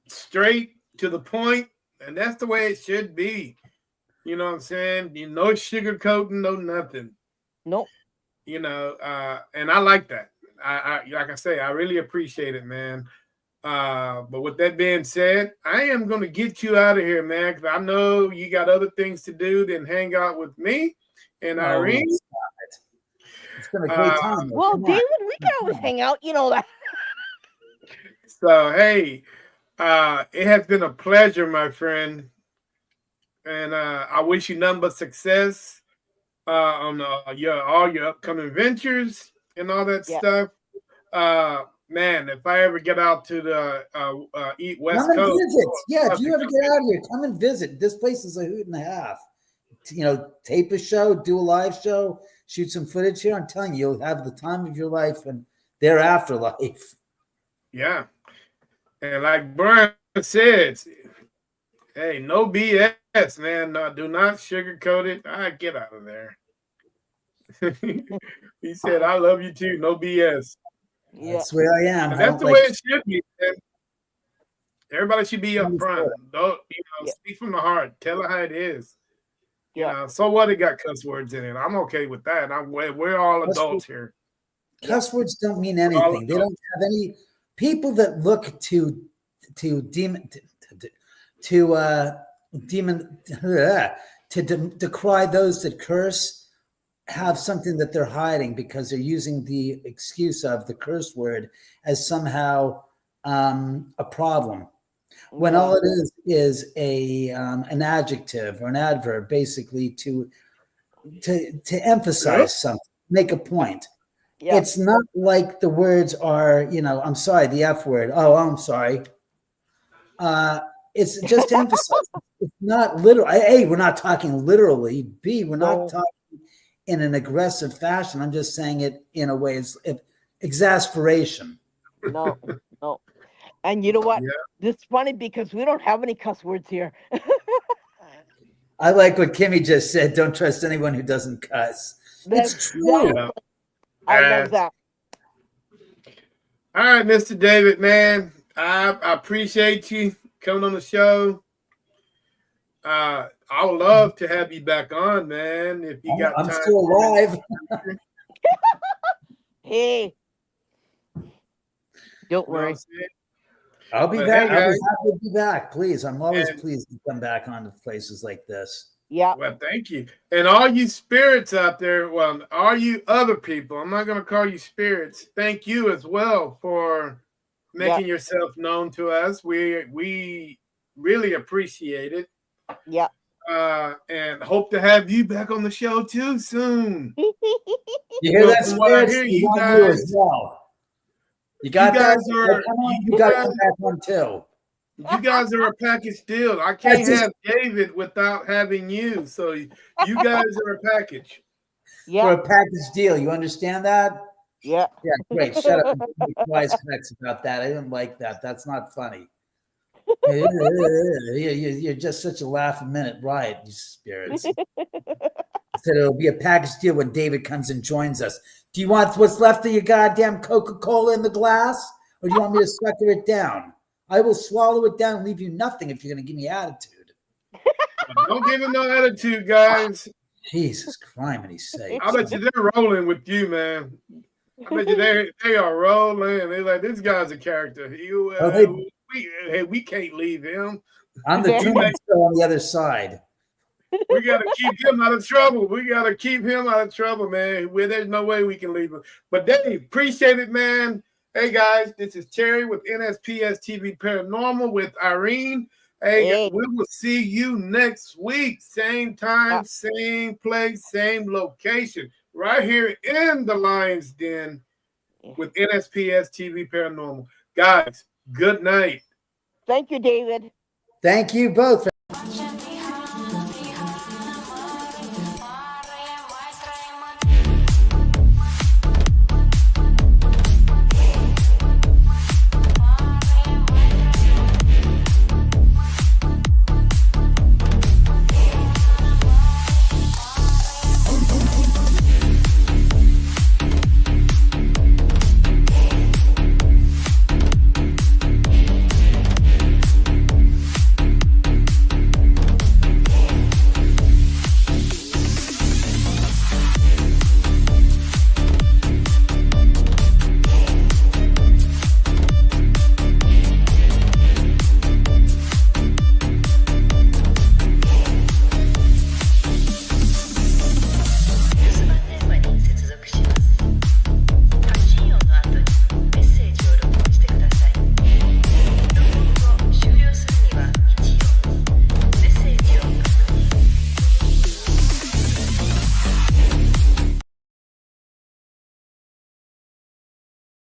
straight to the point, and that's the way it should be. You know what I'm saying? No sugarcoating, no nothing. Nope. And I like that. I like I say, I really appreciate it, man. But with that being said, I am going to get you out of here, man, because I know you got other things to do than hang out with me and Irene. Stop it. It's been a great time. Well, Come on. David, we can always hang out. You know that. So, hey, it has been a pleasure, my friend. And I wish you nothing but success on all your upcoming ventures and all that stuff. Man, if I ever get out to the West Come and Coast, visit. Yeah, if you ever get out here, come and visit. This place is a hoot and a half. Tape a show, do a live show, shoot some footage here. I'm telling you, you'll have the time of your life and thereafter life. Yeah. And like Brian said, hey, no BS, man. No, do not sugarcoat it. Get out of there. He said, I love you too. No BS. Yeah. That's where I am. And that's the way it should be, man. Everybody should be upfront. Don't speak from the heart. Tell her how it is. You Yeah. know, so what? It got cuss words in it. I'm okay with that. We're all Cuss adults here. Cuss words don't mean We're all anything. They don't have any people that look to demon to demon to decry those that curse have something that they're hiding because they're using the excuse of the curse word as somehow a problem. When all it is a an adjective or an adverb, basically to emphasize something, make a point. Yeah. It's not like the words are, you know, I'm sorry, the F word. Oh, I'm sorry. It's just emphasize. It's not literal. A, we're not talking literally. B, we're not No. talking in an aggressive fashion. I'm just saying it in a way. It's exasperation. No. No. And you know what? Yeah. It's funny because we don't have any cuss words here. I like what Kimmy just said. Don't trust anyone who doesn't cuss. It's true. Yeah. I love that. All right, Mr. David, man. I appreciate you coming on the show. I would love to have you back on, man. If you got I'm time. still alive. Hey, don't You know what worry. I'm saying? I'll be But back. hey, I'll be guys. happy to be back. Please. I'm always And- pleased to come back onto places like this. Yeah. Well, thank you. And all you spirits out there, well, all you other people, I'm not going to call you spirits. Thank you as well for making yourself known to us. We really appreciate it. Yeah. And hope to have you back on the show too soon. You hear Well, that, from what I spirits? hear, We you want guys- you as well. You got you guys that? are- Come on, you you got to guys- come back on too. You guys are a package deal. I can't That's have David without having you. So you guys are a package. For Yeah. a package deal. You understand that? Yeah. Yeah, great. Shut up. Wisecracks about that. I didn't like that. That's not funny. You're just such a laugh a minute riot, you spirits. Said it'll be a package deal when David comes and joins us. Do you want what's left of your goddamn Coca-Cola in the glass? Or do you want me to sucker it down? I will swallow it down and leave you nothing if you're going to give me attitude. Don't give him no attitude, guys. Jesus Christ, sakes. I bet you they're rolling with you, man. I bet you they are rolling. They're like, this guy's a character. We can't leave him. I'm the Yeah. Truman Show on the other side. We got to keep him out of trouble. We got to keep him out of trouble, man. There's no way we can leave him. But Dave, appreciate it, man. Hey, guys, this is Terry with Nspstv Paranormal with Irene. Hey, we will see you next week. Same time, same place, same location. Right here in the Lion's Den with Nspstv Paranormal. Guys, good night. Thank you, David. Thank you both.